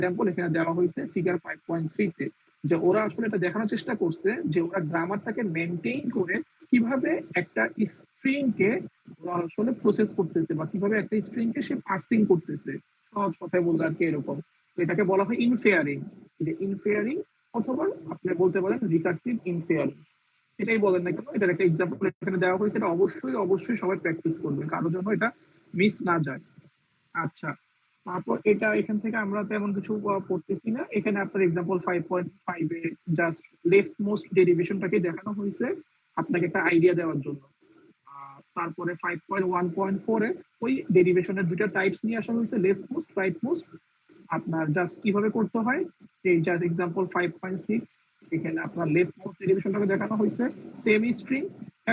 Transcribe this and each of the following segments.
Example এখানে দেওয়া হয়েছে ফিগার 5.3 তে, যে ওরা আসলে এটা দেখানোর চেষ্টা করছে যে ওরা গ্রামারটাকে মেনটেইন করে কিভাবে একটা স্ট্রিং কে ওরা আসলে প্রসেস করতেছে বা কিভাবে একটা স্ট্রিং কে সে পার্সিং করতেছে। সহজ কথায় বলতে আর কি এরকম। এটাকে বলা হয় ইনফেয়ারিং, যে ইনফেয়ারিং অথবা আপনি বলতে পারেন রিকার্সিভ ইনফেয়ারেন্স, এটাই বলেন না কেন। এটার একটা এক্সাম্পল এখানে দেওয়া হয়েছে, এটা অবশ্যই অবশ্যই সবাই প্র্যাকটিস করবেন, কারোর জন্য এটা মিস না যায়। আচ্ছা, তারপর এটা এখান থেকে আমরা তেমন কিছু পড়তেছি না। এখানে আপনার এক্সাম্পল 5.5 এ জাস্ট লেফট মোস্ট ডেরিভেশনটাকে দেখানো হয়েছে আপনাকে একটা আইডিয়া দেওয়ার জন্য। তারপরে 5.1.4 এ ওই ডেরিভেশনের দুইটা টাইপস নিয়ে আসা হয়েছে, লেফট মোস্ট রাইট মোস্ট। আপনার জাস্ট কিভাবে করতে হয়, এই জাস্ট এক্সাম্পল 5.6 এখানে আপনার লেফট মোস্ট ডেরিভেশনটাকে দেখানো হয়েছে সেম স্ট্রিং,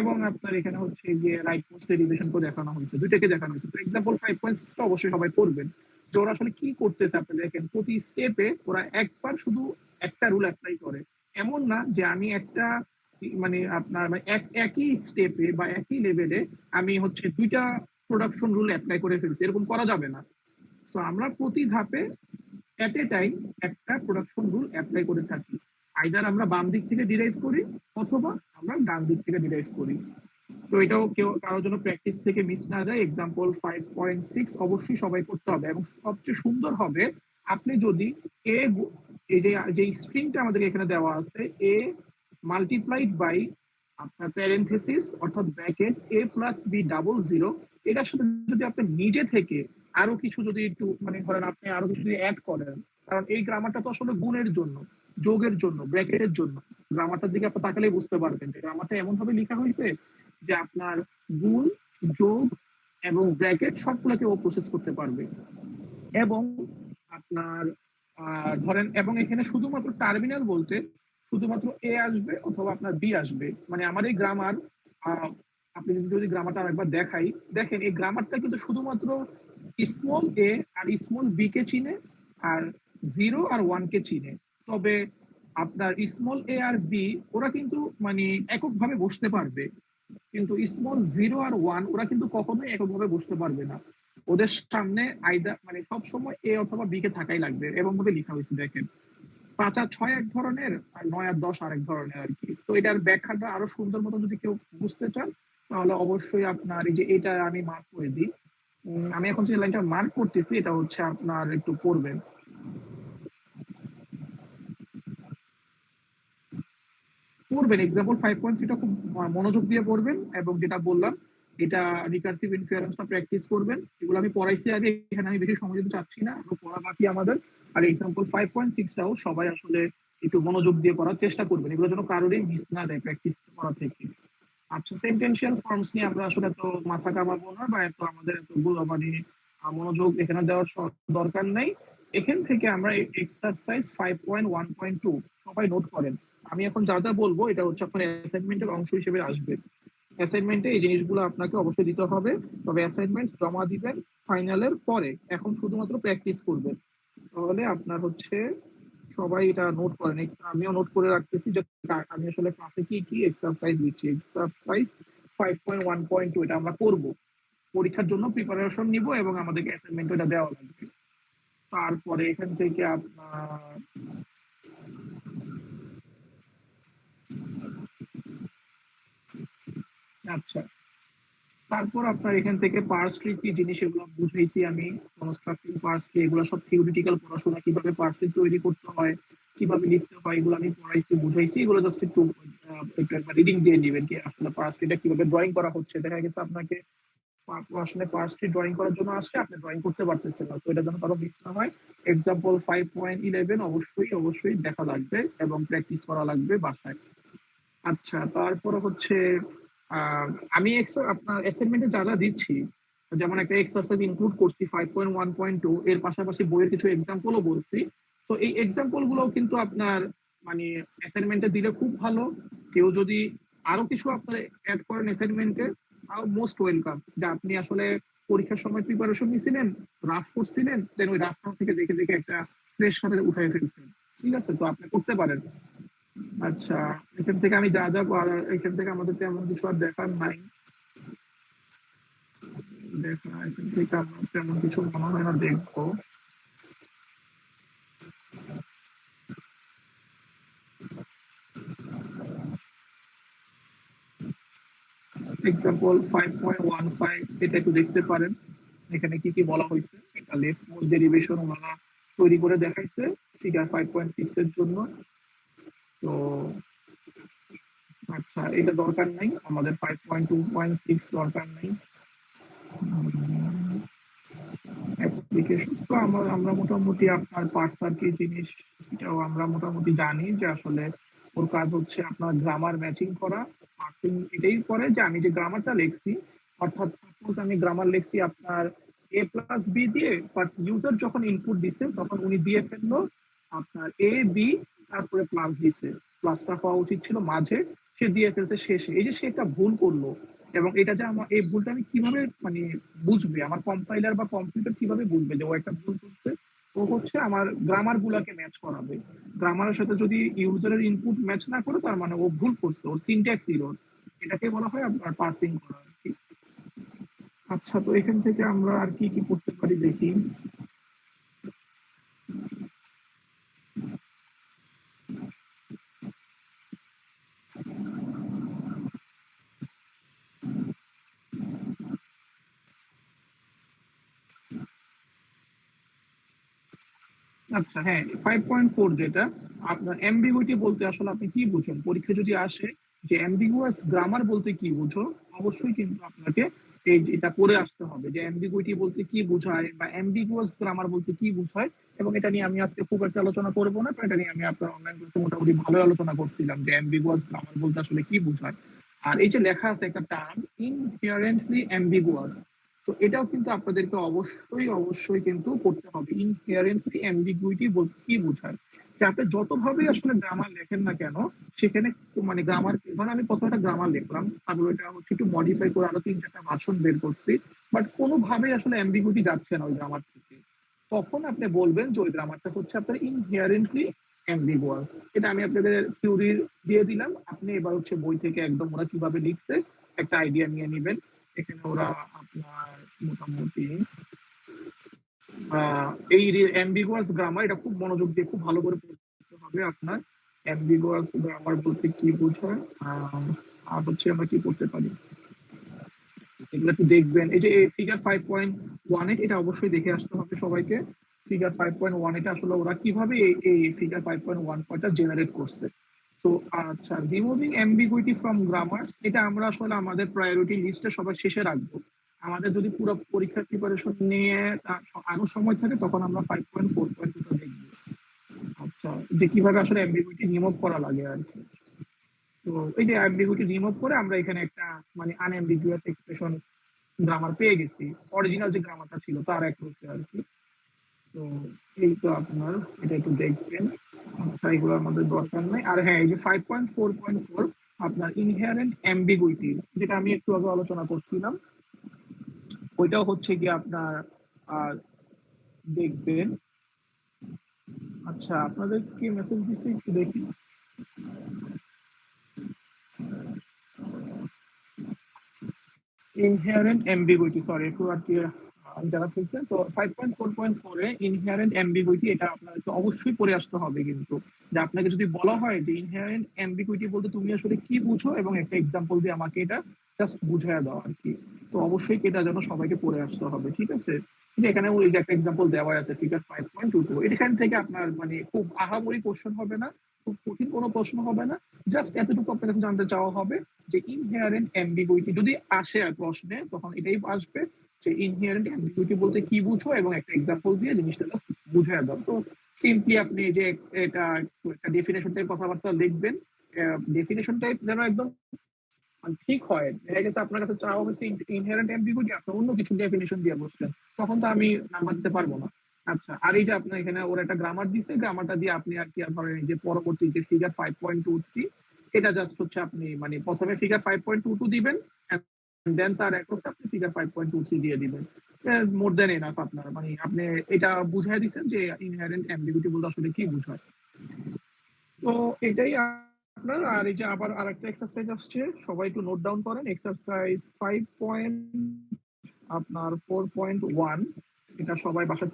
এবং আপনার এখানে হচ্ছে যে রাইট মোস্ট ডেরিভেশনকে দেখানো হয়েছে, দুইটাকে দেখানো হয়েছে। তো এক্সাম্পল 5.6 টা অবশ্যই সবাই করবেন। যে ওরা আসলে কি করতেছে আপনি দেখেন, প্রতি স্টেপে ওরা একবার শুধু একটা রুল অ্যাপ্লাই করে। এমন না যে আমি একটা মানে আপনার মানে একই স্টেপে বা একই লেভেলে আমি হচ্ছে দুইটা প্রোডাকশন রুল অ্যাপ্লাই করে ফেলছি, এরকম করা যাবে না। সো আমরা প্রতি ধাপে এট এ টাইম একটা প্রোডাকশন রুল অ্যাপ্লাই করে থাকি। আইদার আমরা বাম দিক থেকে ডিরাইভ করি অথবা আমরা ডান দিক থেকে ডিরাইভ করি। তো এটাও কেউ কারোর জন্য প্র্যাকটিস থেকে মিস না যায়। এক্সাম্পল 5.6 অবশ্যই সবাই করতে হবে, এবং সবচেয়ে সুন্দর হবে আপনি যদি এ এই যে স্ট্রিংটা আমাদের এখানে দেওয়া আছে, এ মাল্টিপ্লাইড বাই আপনার প্যারেনথেসিস অর্থাৎ ব্র্যাকেট এ প্লাস বি ডাবল জিরো, এটার সাথে যদি আপনি নিজে থেকে আরো কিছু যদি একটু মানে ধরেন আপনি আরো কিছু যদি অ্যাড করেন, কারণ এই গ্রামারটা তো আসলে গুণের জন্য, যোগের জন্য, ব্র্যাকেটের জন্য। গ্রামারটার দিকে আপনি তাকালেই বুঝতে পারবেন যে গ্রামারটা এমন ভাবে লেখা হয়েছে যে আপনার গুণ, যোগ এবং ব্র্যাকেট সবগুলোকে ও প্রসেস করতে পারবে। এবং আপনার ধরেন, এবং এখানে শুধুমাত্র টার্মিনাল বলতে শুধুমাত্র এ আসবে অথবা আপনার বি আসবে। মানে আমার এই গ্রামার, আপনি যদি গ্রামারটা আরেকবার দেখাই, দেখেন এই গ্রামারটা কিন্তু শুধুমাত্র স্মল এ আর স্মল বি কে চিনে, আর জিরো আর ওয়ান কে চিনে। তবে আপনার স্মল এ আর বি ওরা কিন্তু মানে এককভাবে বসতে পারবে, কিন্তু স্মল জিরো আর ওয়ান ওরা কিন্তু কখনোই এককভাবে বসতে পারবে না। ওদের সামনে আইদা মানে সব সময় এ অথবা বি কে থাকাই লাগবে, এবং ভাবে লেখা হয়েছে দেখেন। 5 আর 6 এক ধরনের, আর 9 আর 10 আরেক ধরনের আর কি। তো এটার ব্যাখ্যাটা আরো সুন্দর মতো যদি কেউ বুঝতে চান, তাহলে অবশ্যই আপনার এই যে এটা আমি মার্ক করে দিই। আমি এখন যে লাইনটা মার্ক করতেছি এটা হচ্ছে আপনার একটু পড়বেন, পড়বেন এক্সাম্পল 5.3টা খুব মনোযোগ দিয়ে পড়বেন, এবং যেটা বললাম এটা রিকার্সিভ ইনফারেন্সটা প্র্যাকটিস করবেন। এগুলো আমি পড়াইছি আগে, এখানে আমি বেশি সময় দিতে চাচ্ছি না, আরো পড়া বাকি আমাদের। আর এক্সাম্পল 5.6টাও সবাই আসলে একটু মনোযোগ দিয়ে পড়ার চেষ্টা করবেন, এগুলো যেন কারোরই মিস না দেয় প্র্যাকটিস করা থেকে। আচ্ছা, সেন্টেনশিয়াল ফর্মস নিয়ে আমরা আসলে এত মাথা কামাবো না, বা এত আমাদের এত মানে মনোযোগ এখানে দেওয়ার দরকার নেই। এখান থেকে আমরা এক্সারসাইজ 5.1.2 সবাই নোট করেন। আমি এখন যা যা বলবো এটা হচ্ছে আপনার অ্যাসাইনমেন্টের অংশ হিসেবে আসবে। অ্যাসাইনমেন্টে এই জিনিসগুলো আপনাকে অবশ্যই দিতে হবে, তবে অ্যাসাইনমেন্ট জমা দিবেন ফাইনালের পরে, এখন শুধুমাত্র প্র্যাকটিস করবেন। তাহলে আপনার হচ্ছে সবাই এটা নোট করেন, আমিও নোট করে রাখতেছি যে আমি আসলে ক্লাসে কি কি এক্সারসাইজ দিচ্ছি। এক্সারসাইজ 5.1.2 এটা আমরা করব, পরীক্ষার জন্য প্রিপারেশন নিব, এবং আমাদেরকে অ্যাসাইনমেন্ট এটা দেওয়া লাগবে। তারপরে এখান থেকে আপনার আচ্ছা, তারপর আপনার এখান থেকে পার্স ট্রি কি জিনিস এগুলো বুঝাইছি আমি, কনস্ট্রাক্টিং পার্স ট্রি এগুলো সব থিওরিটিক্যাল পড়াশোনা, কিভাবে পার্স ট্রি তৈরি করতে হয়, কিভাবে লিখতে হয়, এগুলো আমি পড়াইছি বুঝাইছি। এগুলো জাস্ট একটু একটু একবার রিডিং দিয়ে দিবেন কি আসলে পার্স ট্রিটা কিভাবে ড্রয়িং করা হচ্ছে। দেখা গেছে আপনাকে আসলে পার্স ট্রি ড্রয়িং করার জন্য আসছে, আপনি ড্রয়িং করতে পারতেছেন না, তো এটা যেন কারো মিস না হয়। এক্সাম্পল 5.11 অবশ্যই অবশ্যই দেখা লাগবে এবং প্র্যাকটিস করা লাগবে বাসায়। আচ্ছা, তারপর হচ্ছে আহ, আমি আপনার অ্যাসাইনমেন্টে যা যা দিচ্ছি, যেমন একটা এক্সারসাইজ ইনক্লুড করছি 5.1.2, এর পাশাপাশি বইয়ের কিছু এক্সাম্পলও বলছি। তো এই এক্সাম্পল গুলো কিন্তু আপনার মানে অ্যাসাইনমেন্টে দিলে খুব ভালো। কেউ যদি আরো কিছু আপনার অ্যাড করেন অ্যাসাইনমেন্টে, তাও মোস্ট ওয়েলকাম। যে আপনি আসলে পরীক্ষার সময় প্রিপারেশন নিয়েছিলেন, রাফ করছিলেন, দেন ওই রাফ থেকে দেখে দেখে একটা ফ্রেশ খাতায় উঠাই ফেলছেন, ঠিক আছে, তো আপনি করতে পারেন। আচ্ছা, এখান থেকে আমি যা যা এখান থেকে আমাদের তেমন কিছু আর দেখার নাই। দেখা এখান থেকে আমরা তেমন কিছু মনে হয় না দেখবো। এক্সাম্পল 5.15 এটা একটু দেখতে পারেন, এখানে কি কি বলা হয়েছে। এটা লেফট মোস্ট ডেরিভেশন ওনারা তৈরি করে দেখাইছে ফিগার 5.6 এর জন্য। তো আচ্ছা, এটা দরকার নাই আমাদের, 5.2.6 দরকার নাই। অ্যাপ্লিকেশনস তো আমরা মোটামুটি আপনার পার্সার কি জিনিস এটাও আমরা মোটামুটি জানি যে আসলে ওর কাজ হচ্ছে আপনার গ্রামার ম্যাচিং করা। পার্সিং এটাই করে যে আমি যে গ্রামারটা লিখছি, অর্থাৎ সাপোজ আমি গ্রামার লিখছি আপনার এ প্লাস বি দিয়ে, বাট ইউজার যখন ইনপুট দিছে তখন উনি দিয়ে ফেললো আপনার এ বি তারপরে প্লাস দিছে, প্লাসটা হওয়া উচিত ছিল মাঝে, সে দিয়ে ফেলছে শেষে। এই যে সে একটা ভুল করলো, এবং এটা যে আমার এই ভুলটা আমি কিভাবে মানে বুঝবে, আমার কম্পাইলার বা কম্পিউটার কিভাবে বুঝবে যে ও একটা ভুল করছে? ও হচ্ছে আমার গ্রামার গুলাকে ম্যাচ করাবে। গ্রামারের সাথে যদি ইউজারের ইনপুট ম্যাচ না করে তার মানে ও ভুল করছে, ওর সিনট্যাক্স এরর। এটাকে বলা হয় আপনার পার্সিং করা আর কি। আচ্ছা, তো এখান থেকে আমরা আর কি কি করতে পারি দেখি। আচ্ছা হ্যাঁ, 5.4 যেটা আপনার অ্যাম্বিগুইটি বলতে আসলে আপনি কি বুঝেন? পরীক্ষা যদি আসে যে অ্যাম্বিগুয়াস গ্রামার বলতে কি বুঝো, অবশ্যই কিন্তু আপনাকে এই এটা পড়ে আসতে হবে যে অ্যাম্বিগুইটি বলতে কি বোঝায় বা অ্যাম্বিগুয়াস গ্রামার বলতে কি বোঝায়। এবং এটা নিয়ে আমি আজকে খুব একটা আলোচনা করবো না, তো এটা নিয়ে আমি আপনার অনলাইন ক্লাসে মোটামুটি ভালো আলোচনা করছিলাম যে অ্যাম্বিগুয়াস গ্রামার বলতে আসলে কি বোঝায়। আর এই যে লেখা আছে একটা টার্ম ইনহিয়ারেন্টলি অ্যাম্বিগুয়াস, তো এটাও কিন্তু আপনাদেরকে অবশ্যই কিন্তু করতে হবে। ইনহেরেন্টলি অ্যাম্বিগুইটি বলতে কি বোঝায়, যে আপনি যতভাবে আসলে গ্রামার লেখেন না কেন, সেখানে মানে গ্রামার, মানে আমি প্রথমে একটা গ্রামার লিখলাম, তারপর এটা হচ্ছে একটু মডিফাই করে আরো 3-4টা ভার্সন বের করছি, বাট কোনোভাবেই আসলে অ্যাম্বিগুইটি যাচ্ছে না ওই গ্রামার থেকে। তখন আপনি বলবেন যে ওই গ্রামারটা হচ্ছে আপনার ইনহেরেন্টলি অ্যাম্বিগুয়াস। এটা আমি আপনাদের থিওরি দিয়ে দিলাম, আপনি এবার হচ্ছে বই থেকে একদম ওরা কিভাবে লিখছে একটা আইডিয়া নিয়ে নিবেন। এখানে ওরা আপনার মোটামুটি এই অ্যাম্বিগুয়াস গ্রামার, এটা খুব মনোযোগ দিয়ে খুব ভালো করে পড়তে হবে আপনার। অ্যাম্বিগুয়াস গ্রামার বলতে কি বোঝায়, আর হচ্ছে আমরা কি করতে পারি এগুলো একটু দেখবেন। এই যে ফিগার 5.1 এটা অবশ্যই দেখে আসতে হবে সবাইকে। ফিগার 5.1 এটা আসলে ওরা কিভাবে এই ফিগার 5.1 পয়েন্টটা জেনারেট করছে। তো আচ্ছা, রিমুভিং অ্যাম্বিগুইটি ফ্রম গ্রামার্স, এটা আমরা আসলে আমাদের প্রায়োরিটি লিস্টে সবার শেষে রাখবো। আমাদের যদি পুরো পরীক্ষার প্রিপারেশন নিয়ে আরো সময় থাকে তখন আমরা 5.4.2 দেখবো। আচ্ছা, যে কিভাবে আসলে অ্যাম্বিগুইটি রিমুভ করা লাগে আর কি। তো এই যে অ্যাম্বিগুইটি রিমুভ করে আমরা এখানে একটা মানে আনঅ্যাম্বিগুয়াস এক্সপ্রেশন গ্রামার পেয়ে গেছি, অরিজিনাল যে গ্রামারটা ছিল তার এক হচ্ছে আর কি। তো এই তো আপনার এটা একটু দেখবেন। আচ্ছা, এগুলো আমাদের দরকার নাই। আর হ্যাঁ, এই যে 5.4.4 আপনার ইনহেরেন্ট অ্যাম্বিগুইটি, যেটা আমি একটু আগে আলোচনা করছিলাম, ওইটাও হচ্ছে কি আপনার আর দেখবেন। আচ্ছা, আপনাদের কি মেসেজ দিচ্ছে একটু দেখি। ইনহেরেন্ট অ্যাম্বিগুইটি, সরি একটু আর কি ইন্টারাপ্ট হয়েছে। তো 5.4.4 এ ইনহেরেন্ট অ্যাম্বিগুইটি, এটা আপনাকে অবশ্যই পড়ে আসতে হবে কিন্তু। যে আপনাকে যদি বলা হয় যে ইনহেরেন্ট অ্যাম্বিগুইটি বলতে তুমি আসলে কি বুঝো এবং একটা এক্সাম্পল দিয়ে আমাকে এটা জাস্ট বুঝাইয়া দাও আর কি। তো অবশ্যই এটা যেন সবাইকে পড়ে আসতে হবে, ঠিক আছে? যে এখানে ওই যে একটা এক্সাম্পল দেওয়া আছে ফিগার 5.22, এখান থেকে আপনার মানে খুব আহামরি কোশ্চেন হবে না, খুব কঠিন কোনো প্রশ্ন হবে না। জাস্ট এতটুকু আপনার কাছে জানতে চাওয়া হবে যে ইনহেয়ারেন্ট অ্যাম্বিগুইটি যদি আসে প্রশ্নে, তখন এটাই আসবে যে ইনহেয়ারেন্ট অ্যাম্বিগুইটি বলতে কি বুঝো এবং একটা এক্সাম্পল দিয়ে জিনিসটা জাস্ট বুঝিয়ে দাও। তো সিম্পলি আপনি যে এটা একটা ডেফিনেশন টাইপ কথাবার্তা লিখবেন, ডেফিনেশন টাইপ যেন একদম ঠিক হয়। দেখা গেছে আপনার কাছে চাওয়া হয়েছে ইনহেরেন্ট অ্যাম্বিগুইটি, আপনি অন্য কিছু ডেফিনেশন দিয়ে বসলেন, তখন তো আমি নাম্বার দিতে পারবো না। আচ্ছা, আর এই যে আপনার এখানে ওরা একটা গ্রামার দিছে, গ্রামারটা দিয়ে আপনি আর কি ধরেন যে পরবর্তী যে ফিগার 5.23 এটা জাস্ট হচ্ছে আপনি মানে প্রথমে ফিগার 5.22 দিবেন, দেন তার অ্যাক্রসে আপনি ফিগার 5.23 দিয়ে দিবেন। মোর দেন এনাফ আপনার, মানে আপনি এটা বুঝাই দিচ্ছেন যে ইনহেরেন্ট অ্যাম্বিগুইটি বলতে আসলে কি বুঝায়। তো এটাই আপনার। আর এই যে আবার আরেকটা এক্সারসাইজ আসছে, সবাই একটু নোট ডাউন করেন। এক্সারসাইজ 5.4.1, এটা সবাই বাসায়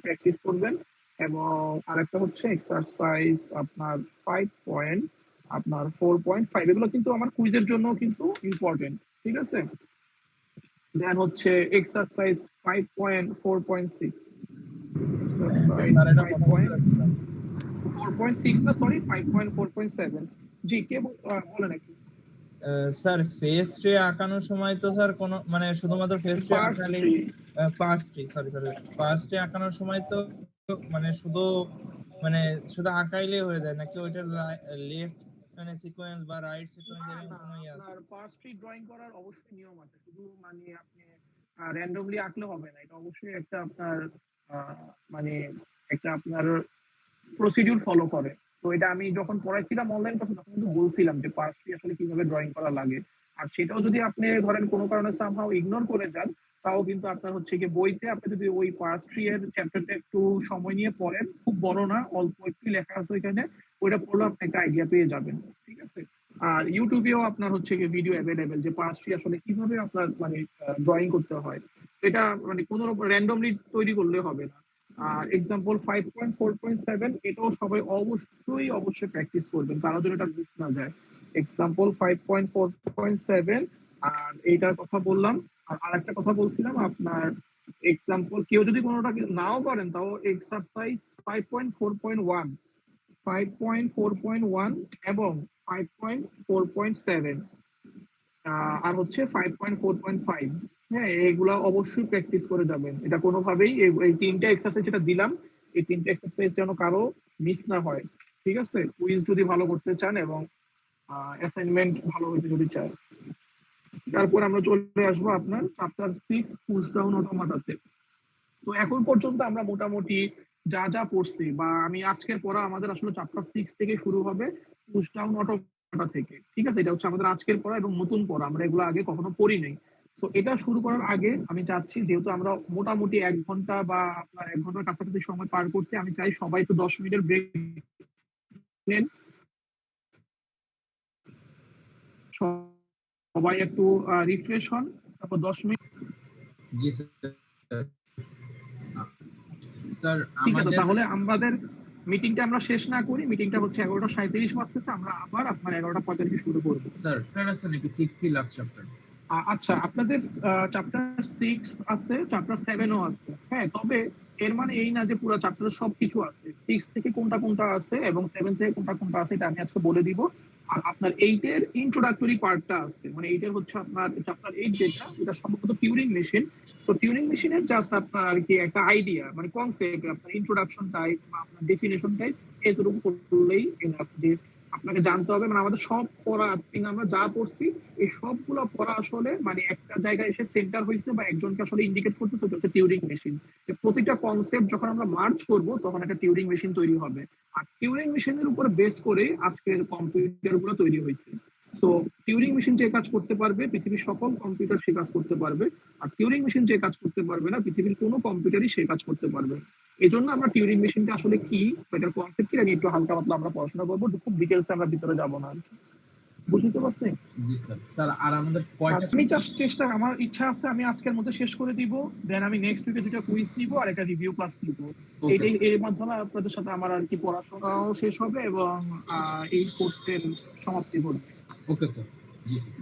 প্র্যাকটিস করবেন। এবং আরেকটা হচ্ছে এক্সারসাইজ আপনার 5.4.5, এগুলো কিন্তু আমার কুইজের জন্য কিন্তু ইম্পর্টেন্ট। ঠিক আছে। দেন হচ্ছে এক্সারসাইজ 5.4.6, এক্সারসাইজ স্যার এটা কথা বলতে রাখছিলাম। 5.4.6 না সরি 5.4.7। জি কে বলেন একটু। স্যার ফেস ট্রি আঁকানোর সময় তো স্যার কোনো মানে শুধুমাত্র ফেস ট্রি পার্স আঁকালে tree. Parse tree sorry parse tree আঁকানোর সময় তো মানে মানে শুধু আঁকাইলে হয়ে যায় নাকি ওইটা লেফট মানে সিকোয়েন্স বা রাইট সিকোয়েন্স না এরকম না, কোনো ইয়ে আছে? আপনার পার্স ট্রি ড্রয়িং করার অবশ্যই নিয়ম আছে। শুধু মানে আপনি র্যান্ডমলি আঁকলে হবে না, এটা অবশ্যই একটা আপনার মানে একটা আপনার প্রসিডিউর ফলো করে। তো এটা আমি যখন পড়াইছিলাম অনলাইন ক্লাসে তখন কিন্তু বলছিলাম যে পার্সটি আসলে কিভাবে ড্রয়িং করা লাগে। আর সেটাও যদি আপনি ধরেন কোনো কারণে সামহাও ইগনোর করে যান, তাও কিন্তু আপনার হচ্ছে গিয়ে বইতে আপনি যদি ওই পার্সট্রি এর চ্যাপ্টারটা একটু সময় নিয়ে পড়েন, খুব বড় না, অল্প একটু লেখা আছে ওইখানে, ওইটা পড়লে আপনি একটা আইডিয়া পেয়ে যাবেন। ঠিক আছে। আর ইউটিউবেও আপনার হচ্ছে গিয়ে ভিডিও অ্যাভেলেবেল যে পার্সট্রি আসলে কিভাবে আপনার মানে ড্রয়িং করতে হয়। এটা মানে কোনো র্যান্ডমলি তৈরি করলে হবে না। আর এক্সাম্পল 5.4.7 এটাও সবাই অবশ্যই প্র্যাকটিস করবেন, কারো জন্য এটা মিস না যায়। এক্সাম্পল 5.4.7, আর এইটার কথা বললাম। আর আরেকটা কথা বলছিলাম আপনার, এক্সাম্পল কেউ যদি কোনোটা নাও পারেন তাও এক্সারসাইজ 5.4.1, 5.4.1 এবং 5.4.7, আর হচ্ছে 5.4.5। হ্যাঁ, এগুলা অবশ্যই প্র্যাকটিস করে যাবেন। এটা কোনোভাবেই এই তিনটা এক্সারসাইজ যেটা দিলাম, এই তিনটা এক্সারসাইজ যেন কারো মিস না হয়। ঠিক আছে, কুইজ যদি ভালো করতে চান এবং অ্যাসাইনমেন্ট ভালো হইতে যদি চায়। তারপর আমরা চলে আসবো আপনার চ্যাপ্টার 6 পুশ ডাউন অটোমাটাতে। তো এখন পর্যন্ত আমরা মোটামুটি যা যা পড়ছি, বা আমি আজকের পড়া আমাদের আসলে চ্যাপ্টার 6 থেকে শুরু হবে, পুশ ডাউন অটোমাটা থেকে। ঠিক আছে, এটা হচ্ছে আমাদের আজকের পড়া এবং নতুন পড়া, আমরা এগুলো আগে কখনো পড়ি নাই। তো এটা শুরু করার আগে আমি চাচ্ছি, যেহেতু আমরা মোটামুটি 1 ঘন্টা বা আপনার 1 ঘন্টার কাছাকাছি সময় পার করছি, আমি চাই সবাই একটু 10 মিনিটের ব্রেক নেন, সবাই একটু রিফ্রেশ হন, তারপর 10 মিনিট। জি স্যার। স্যার ঠিক আছে, আমাদের তাহলে আমাদের মিটিংটা আমরা শেষ না করি, মিটিংটা হচ্ছে 11:37 বাজতেছে, আমরা আবার আপনার 11:45 শুরু করবো। স্যার আছে নাকি 6 কি লাস্ট চ্যাপ্টার? আচ্ছা, আপনাদের চ্যাপ্টার 6 আছে, চ্যাপ্টার 7ও আছে। হ্যাঁ, তবে এর মানে এই না যে পুরো চ্যাপ্টারে সবকিছু আছে। 6 থেকে কোনটা কোনটা আছে এবং 7 থেকে কোনটা কোনটা আছে এটা আমি আজকে বলে দিব। আর আপনার 8 এর ইন্ট্রোডাক্টরি পার্টটা আছে, মানে 8 এর হচ্ছে আপনার চ্যাপ্টার 8 যেটা, এটা সম্ভবত টিউরিং মেশিন। সো টিউরিং মেশিনের জাস্ট আপনার আর কি একটা আইডিয়া, মানে কনসেপ্ট, আপনার ইন্ট্রোডাকশন টাইপ বা আপনার ডেফিনেশন টাইপ এতটুকু করলেই আপনাকে জানতে হবে। মানে আমাদের সব পড়া আমরা যা পড়ছি, এই সবগুলো পড়া আসলে মানে একটা জায়গায় এসে সেন্টার হয়েছে বা একজনকে আসলে ইন্ডিকেট করতেছে, ওটা হচ্ছে টিউরিং মেশিন। প্রতিটা কনসেপ্ট যখন আমরা মার্চ করব তখন একটা টিউরিং মেশিন তৈরি হবে। আর টিউরিং মেশিনের উপর বেস করে আজকের কম্পিউটার গুলো তৈরি হয়েছে। সো টিউরিং মেশিন যে কাজ করতে পারবে পৃথিবীর সকল কম্পিউটার সে কাজ করতে পারবে। আর টিউরিং মেশিন যে কাজ করতে পারবে না পৃথিবীর কোনো কম্পিউটারই সে কাজ করতে পারবে। এই জন্য আমরা টিউরিং মেশিনটা আসলে কি, এটার কনসেপ্ট কি, একটু হালকা পাতলা আমরা পড়াশোনা করবো, খুব ডিটেলসে আমরা ভিতরে যাবো না। বুঝতে পারছি। জি স্যার। স্যার আর আমাদের কয়টা আমি চেষ্টা, আমার ইচ্ছা আছে আমি আজকের মধ্যে শেষ করে দিব। দেন আমি নেক্সট উইকে 2টা কুইজ নিব আর একটা রিভিউ ক্লাস নিব। এইটাই, এর মাধ্যমে আপনাদের সাথে আমার আর কি পড়াশোনাও শেষ হবে এবং এই কোর্সের সমাপ্তি ঘটবে। Okay sir. জি স্যার।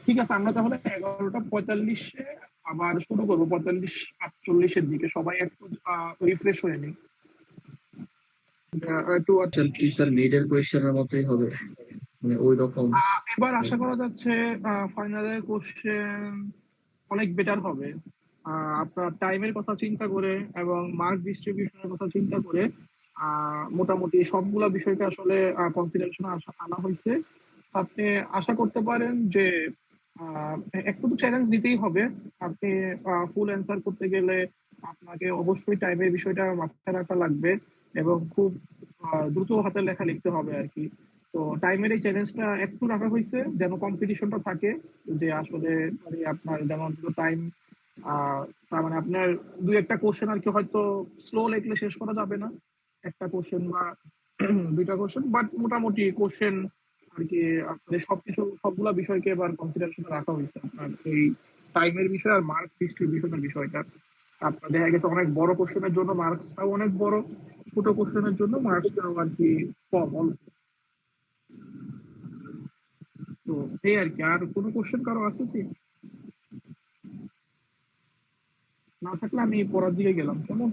ঠিক আছে, আমরা তাহলে 11:45-এ আবার শুরু করবো, 45-48-এর দিকে। সবাই একটু রিফ্রেশ হয়ে নিই। একটু স্যার মিডের কোয়েশ্চেনের মতোই হবে, মানে ওই রকম। এবার আশা করা যাচ্ছে ফাইনালের কোশ্চেন অনেক বেটার হবে। আপনার টাইমের কথা চিন্তা করে এবং মার্ক ডিস্ট্রিবিউশনের কথা চিন্তা করে মোটামুটি সবগুলা বিষয়কে আসলে কনসিডারেশন আনা হয়েছে। আপনি আশা করতে পারেন যে একটু তো চ্যালেঞ্জ নিতেই হবে। আপনি ফুল অ্যান্সার করতে গেলে আপনাকে অবশ্যই টাইমের বিষয়টা মাথায় রাখা লাগবে এবং খুব দ্রুত হাতের লেখা লিখতে হবে আর কি। তো টাইমের এই চ্যালেঞ্জটা একটু রাখা হয়েছে যেন কম্পিটিশনটা থাকে, যে আসলে মানে আপনার যেমন টাইম তার মানে আপনার দুই একটা কোশ্চেন আর কি হয়তো স্লো লিখলে শেষ করা যাবে না, একটা কোশ্চেন বা 2টা কোশ্চেন, বাট মোটামুটি কোশ্চেন আর কি আপনাদের সবকিছু সবগুলা বিষয়কে এবার কনসিডারেশনে রাখা হয়েছে আপনার এই টাইমের বিষয় আর মার্ক ডিস্ট্রিবিউশনের বিষয়টা। আপনার দেখা গেছে অনেক বড় কোশ্চেনের জন্য মার্কসটাও অনেক বড়, ছোট কোশ্চেনের জন্য মার্কসটাও আর কি কম, অল্প। তো তো এই আর কি। আর কোনো কোশ্চেন কারো আছে কি? না থাকলে আমি পড়ার দিকে গেলাম, কেমন?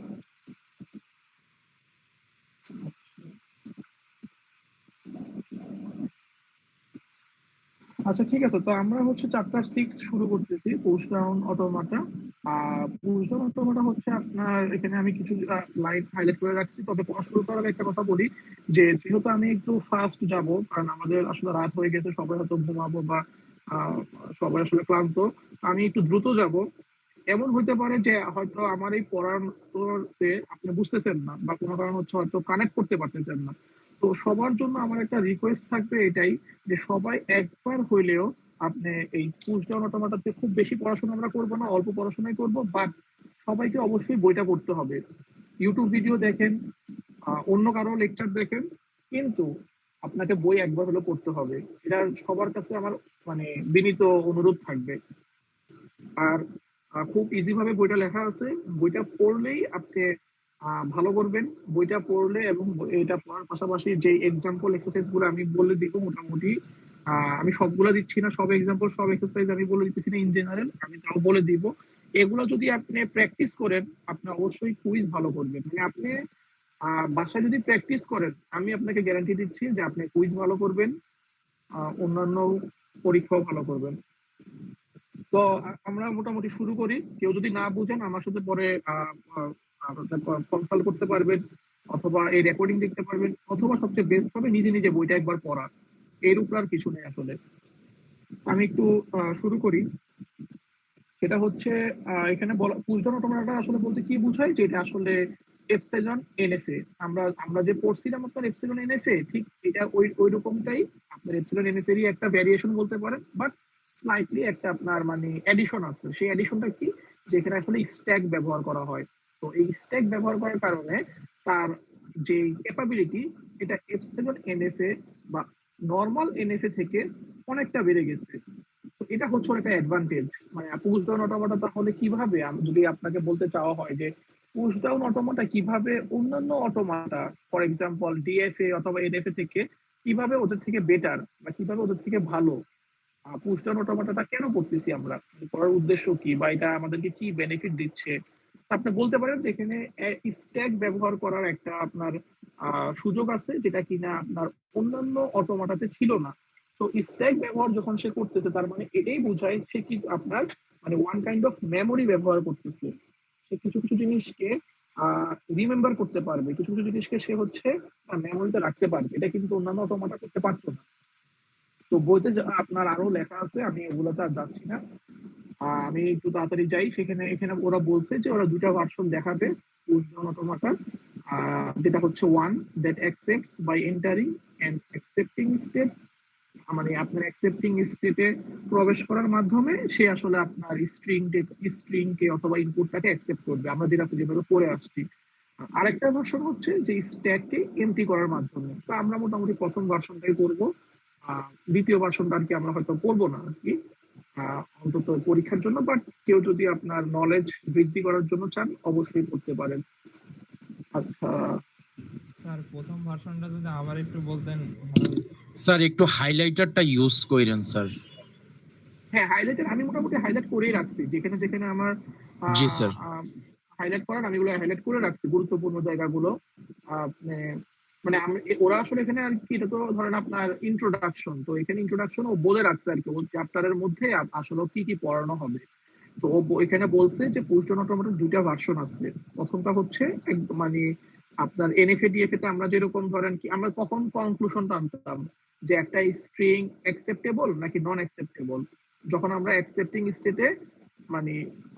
আচ্ছা ঠিক আছে, তো আমরা হচ্ছে চ্যাপ্টার 6 শুরু করতেছি, পুশ ডাউন অটোমাটা। পুশ ডাউন অটোমাটা হচ্ছে আপনার, এখানে আমি কিছু লাইন হাইলাইট করে রাখছি। তবে পড়া শুরু করার আগে একটা কথা বলি, যে যেহেতু আমি একটু ফাস্ট যাব, কারণ আমাদের আসলে রাত হয়ে গেছে, সবাই হয়তো ঘুমাবো বা আহ, সবাই আসলে ক্লান্ত, আমি একটু দ্রুত যাব। এমন হইতে পারে যে হয়তো আমার এই পড়াতে আপনি বুঝতেছেন না, বা কোনো কারণ হচ্ছে হয়তো কানেক্ট করতে পারতেছেন না। তো সবার জন্য আমার একটা রিকোয়েস্ট থাকবে এটাই, যে সবাই একবার হইলেও আপনি এই পুশ ডাউন অটোমাটাতে খুব বেশি পড়াশোনা আমরা করবো না, অল্প পড়াশোনাই করবো, বাট সবাইকে অবশ্যই বইটা পড়তে হবে। ইউটিউব ভিডিও দেখেন, অন্য কারো লেকচার দেখেন, কিন্তু আপনাকে বই একবার হলেও পড়তে হবে। এটা সবার কাছে আমার মানে বিনীত অনুরোধ থাকবে। আর খুব ইজি ভাবে বইটা লেখা আছে, বইটা পড়লেই আপনি ভালো করবেন। বইটা পড়লে এবং এটা পড়ার পাশাপাশি যে এক্সাম্পল এক্সারসাইজ গুলো আমি বলে দিব মোটামুটি, আমি সবগুলা দিচ্ছি না, সব এক্সাম্পল সব এক্সারসাইজ আমি বলে দিতেছি না, ইন জেনারেল আমি তাও বলে দিব। এগুলো যদি আপনি প্র্যাকটিস করেন, আপনি অবশ্যই কুইজ ভালো করবেন। মানে আপনি বাসায় যদি প্র্যাকটিস করেন, আমি আপনাকে গ্যারান্টি দিচ্ছি যে আপনি কুইজ ভালো করবেন, অন্যান্য পরীক্ষাও ভালো করবেন। তো আমরা মোটামুটি শুরু করি। কেউ যদি না বুঝেন আমার সাথে পরে কনসাল্ট করতে পারবেন, অথবা এই রেকর্ডিং দেখতে পারবেন, অথবা সবচেয়ে বেস্ট হবে নিজে নিজে বইটা একবার পড়া। এর উপর আর কিছু নেই আসলে। আমি একটু শুরু করি। সেটা হচ্ছে এখানে বলা পুশডাউন অটোমেটা আসলে বলতে কি বোঝায়, যে এটা আসলে এপসাইলন এনএফএ। আমরা আমরা যে পড়ছিলাম আপনার এপসাইলন এনএফএ, ঠিক এটা ওই ওই রকমটাই। আপনার এপসাইলন এনএফএ এরই একটা ভ্যারিয়েশন বলতে পারেন, বাট স্লাইটলি একটা আপনার মানে এডিশন আছে। সেই এডিশনটা কি, যেখানে আসলে স্ট্যাক ব্যবহার করা হয়। তো এই স্ট্যাক ব্যবহার করার কারণে তার যে ক্যাপাবিলিটি, এটা এপসাইলন এনএফএ বা নর্মাল এনএফএ থেকে অনেকটা বেড়ে গেছে। তো এটা হচ্ছে ওর একটা অ্যাডভান্টেজ। মানে পুশ ডাউন অটোমাটা তাহলে কিভাবে, যদি আপনাকে বলতে চাওয়া হয় যে পুশ ডাউন অটোমাটা কিভাবে অন্যান্য অটোমাটা, ফর এক্সাম্পল ডিএফএ অথবা এনএফএ থেকে কিভাবে ওদের থেকে বেটার, বা কিভাবে ওদের থেকে ভালো। পুশ ডাউন অটোমাটাটা কেন করতেছি আমরা, করার উদ্দেশ্য কি, বা এটা আমাদেরকে কি বেনিফিট দিচ্ছে। আপনি বলতে পারেন যে এখানে স্ট্যাক ব্যবহার করার একটা আপনার সুযোগ আছে, যেটা কিনা আপনার অন্যান্য অটোমাটাতে ছিল না। সো স্ট্যাক ব্যবহার যখন সে করতেছে, তার মানে এটাই বোঝায় সে কি আপনার মানে ওয়ান কাইন্ড অফ মেমোরি ব্যবহার করতেছে। সে কিছু কিছু জিনিসকে রিমেম্বার করতে পারবে, কিছু কিছু জিনিসকে সে হচ্ছে মেমোরিতে রাখতে পারবে। এটা কিন্তু অন্যান্য অটোমাটা করতে পারতো না। তো বইতে আপনার আরো লেখা আছে, আমি এগুলোতে আর যাচ্ছি না। আমি একটু তাড়াতাড়ি যাই। সেখানে এখানে ওরা বলছে যে ওরা দুটা ভার্সন দেখাবে অটোমাটার। যেটা হচ্ছে one, that accepts by entering and accepting step. মানে আপনার অ্যাকসেপ্টিং স্টেটে প্রবেশ করার মাধ্যমে সে আসলে আপনার স্ট্রিং কে অথবা ইনপুটটাকে অ্যাকসেপ্ট করবে, আমরা যেটা যেভাবে পড়ে আসছি। আরেকটা ভার্সন হচ্ছে যে স্ট্যাককে এমটি করার মাধ্যমে। তো আমরা মোটামুটি প্রথম ভার্সনটাই করবো। দ্বিতীয় ভার্সনটা আর কি আমরা হয়তো করবো না আর কি, অন্তত পরীক্ষার জন্য। বাট কেউ যদি আপনার নলেজ বৃদ্ধি করার জন্য চান, অবশ্যই করতে পারেন। আচ্ছা, স্যার প্রথম ভার্সনটা যদি আবার একটু বলতেন ভালো হতো। স্যার একটু হাইলাইটারটা ইউজ করেন স্যার। হ্যাঁ, হাইলাইটার আমি মোটামুটি হাইলাইট করেই রাখছি, যেখানে যেখানে আমার জি স্যার। হাইলাইট করার, আমি এগুলো হাইলাইট করে রাখছি গুরুত্বপূর্ণ জায়গাগুলো। মানে মানে ওরা আসলে এখানে আর কি, এটা তো ধরেন আপনার ইন্ট্রোডাকশন, তো এখানে ইন্ট্রোডাকশন ও বলে রাখছে আর কি, ওই চ্যাপ্টারের মধ্যে আসলে কি কি পড়ানো হবে। তো ও এখানে বলছে যে পোস্ট অটোমেটেড দুইটা ভার্সন আছে। প্রথমটা হচ্ছে মানে আপনার এনএফএ ডিএফএ তে আমরা যেরকম ধরেন কি, আমরা কখন কনক্লুশনটা আনতাম যে একটা স্ট্রিং অ্যাকসেপ্টেবল নাকি নন অ্যাকসেপ্টেবল। যখন আমরা অ্যাকসেপ্টিং স্টেটে মানে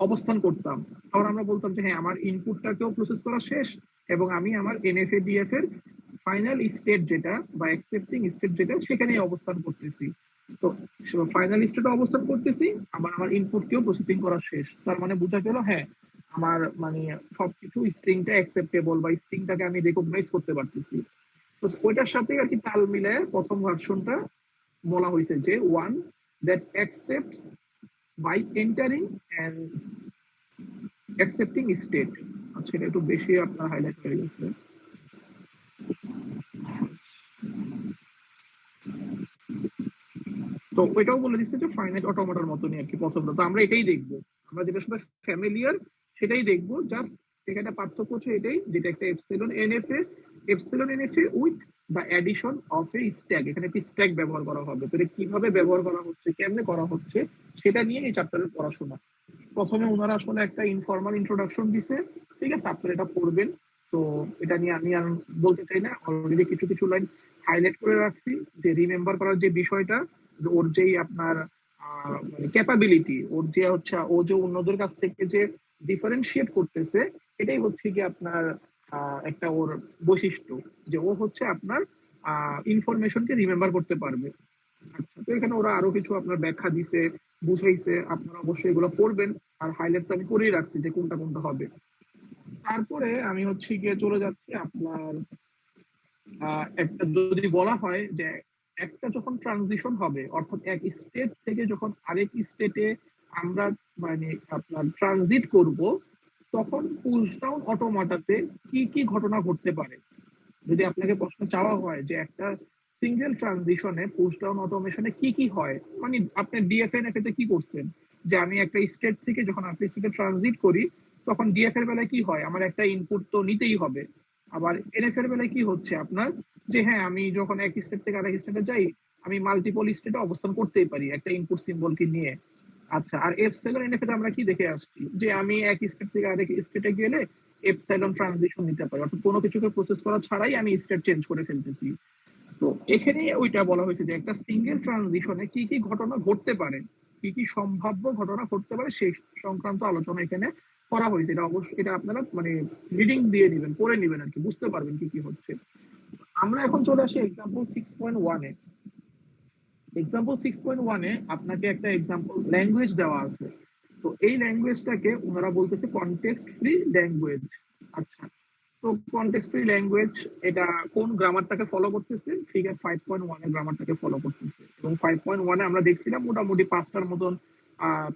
অবস্থান করতাম, তখন আমরা বলতাম যে হ্যাঁ, আমার ইনপুটটাকেও প্রসেস করা শেষ, এবং আমি আমার এনএফএ ডিএফ এর ফাইনাল স্টেট যেটা বা অ্যাকসেপ্টিং স্টেট যেটা, সেখানেই অবস্থান করতেছি। তো ফাইনাল স্টেটে অবস্থান করতেছি, আবার আমার ইনপুটকেও প্রসেসিং করা শেষ। তার মানে বোঝা গেল হ্যাঁ, আমার মানে সবকিছু স্ট্রিংটা অ্যাকসেপ্টেবল বা স্ট্রিংটাকে আমি রেকগনাইজ করতে পারতেছি। তো ওইটার সাথে আর কি তাল মিলে প্রথম ভার্সনটা বলা হয়েছে যে one, that accepts by entering and accepting state. আচ্ছা, এটা একটু বেশি আপনার হাইলাইট হয়ে গেছে। তো ওইটাও বলে দিচ্ছে যে ফাইনাইট অটোমেটার মতনই আর কি পছন্দ। তো আমরা এটাই দেখবো, আমরা যেটা সাথে ফ্যামিলিয়ার সেটাই দেখবো। জাস্ট এখানে পার্থক্য হচ্ছে এটাই, যেটা একটা এপসিলন এনএফএ উইথ বা অ্যাডিশন অফ এ স্ট্যাক। এখানে একটি স্ট্যাক ব্যবহার করা হবে। তো এটা কিভাবে ব্যবহার করা হচ্ছে, কেমনে করা হচ্ছে, সেটা নিয়ে এই চ্যাপ্টারের পড়াশোনা। প্রথমে ওনারা আসলে একটা ইনফর্মাল ইন্ট্রোডাকশন দিছে, ঠিক আছে, আপনারা এটা পড়বেন। তো এটা নিয়ে আমি আর বলতে চাই না, অলরেডি কিছু কিছু লাইন হাইলাইট করে রাখছি, যে রিমেম্বার করার যে বিষয়টা, যে ওর যেই আপনার মানে ক্যাপাবিলিটি, ওর যে হচ্ছে ও যে অন্যদের কাছ থেকে যে ডিফারেন্সিয়েট করতেছে, এটাই হচ্ছে কি আপনার একটা ওর বৈশিষ্ট্য, যে ও হচ্ছে আপনার ইনফরমেশনকে রিমেম্বার করতে পারবে। আচ্ছা, তো এখানে ওরা আরো কিছু আপনার ব্যাখ্যা দিছে, বুঝাইছে, আপনারা অবশ্যই এগুলো পড়বেন। আর হাইলাইট তো আমি করেই রাখছি যে কোনটা কোনটা হবে। তারপরে আমি হচ্ছে গিয়ে চলে যাচ্ছি আপনার একটা, যদি বলা হয় যে একটা যখন ট্রানজিশন হবে, অর্থাৎ এক স্টেট থেকে যখন আরেক স্টেটে আমরা মানে আপনার ট্রানজিট করব, তখন পুশ ডাউন অটোমাটাতে কি কি ঘটনা ঘটতে পারে। যদি আপনাকে প্রশ্ন চাওয়া হয় যে একটা সিঙ্গেল ট্রানজিশনে পুশ ডাউন অটোমেশনে কি কি হয়, মানে আপনি ডিএফএনএফ তে কি করছেন, যে আমি একটা স্টেট থেকে যখন আপনি স্টেটে ট্রানজিট করি, তখন ডিএফ এর বেলায় কি হয়, আমার একটা ইনপুট তো নিতেই হবে। আবার এনএফ এর বেলায় কি হচ্ছে আপনার, যে হ্যাঁ আমি যখন এক স্টেট থেকে আরেক স্টেটে যাই, আমি মাল্টিপল স্টেটে অবস্থান করতেই পারি একটা ইনপুট সিম্বলকে নিয়ে। আচ্ছা, আর এপসাইলন এনএফ তে আমরা কি দেখে আসছি, যে আমি এক স্টেট থেকে আরেক স্টেটে গেলে এপসাইলন ট্রানজিশন নিতে পারি, অর্থাৎ কোনো কিছুকে প্রসেস করা ছাড়াই আমি স্টেট চেঞ্জ করে ফেলতেছি। তো এখানে ওইটা বলা হয়েছে যে একটা সিঙ্গেল ট্রানজিশনে কি কি ঘটনা ঘটতে পারে, কি কি সম্ভাব্য ঘটনা ঘটতে পারে, সেই সংক্রান্ত আলোচনা এখানে করা হয়েছে। এটা অবশ্যই, এটা আপনারা মানে রিডিং দিয়ে নেবেন, পড়ে নেবেন আর কি, বুঝতে পারবেন কি কি হচ্ছে। আমরা এখন চলে আসি এক্সাম্পল 6.1 এ। এক্সাম্পল 6.1 এ আপনাকে একটা এক্সাম্পল ল্যাঙ্গুয়েজ দেওয়া আছে। তো এই ল্যাঙ্গুয়েজটাকে ওনারা বলতেছে কনটেক্সট ফ্রি ল্যাঙ্গুয়েজ। আচ্ছা, তো কনটেক্সট ফ্রি ল্যাঙ্গুয়েজ এটা কোন গ্রামারটাকে ফলো করতেছে, ফিগার 5.1 এর গ্রামারটাকে ফলো করতেছে। এবং 5.1 এ আমরা দেখছিলাম মোটামুটি 5টার মতন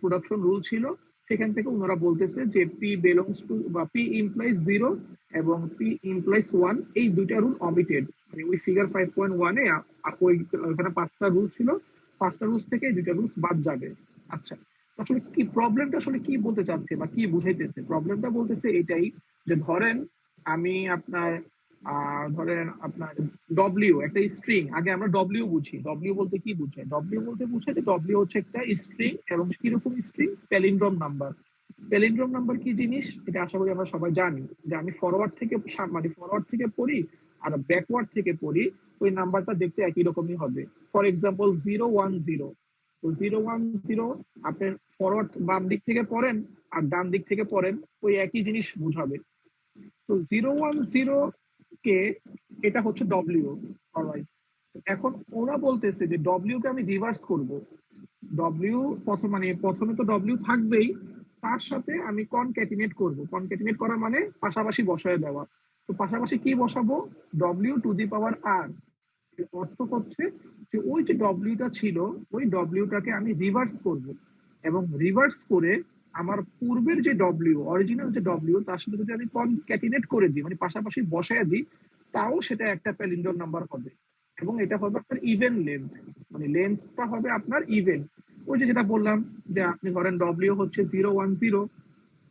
প্রোডাকশন রুল ছিল। সেখান থেকে ওনারা বলতেছে যে পি বিলংস টু বা পি ইমপ্লাইজ 0 এবং পি ইমপ্লাইজ 1, এই দুইটা রুল অমিটেড। মানে ওই ফিগার 5.1 এ ওই ওখানে 5টা রুল ছিল, 5টা রুলস থেকে এই দুইটা রুলস বাদ যাবে। আচ্ছা, আসলে কি প্রবলেমটা, আসলে কি বলতে চাচ্ছে বা কি বুঝাইতেছে? প্রবলেমটা বলতেছে এটাই, যে ধরেন আমি আপনার ধরেন আপনার ডব্লিউ একটা স্ট্রিং, আগে আমরা ডব্লিউ বুঝি, ডব্লিউ বলতে কি বুঝায়, ডব্লিউ বলতে বুঝায় যে ডব্লিউ হচ্ছে একটা স্ট্রিং, এবং কিরকম string, palindrome number. Palindrome number কি জিনিস, এটা আশা করি আমরা সবাই জানি, যে আমি ফরওয়ার্ড থেকে মানে ফরওয়ার্ড থেকে পড়ি আর ব্যাকওয়ার্ড থেকে পড়ি, ওই নাম্বারটা দেখতে একই রকমই হবে। ফর এক্সাম্পল 010, তো 010 আপনি ফরওয়ার্ড বাম দিক থেকে পড়েন আর ডান দিক থেকে পড়েন, ওই একই জিনিস বুঝাবে। তো 010 কে এটা হচ্ছে ডব্লিউ। এখন ওরা বলতেছে যে ডব্লিউ কে আমি রিভার্স করব। ডব্লিউ প্রথমে তো ডব্লিউ থাকবেই, তার সাথে আমি কনক্যাটিনেট করব। কনক্যাটিনেট করা মানে পাশাপাশি বসায় দেওয়া। তো পাশাপাশি কি বসাবো, ডব্লিউ টু দি পাওয়ার আর। এর অর্থ হচ্ছে যে ওই যে ডব্লিউটা ছিল, ওই ডব্লিউটাকে আমি রিভার্স করব, এবং রিভার্স করে আমার পূর্বের যে ডব্লিউ, অরিজিনাল যে ডব্লিউ, তার সাথে যদি আমি কনক্যাটিনেট করে দিই, মানে পাশাপাশি বসায় দিই, তাও সেটা একটা প্যালিন্ড্রোম নাম্বার হবে। এবং এটা হবে আপনার ইভেন লেন্থ, মানে লেন্থটা হবে আপনার ইভেন। ওই যে যেটা বললাম, যে আপনি ধরেন ডব্লিউ হচ্ছে 010,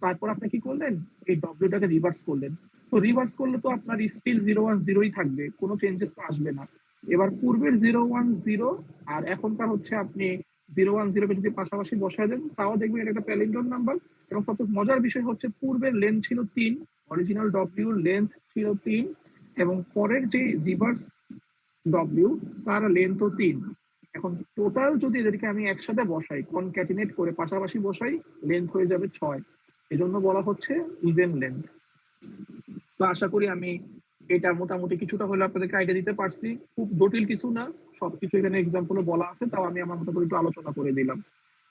তারপর আপনি কি করলেন, এই ডব্লিউটাকে রিভার্স করলেন। তো রিভার্স করলে তো আপনার স্টিল 010ই থাকবে, কোনো চেঞ্জেস তো আসবে না। এবার পূর্বের 010 আর এখনকার হচ্ছে আপনি 010 কে যদি পাশাপাশি বসায় দেন, তাও দেখবেন এটা একটা প্যালিন্ড্রোম নাম্বার। এবং সবচেয়ে মজার বিষয় হচ্ছে পূর্বের লেন্থ ছিল 3, অরিজিনাল ডব্লিউ লেন্থ ছিল 3, এবং পরের যে রিভার্স ডব্লিউ তার লেন্থও 3। এখন টোটাল যদি এদেরকে আমি একসাথে বসাই, কনক্যাটিনেট করে পাশাপাশি বসাই, লেন্থ হয়ে যাবে 6। এজন্য বলা হচ্ছে ইভেন লেন্থ। তো আশা করি আমি এটা মোটামুটি কিছুটা হলে আপনাদেরকে আইডিয়া দিতে পারছি, খুব জটিল কিছু না, সবকিছু এখানে এক্সাম্পলে বলা আছে, তাও আমি আমার মতো করে একটু আলোচনা করে দিলাম।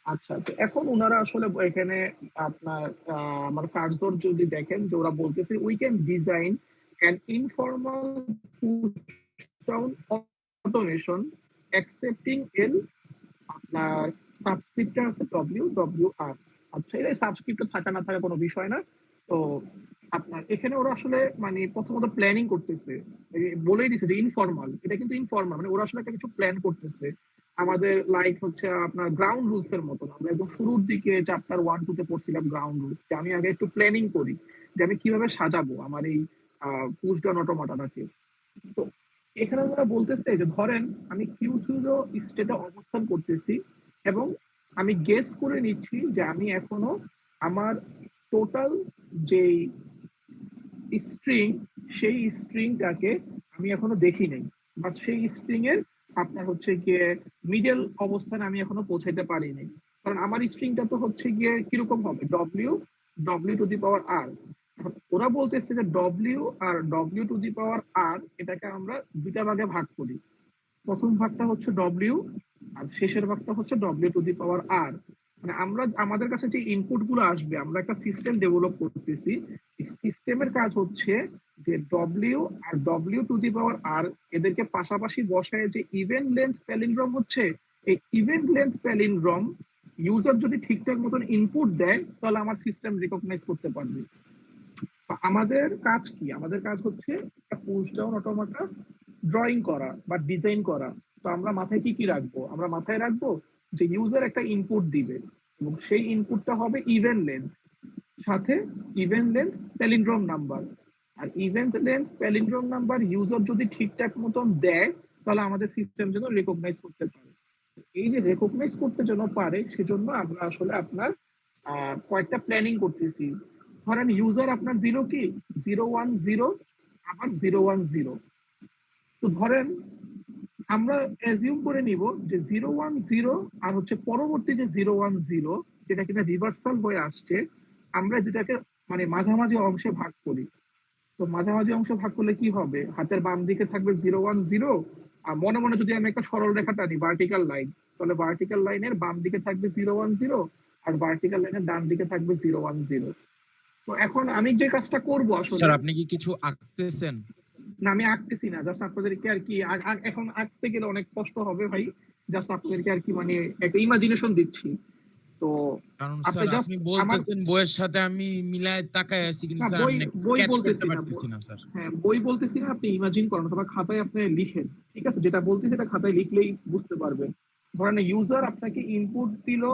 আচ্ছা, তো এখন ওনারা আসলে এখানে আপনার আমার কার্সর যদি দেখেন, যে ওরা বলতেছে we can design an informal down automation accepting L, আপনার সাবস্ক্রিপ্টটা আছে WWR। আচ্ছা, এটা সাবস্ক্রিপ্টে থাকা না থাকা কোনো বিষয় না। তো আপনার এখানে ওরা আসলে মানে প্রথমত প্ল্যানিং করতেছে, বলেই দিছে যে ইনফর্মাল, এটা কিন্তু ইনফর্মাল, মানে ওরা আসলে একটা কিছু প্ল্যান করতেছে। আমাদের লাইক হচ্ছে আপনার গ্রাউন্ড রুলস এর মতন। আমরা একদম শুরুর দিকে চ্যাপ্টার 1-2 তে পড়ছিলাম গ্রাউন্ড রুলস, যে আমি আগে একটু প্ল্যানিং করি যে আমি কিভাবে সাজাবো আমার এই পুশ ডাউন অটোমাটাটাকে। তো এখানে ওরা বলতেছে যে ধরেন আমি কিউ জিরো স্টেটে অবস্থান করতেছি এবং আমি গেস করে নিচ্ছি যে আমি এখনো আমার টোটাল যেই স্ট্রিং, সেই স্ট্রিংটাকে আমি এখনো দেখি নাই, বাট সেই স্ট্রিং এর আপনার হচ্ছে গিয়ে মিডল অবস্থানে আমি এখনো পৌঁছাইতে পারি নাই। কারণ আমার স্ট্রিংটা তো হচ্ছে গিয়ে কিরকম হবে, W W to the power R. ওরা বলতেছে যে W R W to the power R এটাকে আমরা দুইটা ভাগে ভাগ করি। প্রথম ভাগটা হচ্ছে ডব্লিউ আর শেষের ভাগটা হচ্ছে ডব্লিউ টু দি পাওয়ার আর। মানে আমরা আমাদের কাছে যে ইনপুট গুলো আসবে, আমরা একটা সিস্টেম ডেভেলপ করতেছি, সিস্টেমের কাজ হচ্ছে যে W R W to the power R এদেরকে পাশাপাশি বসায় যে ইভেন্ট লেন্থ প্যালিন্ড্রম হচ্ছে, এই ইভেন্ট লেন্থ প্যালিন্ড্রম ইউজার যদি ঠিকঠাক মতন ইনপুট দেয় তাহলে আমার সিস্টেম রিকগনাইজ করতে পারবে। আমাদের কাজ কি, আমাদের কাজ হচ্ছে একটা পুশ ডাউন অটোমাটা ড্রয়িং করা বা ডিজাইন করা। তো আমরা মাথায় কি কি রাখবো, আমরা মাথায় রাখবো যে ইউজার একটা ইনপুট দিবে এবং সেই ইনপুটটা হবে ইভেন্ট লেন্থ, সাথে ইভেন্ট লেন্থ প্যালিন্ড্রোম নাম্বার। আর even length palindrome number user যদি ঠিকঠাক মতন দেয় তাহলে আমাদের সিস্টেম যেন রেকগনাইজ করতে পারে। এই যে রেকগনাইজ করতে যেন পারে সেজন্য আমরা আসলে আপনার কয়েকটা প্ল্যানিং করতেছি। ধরেন ইউজার আপনার দিল কি 010 আবার 010। তো ধরেন আমরা অ্যাজিউম করে নিব যে 010 আর হচ্ছে পরবর্তী যে 010 যেটা কিনা রিভার্সাল হয়ে আসছে, আমরা যেটাকে মানে মাঝামাঝি অংশে ভাগ করি। তো মাঝামাঝি অংশে ভাগ করলে কি হবে, হাতের বাম দিকে থাকবে 010 আর মনে মনে যদি আমি একটা সরল রেখা টানি ভার্টিক্যাল লাইন, তাহলে ভার্টিক্যাল লাইনের বাম দিকে থাকবে 010 আর ভার্টিক্যাল লাইনের ডান দিকে থাকবে 010। তো এখন আমি যে কাজটা করব আসলে, স্যার আপনি কি কিছু আঁকতেছেন? না আমি আঁকতেছি না, জাস্ট আপনাদেরকে আর কি এখন আঁকতে গেলে অনেক কষ্ট হবে ভাই, জাস্ট আপনাদেরকে আর কি মানে একটা ইমাজিনেশন দিচ্ছি। তো কারণ আপনি স্যার জাস্ট আপনি আমার, বলতেছেন বইয়ের সাথে আমি মিলায় তাকায় আছি, কিন্তু না স্যার বই আমি বই ক্যাচ করতে বলতেছি না, পারতেছি না স্যার। হ্যাঁ বই বলতেছি না, আপনি ইমাজিন করেন অথবা খাতায় আপনি লিখেন, ঠিক আছে? যেটা বলতেছি সেটা খাতায় লিখলেই বুঝতে পারবেন। ধরেন ইউজার আপনাকে ইনপুট দিল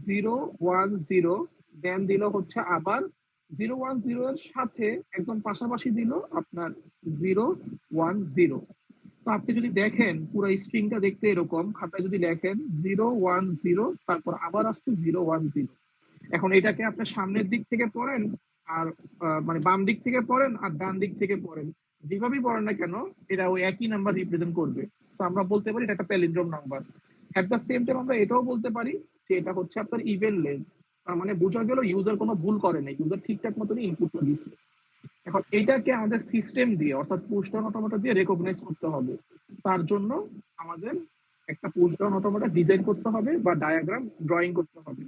010, দেন দিল হচ্ছে আবার 010 এর সাথে একদম পাশাপাশি দিল আপনার 010। তো আপনি যদি দেখেন পুরো স্ট্রিংটা দেখতে এরকম, খাতায় যদি লেখেন 010 তারপর আবার আসছে 010। এখন এটাকে আপনি সামনের দিক থেকে পড়েন আর মানে বাম দিক থেকে পড়েন আর ডান দিক থেকে পড়েন, যেভাবেই পড়েন না কেন এটা ওই একই নাম্বার রিপ্রেজেন্ট করবে। সো আমরা বলতে পারি এটা একটা palindrome number. At the same time আমরা এটাও বলতে পারি যে এটা হচ্ছে আপনার ইভেন্ট লেন্থ। তার মানে বোঝা গেল ইউজার কোনো ভুল করে নাই, ইউজার ঠিকঠাক মতনই ইনপুটটা দিচ্ছে। এখন এইটাকে আমাদের সিস্টেম দিয়ে অর্থাৎ পুশ ডাউন অটোমেটা দিয়ে রেকগনাইজ করতে হবে। তার জন্য আমাদের একটা পুশ ডাউন অটোমেটা ডিজাইন করতে হবে বা ডায়াগ্রাম ড্রয়িং করতে হবে।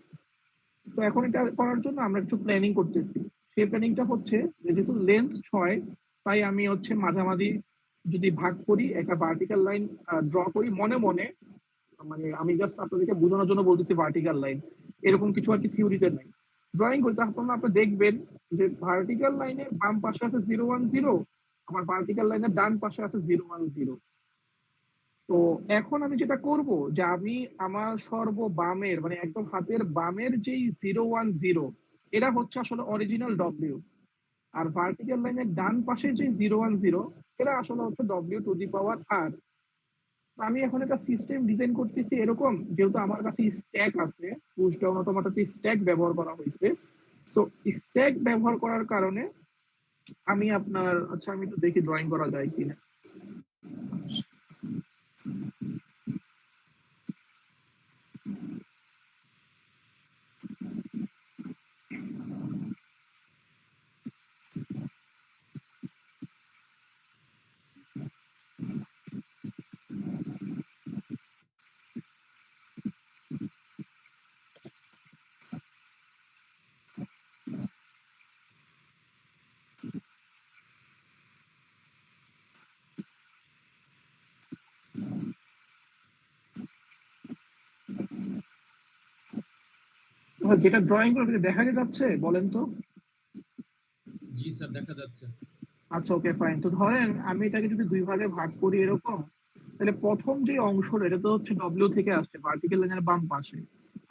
তো এখন এটা করার জন্য আমরা একটু প্ল্যানিং করতেছি। সেই প্ল্যানিংটা হচ্ছে যে যেহেতু লেন্থ 6, তাই আমি হচ্ছে মাঝামাঝি যদি ভাগ করি একটা ভার্টিক্যাল লাইন ড্র করি মনে মনে। মানে আমি জাস্ট আপনাদেরকে বোঝানোর জন্য বলতেছি ভার্টিক্যাল লাইন, এরকম কিছু আর কি থিওরিতে নাই। ড্রয়িং করি তখন আপনি দেখবেন যে ভার্টিক্যাল লাইনের বাম পাশে আছে 010, আমার ভার্টিক্যাল লাইনের ডান পাশে আছে 010। তো এখন আমি যেটা করব যে আমি আমার সর্ব বামের মানে একদম হাতের বামের যেই 010 এটা হচ্ছে আসলে অরিজিনাল ডব্লিউ, আর ভার্টিক্যাল লাইনের ডান পাশে যে 010 এটা আসলে হচ্ছে ডব্লিউ টু দি পাওয়ার আর। আমি এখন একটা সিস্টেম ডিজাইন করতেছি এরকম, যেহেতু আমার কাছে স্ট্যাক আছে, পুশ ডাউন অটোমেটাতে স্ট্যাক ব্যবহার করা হয়েছে। সো স্ট্যাক ব্যবহার করার কারণে আমি আপনার, আচ্ছা আমি একটু দেখি ড্রয়িং করা যায় কিনা। যেটা ড্রয়িং করে দেখা যাচ্ছে বলেন তো? জি স্যার দেখা যাচ্ছে। আচ্ছা ওকে ফাইন। তো ধরেন আমি এটাকে যদি দুই ভাগে ভাগ করি এরকম, তাহলে প্রথম যে অংশটা এটা তো হচ্ছে ডব্লিউ থেকে আসছে ভার্টিক্যাল লাইনের বাম পাশে,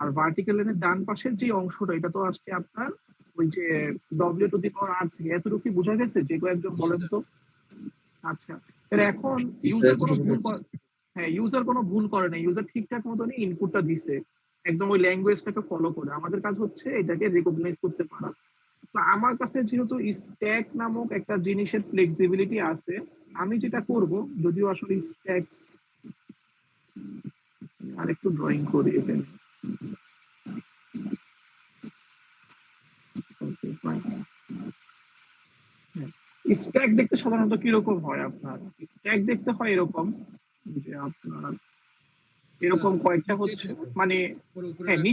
আর ভার্টিক্যাল লাইনের ডান পাশের যে অংশটা এটা তো আসছে আপনার ওই যে ডব্লিউ টু দি পাওয়ার আর থেকে। এতটুকু কি বোঝা গেছে? যে কেউ একজন জি বলেন স্যার। তো। আচ্ছা, তাহলে এখন ইউজার কোনো ভুল হ্যাঁ, ইউজার কোনো ভুল করে না, ইউজার ঠিকঠাক মতনই ইনপুটটা দিছে একদম ওই ল্যাঙ্গুয়েজটাকে ফলো করে। আমাদের কাজ হচ্ছে এটাকে রিকগনাইজ করতে পারা। তো আমার কাছে যেহেতু স্ট্যাক নামক একটা জিনিসের ফ্লেক্সিবিলিটি আছে, আমি যেটা করব, যদিও আসলে স্ট্যাক আরেকটু ড্রয়িং করি এখানে। স্ট্যাক দেখতে সাধারণত কিরকম হয় আপনার? স্ট্যাক দেখতে হয় এরকম যে আপনার এরকম কয়েকটা হচ্ছে মানে উপরে উপরে হ্যাঁ, রাখলে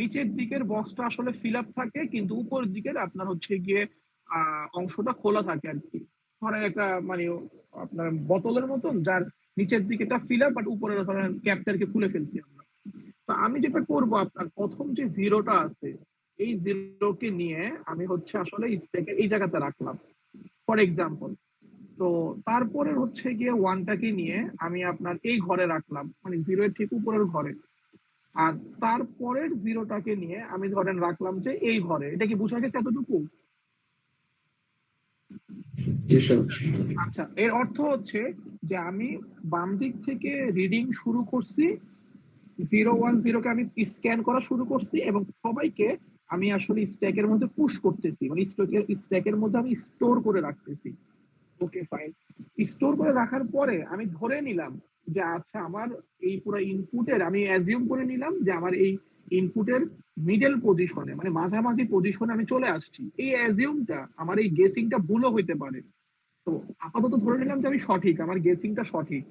নিচের দিকের বক্সটা আসলে ফিল আপ থাকে, কিন্তু উপরের দিকের আপনার হচ্ছে গিয়ে অংশটা খোলা থাকে আর কি। ধরেন একটা মানে আপনার বোতলের মতন, যার নিচের দিকেটা ফিল আপ বাট উপরের ধরেন ক্যাপটাকে খুলে ফেলছি আমরা। তো আমি যেটা করব, আপনার প্রথম যে জিরোটা আছে এই জিরোকে নিয়ে আমি হচ্ছে আসলে স্ট্যাকের এই জায়গাতে রাখলাম ফর এক্সাম্পল। তো তারপরে হচ্ছে গিয়ে ওয়ানটাকে নিয়ে আমি আপনার এই ঘরে রাখলাম, মানে জিরো এর ঠিক উপরের ঘরে। আর তারপরের জিরোটাকে নিয়ে আমি ধরেন রাখলাম যে এই ঘরে। এটা কি বোঝা গেছে এতটুকু? জি স্যার। আচ্ছা, এর অর্থ হচ্ছে যে আমি বাম দিক থেকে রিডিং শুরু করছি, 010 কে আমি স্ক্যান করা শুরু করছি এবং সবাইকে আমি আসলে স্ট্যাকের মধ্যে পুশ করতেছি, মানে স্ট্যাকের মধ্যে আমি স্টোর করে রাখতেছি। Okay fine. স্টোর করে রাখার পরে আমি ধরে নিলাম যে আচ্ছা আমার এই পুরো ইনপুটের, আমি অ্যাজিউম করে নিলাম যে আমার এই ইনপুটের মিডল পজিশনে মানে মাঝামাঝি পজিশনে আমি চলে আসছি। এই অ্যাজিউমটা, আমার এই গেসিংটা ভুলও হইতে পারে। তো আপাতত ধরে নিলাম যে আমি সঠিক, আমার গেসিংটা সঠিক।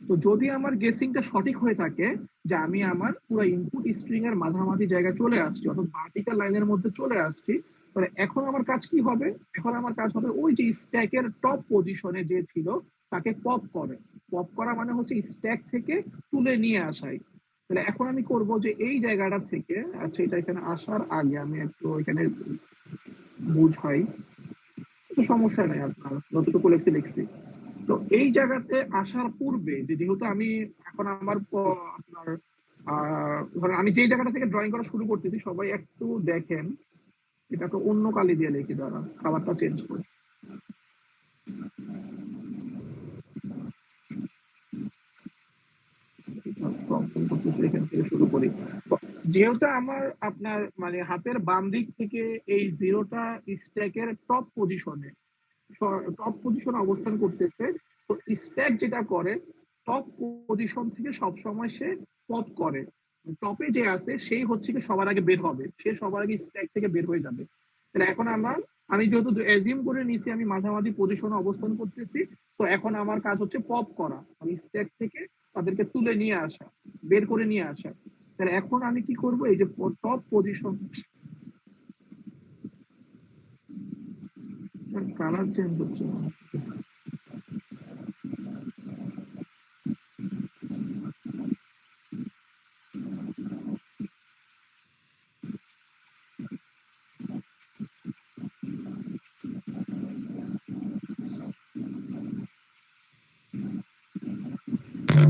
তো যদি আমার গেসিংটা সঠিক হয়ে থাকে যে আমি আমার পুরো ইনপুট স্ট্রিং এর মাঝামাঝি জায়গায় চলে আসছি, অর্থাৎ ভার্টিক্যাল লাইনের মধ্যে চলে আসছি, তাহলে এখন আমার কাজ কি হবে? এখন আমার কাজ হবে ওই যে স্ট্যাকের টপ পজিশনে যে ছিল তাকে পপ করে। পপ করা মানে হচ্ছে স্ট্যাক থেকে তুলে নিয়ে আসাই। তাহলে এখন আমি করব যে এই জায়গাটা থেকে, আচ্ছা এটা এখানে আসার আগে আমি একটু এখানে বুঝাই, তো সমস্যা নেই, আপনার যতটুকু লিখছি লিখছি। তো এই জায়গাতে আসার পূর্বে যেহেতু আমি এখন আমার আপনার ধরেন আমি যে জায়গাটা থেকে ড্রয়িং করা শুরু করতেছি, সবাই একটু দেখেন, এটাকে অন্য কালি দিয়ে লিখি, দ্বারা কালারটা চেঞ্জ করে করতেছি, এখান থেকে শুরু করি। যেহেতু আমার আপনার মানে হাতের বাম দিক থেকে এই জিরোটা স্ট্যাকের টপ পজিশনে অবস্থান করতেছে, তো স্ট্যাক যেটা করে টপ পজিশন থেকে সবসময় সে পপ করে। টপে যে আছে সেই হচ্ছে কি সবার আগে বের হবে, সে সবার আগে স্ট্যাক থেকে বের হয়ে যাবে। তাহলে এখন আমি যেহেতু অ্যাজিউম করে নিছি আমি মাঝামাঝি পজিশনে অবস্থান করতেছি, তো এখন আমার কাজ হচ্ছে পপ করা, মানে স্ট্যাক থেকে তাদেরকে তুলে নিয়ে আসা, বের করে নিয়ে আসা। তাহলে এখন আমি কি করব, এই যে টপ পজিশন, কালার চেঞ্জ হচ্ছে না।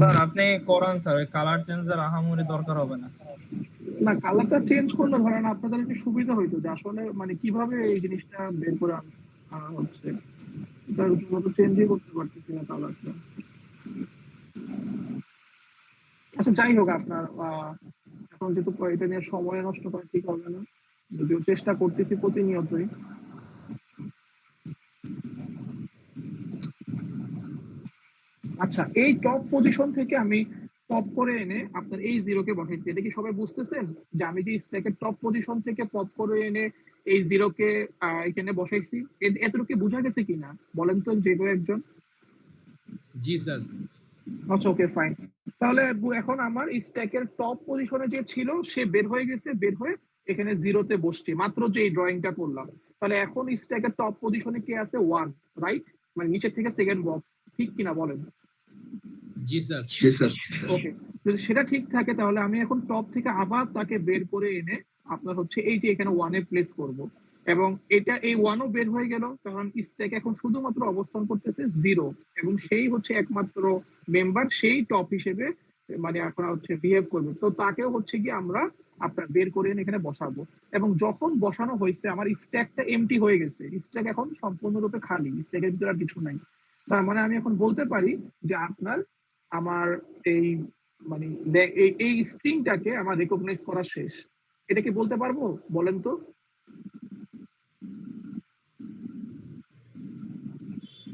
স্যার আপনি করান স্যার, ওই কালার চেঞ্জের আহামরি দরকার হবে না। না, কালারটা চেঞ্জ করলে ধরেন আপনাদের একটু সুবিধা হইতো, যে আসলে মানে কিভাবে এই জিনিসটা বের করে আনা হচ্ছে, এটা রীতিমতো চেঞ্জই করতে পারতেছি না কালারটা। আচ্ছা যাই হোক, আপনার এখন যেহেতু এটা নিয়ে সময় নষ্ট করা ঠিক হবে না, যদিও চেষ্টা করতেছি প্রতিনিয়তই। আচ্ছা, এই টপ পজিশন থেকে আমি পপ করে এনে আপনার এই জিরোকে বসাইছি, এটা কি সবাই বুঝতেছেন? যে আমি যে স্ট্যাকের টপ পজিশন থেকে পপ করে এনে এই জিরোকে এখানে বসাইছি। এতটুকু বোঝা গেছে কিনা বলেন তো যে কেউ একজন? জি স্যার। আচ্ছা ওকে ফাইন। তাহলে এখন আমার স্ট্যাকের টপ পজিশনে যে ছিল সে বের হয়ে গেছে, বের হয়ে এখানে জিরোতে বসছে মাত্র যে এই ড্রয়িংটা করলাম। তাহলে এখন স্ট্যাকের টপ পজিশনে কে আছে? One, right? মানে নিচে থেকে সেকেন্ড বক্স, ঠিক কিনা বলেন? জি স্যার। জি স্যার। ওকে, যদি সেটা ঠিক থাকে তাহলে আমি এখন টপ থেকে আবার তাকে বের করে এনে আপনার হচ্ছে এই যে এখানে ওয়ানে প্লেস করব। এবং এটা এই ওয়ানও বের হয়ে গেল, কারণ স্ট্যাক এখন শুধুমাত্র অবস্থান করতেছে 0, এবং সেই হচ্ছে একমাত্র মেম্বার, সেই টপ হিসেবে মানে এখন হচ্ছে বিহেভ করবে। তো তাকেও হচ্ছে কি আমরা আপনার বের করে এনে এখানে বসাবো। এবং যখন বসানো হয়েছে আমার স্ট্যাকটা এমটি হয়ে গেছে, স্ট্যাক এখন সম্পূর্ণরূপে খালি, স্ট্যাকের ভিতরে আর কিছু নাই। তার মানে আমি এখন বলতে পারি যে আপনার আমার এই মানে এই স্ট্রিংটাকে আমার রেকগনাইজ করা শেষ। এটা কি বলতে পারবো বলেন তো?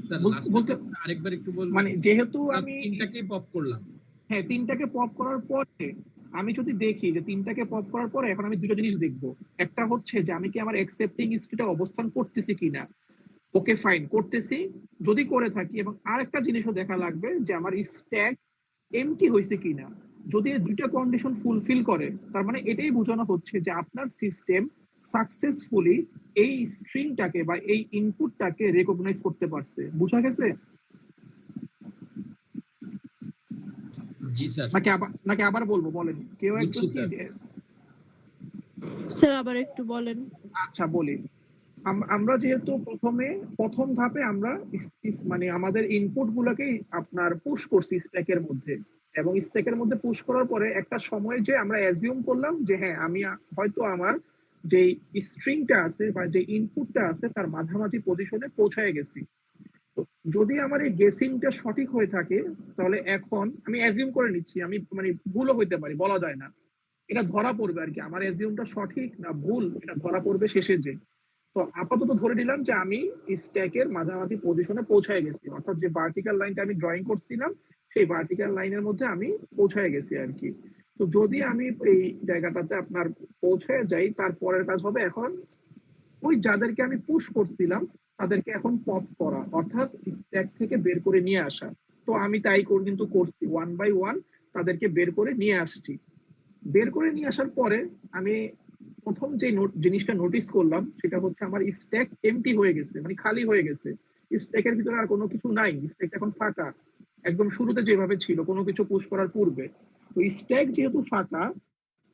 স্যার লাস্ট বলতে আরেকবার একটু বলবেন। মানে যেহেতু আমি তিনটাকে পপ করলাম। হ্যাঁ, তিনটাকে পপ করার পরে আমি যদি দেখি যে তিনটাকে পপ করার পরে এখন আমি দুটো জিনিস দেখবো। একটা হচ্ছে যে আমি কি আমার অ্যাকসেপ্টিং স্টেটে অবস্থান করতেছি কিনা। ওকে ফাইন, করতেছি যদি করে থাকি। এবং আরেকটা জিনিসও দেখা লাগবে যে আমার স্ট্যাক এমটি হয়েছে কিনা। যদি এই দুইটা কন্ডিশন ফুলফিল করে তার মানে এটাই বোঝানো হচ্ছে যে আপনার সিস্টেম সাকসেসফুলি এই স্ট্রিংটাকে বা এই ইনপুটটাকে রেকগনাইজ করতে পারছে। বুঝা গেছে? জি স্যার। নাকি আবার বলবো, বলেন কেউ একজন বুঝছি, কি স্যার। স্যার আবার একটু বলেন। আচ্ছা বলি। আমরা যেহেতু প্রথম ধাপে আমরা মানে আমাদের ইনপুট গুলোকে আপনার পুশ করছি স্ট্যাকের মধ্যে, এবং স্ট্যাকের মধ্যে পুশ করার পরে একটা সময় যে আমরা অ্যাজিউম করলাম যে হ্যাঁ আমি হয়তো আমার যে স্ট্রিংটা আছে বা যে ইনপুটটা আছে তার মাঝামাঝি পজিশনে পৌঁছায় গেছি। তো যদি আমার এই গেসিংটা সঠিক হয়ে থাকে তাহলে এখন আমি অ্যাজিউম করে নিচ্ছি, আমি মানে ভুলও হইতে পারি, বলা যায় না, এটা ধরা পড়বে আর কি, আমার অ্যাজিউমটা সঠিক না ভুল এটা ধরা পড়বে শেষের যে। তো আপাতত ধরে নিলাম যে আমি স্ট্যাকের মাঝামাঝি পজিশনে পৌঁছায় গেছি, অর্থাৎ যে ভার্টিক্যাল লাইনটা আমি ড্রয়িং করছিলাম সেই ভার্টিক্যাল লাইনের মধ্যে আমি পৌঁছায় গেছি আর কি। তো যদি আমি এই জায়গাটাতে আপনার পৌঁছায় যাই, তারপরের কাজ হবে এখন ওই যাদেরকে আমি পুশ করছিলাম তাদেরকে এখন পপ করা, অর্থাৎ স্ট্যাক থেকে বের করে নিয়ে আসা। তো আমি তাই কিন্তু করছি, 1 বাই 1 তাদেরকে বের করে নিয়ে আসছি। বের করে নিয়ে আসার পরে আমি প্রথম যে জিনিসটা নোটিস করলাম সেটা হচ্ছে আমার স্ট্যাক এমটি হয়ে গেছে, মানে খালি হয়ে গেছে। স্ট্যাকের ভিতরে আর কোনো কিছু নাই, স্ট্যাক এখন ফাঁকা, একদম শুরুতে যেভাবে ছিল কোনো কিছু পুশ করার পূর্বে। তো স্ট্যাক যেহেতু ফাঁকা,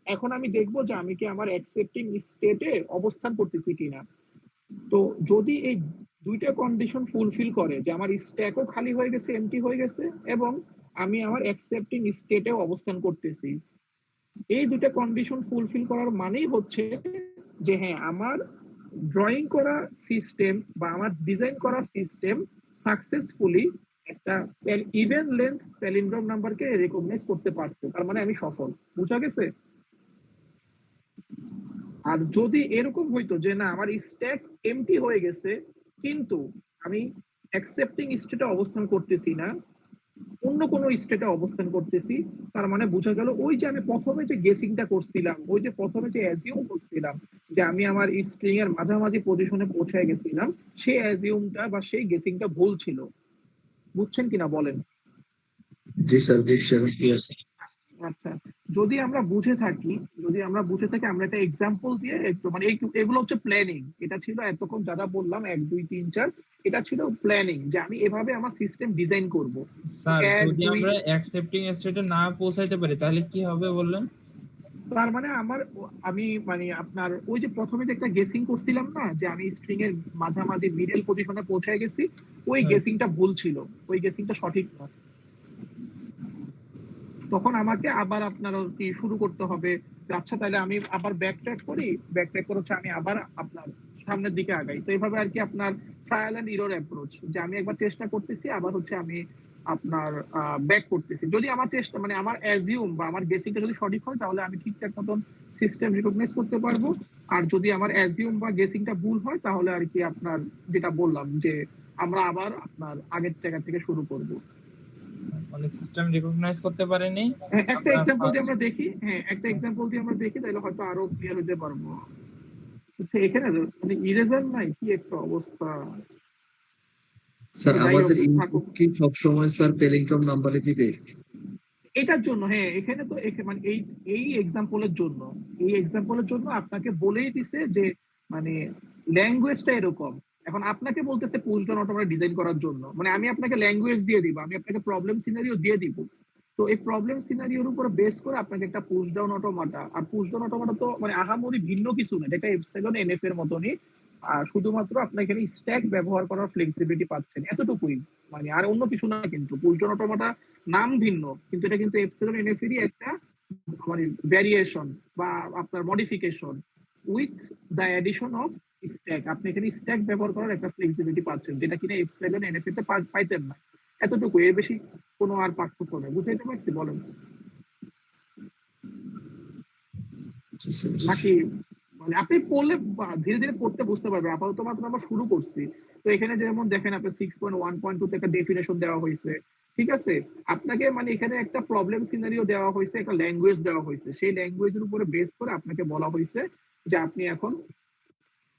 এখন আমি দেখবো যে আমি কি আমার অ্যাকসেপ্টিং স্টেটে অবস্থান করতেছি কিনা। তো যদি এই দুইটা কন্ডিশন ফুলফিল করে যে আমার স্ট্যাকও খালি হয়ে গেছে, এমটি হয়ে গেছে, এবং আমি আমার অ্যাকসেপ্টিং স্টেটেও অবস্থান করতেছি, এই দুটো কন্ডিশন ফুলফিল করার মানেই হচ্ছে যে হ্যাঁ আমার ড্রয়িং করা সিস্টেম বা আমার ডিজাইন করা সিস্টেম সাকসেসফুলি একটা ইভেন লেন্থ প্যালিন্ড্রোম নাম্বারকে রেকগনাইজ করতে পারছে, তার মানে আমি সফল। বুঝা গেছে? আর যদি এরকম হইতো যে না আমার স্ট্যাক এমটি হয়ে গেছে কিন্তু আমি অ্যাকসেপ্টিং স্টেটে অবস্থান করতেছি না, অন্য কোনো স্টেটে অবস্থান করতেছি, তার মানে বোঝা গেল ওই যে আমি প্রথমে যে গেসিংটা করছিলাম, ওই যে প্রথমে যে অ্যাজিউম করছিলাম যে আমি আমার স্ট্রিং এর মাঝামাঝি পজিশনে পৌঁছে গেছিলাম, সেই অ্যাজিউমটা বা সেই গেসিংটা ভুল ছিল। বুঝছেন কিনা বলেন? জি স্যার, বুঝছি। ইয়েস। আচ্ছা, যদি আমরা বুঝে থাকি আমরা একটা এক্সাম্পল দিয়ে একটু মানে এগুলো হচ্ছে প্ল্যানিং। এটা ছিল এতক্ষণ যারা বললাম 1 2 3 4, এটা ছিল প্ল্যানিং যে আমি এভাবে আমার সিস্টেম ডিজাইন করব। স্যার এক যদি দুই, আমরা অ্যাকসেপ্টিং স্টেটে না পৌঁছাইতে পারি তাহলে কি হবে বললেন? তার মানে আমি মানে আপনার ওই যে প্রথমে যে একটা গেসিং করছিলাম না যে আমি স্ট্রিং এর মাঝামাঝি মিডল পজিশনে পৌঁছে গেছি, ওই হ্যাঁ। গেসিংটা ভুল ছিল, ওই গেসিংটা সঠিক না। তখন আমাকে আবার আপনার কি শুরু করতে হবে যে আচ্ছা তাহলে আমি আবার ব্যাকট্র্যাক করে হচ্ছে আমি আবার আপনার সামনের দিকে আগাই। তো এইভাবে আর কি আপনার ট্রায়াল এন্ড এরর অ্যাপ্রোচ, যে আমি একবার চেষ্টা করতেছি আবার হচ্ছে আমি আপনার ব্যাক করতেছি। যদি আমার চেষ্টা মানে আমার অ্যাজিউম বা আমার গেসিংটা যদি সঠিক হয় তাহলে আমি ঠিকঠাক মতন সিস্টেম রিকগনাইজ করতে পারবো। আর যদি আমার অ্যাজিউম বা গেসিংটা ভুল হয় তাহলে আর কি আপনার যেটা বললাম যে আমরা আবার আপনার আগের জায়গা থেকে শুরু করব। মানে সিস্টেম রিকগনাইজ করতে পারেনি। একটা এক্সাম্পল দিয়ে আমরা দেখি তাহলে হয়তো আরো ক্লিয়ার হতে পারবো। আচ্ছা, এখানে মানে ইরেজার নাই, কি একটা অবস্থা। স্যার যাই হোক, আমাদের থাকুক। ইনপুট কি সবসময় স্যার প্যালিন্ড্রোম নাম্বারে দিবে? এটার জন্য হ্যাঁ, এখানে তো মানে এই এক্সাম্পলের জন্য আপনাকে বলেই দিছে যে মানে ল্যাঙ্গুয়েজটা এরকম। এখন আপনাকে বলতেছে পুশ ডাউন অটোমেটা ডিজাইন করার জন্য, মানে আমি আপনাকে ল্যাঙ্গুয়েজ দিয়ে দিব, আমি আপনাকে প্রবলেম সিনারিও দিয়ে দিব। তো এই প্রবলেম সিনারিওর উপর বেস করে আপনাকে একটা পুশ ডাউন অটোমেটা, আর পুশ ডাউন অটোমেটা তো মানে আহামরি ভিন্ন কিছু না, এটা এপসাইলন এনএফ এর মতনই। আর শুধুমাত্র আপনার এখানে স্ট্যাক ব্যবহার করার ফ্লেক্সিবিলিটি পাচ্ছেন, এতটুকুই। মানে আর অন্য কিছু না, কিন্তু পুশ ডাউন অটোমাটা নাম ভিন্ন, কিন্তু এটা কিন্তু এপসিলন এনএফ-এরই একটা মানে ভ্যারিয়েশন বা আপনার modification with the edition of stack. আপনি এখানে স্ট্যাক ব্যবহার করার একটা ফ্লেক্সিবিলিটি পাচ্ছেন, যেটা কিনা এপসিলন এনএফ তে পাইতেন না। এতটুকু, এর বেশি কোনো আর পার্থক্য নেই। বুঝাইতে পারছি বলেন? জি স্যার। নাকি মানে আপনি পড়লে ধীরে ধীরে পড়তে বুঝতে পারবেন, আপাতত মাত্র আমরা শুরু করছি। তো এখানে যেমন দেখেন আপনার 6.1.2 তে একটা ডেফিনেশন দেওয়া হয়েছে, ঠিক আছে? আপনাকে মানে এখানে একটা প্রবলেম সিনারিও দেওয়া হয়েছে, একটা ল্যাঙ্গুয়েজ দেওয়া হয়েছে, সেই ল্যাঙ্গুয়েজের উপরে বেস করে আপনাকে বলা হয়েছে যে আপনি এখন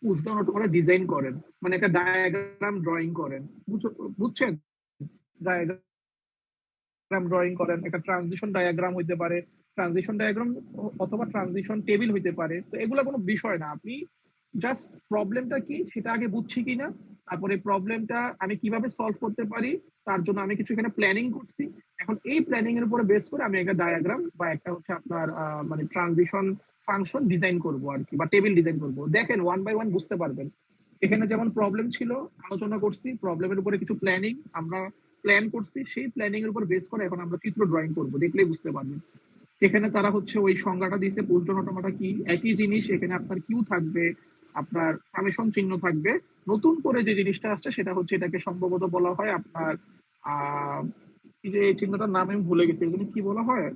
পুশ ডাউন অটোমেটা ডিজাইন করেন, মানে একটা ডায়াগ্রাম ড্রয়িং করেন। বুঝছেন? ডায়াগ্রাম ড্রয়িং করেন, একটা ট্রানজিশন ডায়াগ্রাম হইতে পারে, ট্রানজিশন ডায়াগ্রাম অথবা ট্রানজিশন টেবিল হইতে পারে। তো এগুলো কোনো বিষয় না, আপনি জাস্ট প্রবলেমটা কি সেটা আগে বুঝছি কিনা, তারপরে প্রবলেমটা আমি কিভাবে সলভ করতে পারি, তার জন্য আমি কিছু এখানে প্ল্যানিং করছি। এখন এই প্ল্যানিং এর উপরে বেস করে আমি একটা ডায়াগ্রাম বা একটা হচ্ছে আপনার মানে ট্রানজিশন ফাংশন ডিজাইন করব আর কি, বা টেবিল ডিজাইন করব। দেখেন ওয়ান বাই ওয়ান বুঝতে পারবেন। এখানে যেমন প্রবলেম ছিল, আলোচনা করছি, প্রবলেমের উপরে কিছু প্ল্যানিং আমরা প্ল্যান করছি, সেই প্ল্যানিং এর উপর বেস করে এখন আমরা চিত্র ড্রয়িং করব, দেখলেই বুঝতে পারবেন। এখানে তারা হচ্ছে ওই সংজ্ঞাটা দিয়েছে পুশ ডাউন অটোমেটা কি, একই জিনিস। এখানে আপনার কিউ থাকবে, আপনার সামেশন চিহ্ন থাকবে। নতুন করে যে জিনিসটা আসছে সেটা হচ্ছে, এটাকে সম্ভবত বলা হয় আপনার এই যে এই চিহ্নটার নাম আমি ভুলে গেছি, এগুলো কি বলা হয়?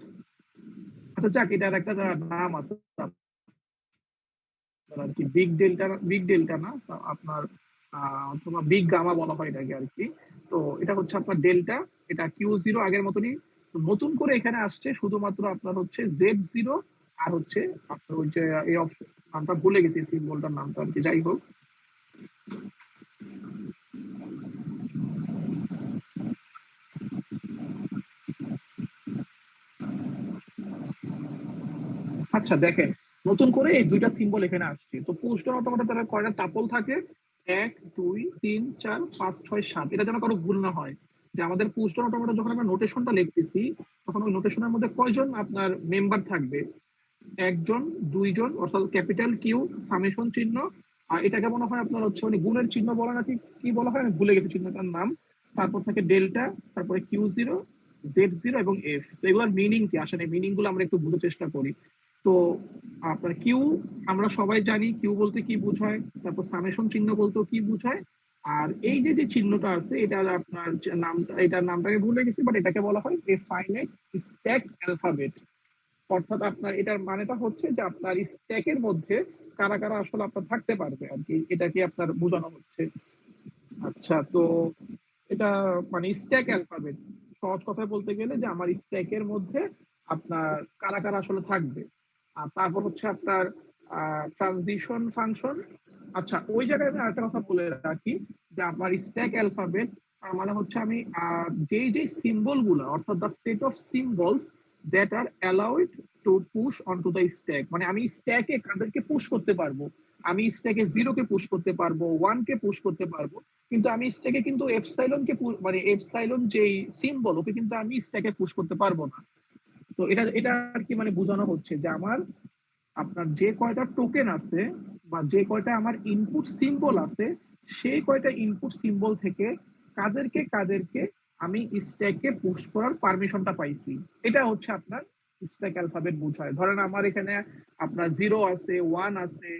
আচ্ছা যাক, এটার একটা নাম আছে আর কি, বিগ ডেল্টা না আপনার, অথবা বিগ গামা বলা হয় এটাকে আর কি। তো এটা হচ্ছে আপনার ডেল্টা, এটা কিউ 0 আগের মতনই। তো নতুন করে এখানে আসছে শুধুমাত্র আপনার হচ্ছে Z0, আর হচ্ছে আপনার ওই যে এই অপশন, নামটা ভুলে গেছি সিম্বলটার নামটা আর কি, যাই হোক। আচ্ছা দেখেন, নতুন করে এই দুইটা সিম্বল এখানে আসছে। তো পুশ ডাউন অটোমেটা তারা কয়টা টাপল থাকে? 1 2 3 4 5 6 7। এটা যেন কারো ভুল না হয় যে আমাদের পুশ ডাউন অটোমেটা যখন আমরা নোটেশনটা লিখতেছি, তখন ওই নোটেশনের মধ্যে কয়জন আপনার মেম্বার থাকবে? একজন, দুইজন, অর্থাৎ ক্যাপিটাল কিউ, সামেশন চিহ্ন, আর এটাকে মনে হয় আপনার হচ্ছে মানে গুণের চিহ্ন বলা নাকি কি বলা হয়, আমি ভুলে গেছি চিহ্নটার নাম। তারপর থাকে ডেল্টা, তারপরে কিউ 0, Z0 এবং এফ। তো এগুলোর মিনিং কি? আসলে মিনিং গুলো আমরা একটু বুঝতে চেষ্টা করি। তো আপনার কিউ আমরা সবাই জানি কিউ বলতে কি বোঝায়, তারপর সামেশন চিহ্ন বলতে কি বোঝায়। আর এই যে যে চিহ্নটা আছে, এটা আপনার নামটা, এটার নামটাকে ভুলে গেছি, বাট এটাকে বলা হয় এ ফাইনাইট স্ট্যাক অ্যালফাবেট। অর্থাৎ আপনার এটার মানেটা হচ্ছে যে আপনার স্ট্যাকের মধ্যে কারা কারা আসলে আপনার থাকতে পারবে আর কি, এটা কি আপনার বোঝানো হচ্ছে। আচ্ছা, তো এটা মানে স্ট্যাক অ্যালফাবেট, সহজ কথায় বলতে গেলে যে আমার স্ট্যাকের মধ্যে আপনার কারা কারা আসলে থাকবে। আর তারপর হচ্ছে আপনার ট্রানজিশন ফাংশন। আচ্ছা, ওই জায়গায় আমি আরেকটা কথা বলে রাখি, যে আমার স্ট্যাক অ্যালফাবেট তার মানে হচ্ছে আমি যেই যেই সিম্বল গুলো, অর্থাৎ the set of symbols that R allowed to push on to the stack. মানে আমি স্ট্যাকে কাদেরকে পুশ করতে পারবো? আমি স্ট্যাকে 0 কে পুশ করতে পারবো, 1 কে পুশ করতে পারবো, কিন্তু আমি স্ট্যাকে কিন্তু এপসাইলনকে মানে এপসাইলন যেই সিম্বল, ওকে কিন্তু আমি স্ট্যাকে পুশ করতে পারবো না। তো এটা এটা আর কি মানে বোঝানো হচ্ছে যে আমার আপনার যে কয়টা টোকেন আছে বা যে কয়টা আমার ইনপুট সিম্বল আছে, সেই কয়টা ইনপুট সিম্বল থেকে কাদেরকে কাদেরকে আমি স্ট্যাকে পুশ করার পারমিশনটা পাইছি। এটা হচ্ছে আপনার স্ট্যাক অ্যালফাবেট বোঝায়। ধরেন আমার এখানে আপনার 0 আছে, 1 আছে,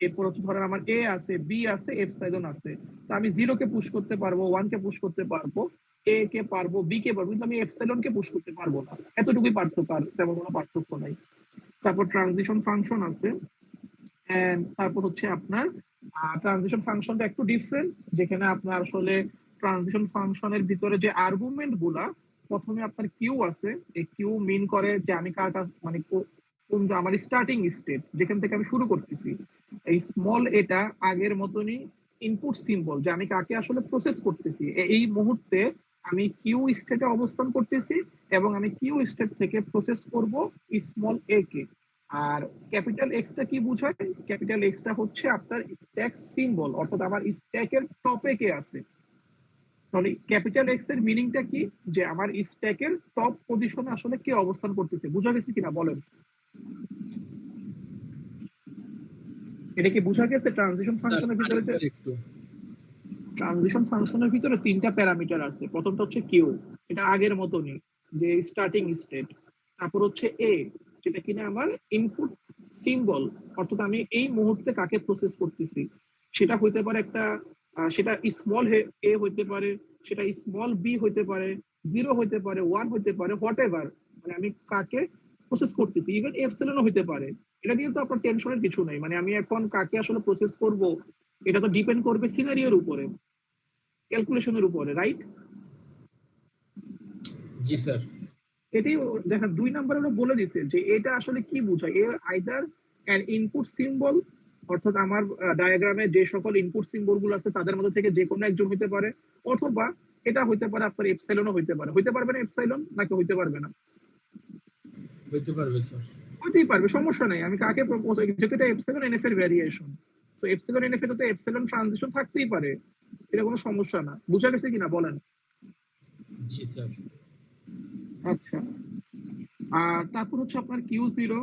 এরপর হচ্ছে ধরেন আমার এ আছে, বি আছে, এপসাইলন আছে। তো আমি 0 কে পুশ করতে পারবো, 1 কে পুশ করতে পারবো, এ কে পারবো, বি কে পারবো, কিন্তু আমি এপসাইলন কে পুশ করতে পারবো না। এতটুকুই পার্থক্য, আর তেমন কোনো পার্থক্য নাই। তারপর ট্রানজিশন ফাংশন আছে, and তারপর হচ্ছে আপনার ট্রানজিশন ফাংশনটা একটু ডিফারেন্ট, যেখানে আপনার আসলে ট্রানজিশন ফাংশনের ভিতরে যে আর্গুমেন্ট গুলা, প্রথমে আপনার কিউ আছে, এই কিউ মিন করে যে আমি কার কাছে মানে কোন যে আমার স্টার্টিং স্টেট, যেখান থেকে আমি শুরু করতেছি। এই স্মল এটা আগের মতনই ইনপুট সিম্বল, যে আমি কাকে আসলে প্রসেস করতেছি এই মুহূর্তে, আমি কিউ স্টেটে অবস্থান করতেছি, এবং আমি কিউ স্টেট থেকে প্রসেস করব স্মল এ কে। আর ক্যাপিটাল এক্সটা কি বোঝায়? ক্যাপিটাল এক্সটা হচ্ছে আপনার স্ট্যাক সিম্বল, অর্থাৎ আমার স্ট্যাকের টপে কে আছে। তাহলে ক্যাপিটাল এক্স এর মিনিংটা কি? যে আমার স্ট্যাকের টপ পজিশনে আসলে কে অবস্থান করতেছে। বুঝা গেছে কিনা বলেন? এটা কি বোঝা গেছে ট্রানজিশন স্যার ফাংশনের ভিতরে যে আরেকবার একটু ট্রানজিশন ফাংশনের ভিতরে 3টা প্যারামিটার আছে। প্রথমটা হচ্ছে কিউ, এটা আগের মতনই, যে স্টার্টিং স্টেট। তারপর হচ্ছে এ, যেটা কিনা আমার ইনপুট সিম্বল, অর্থাৎ আমি এই মুহূর্তে কাকে প্রসেস করতেছি। সেটা হইতে পারে একটা সেটা স্মল এ হইতে পারে, সেটা স্মল বি হইতে পারে, 0 হইতে পারে, 1 হইতে পারে, হোয়াট এভার, মানে আমি কাকে প্রসেস করতেছি। ইভেন এপসিলনও হইতে পারে। এটা নিয়ে তো আপনার টেনশনের কিছু নাই। মানে আমি এখন কাকে আসলে প্রসেস করব, এটা তো ডিপেন্ড করবে সিনারিওর উপরে, ক্যালকুলেশনের উপরে, রাইট? জি স্যার এটাই দেখেন 2 নম্বরে ওরা বলে দিছে যে এটা আসলে কি বোঝায়। এ আইদার অ্যান ইনপুট সিম্বল, অর্থাৎ আমার ডায়াগ্রামে যে সকল ইনপুট সিম্বল গুলো আছে তাদের মধ্যে থেকে যে কোনো একজন হতে পারে, অথবা এটা হইতে পারে আপনার এপসাইলনও হইতে পারে। হইতে পারবে না এপসাইলন, নাকি হইতে পারবে না? হইতে পারবে স্যার হইতেই পারবে, সমস্যা নাই। আমি কাকে যেহেতু এটা এপসাইলন এনএফ এর ভ্যারিয়েশন, সো এপসাইলন এনএফ এর তো এপসাইলন ট্রানজিশন থাকতেই পারে, এটা কোনো সমস্যা না। বুঝা গেছে কিনা বলেন? জি স্যার আচ্ছা, আর তারপর হচ্ছে আপনার কিউ জিরো,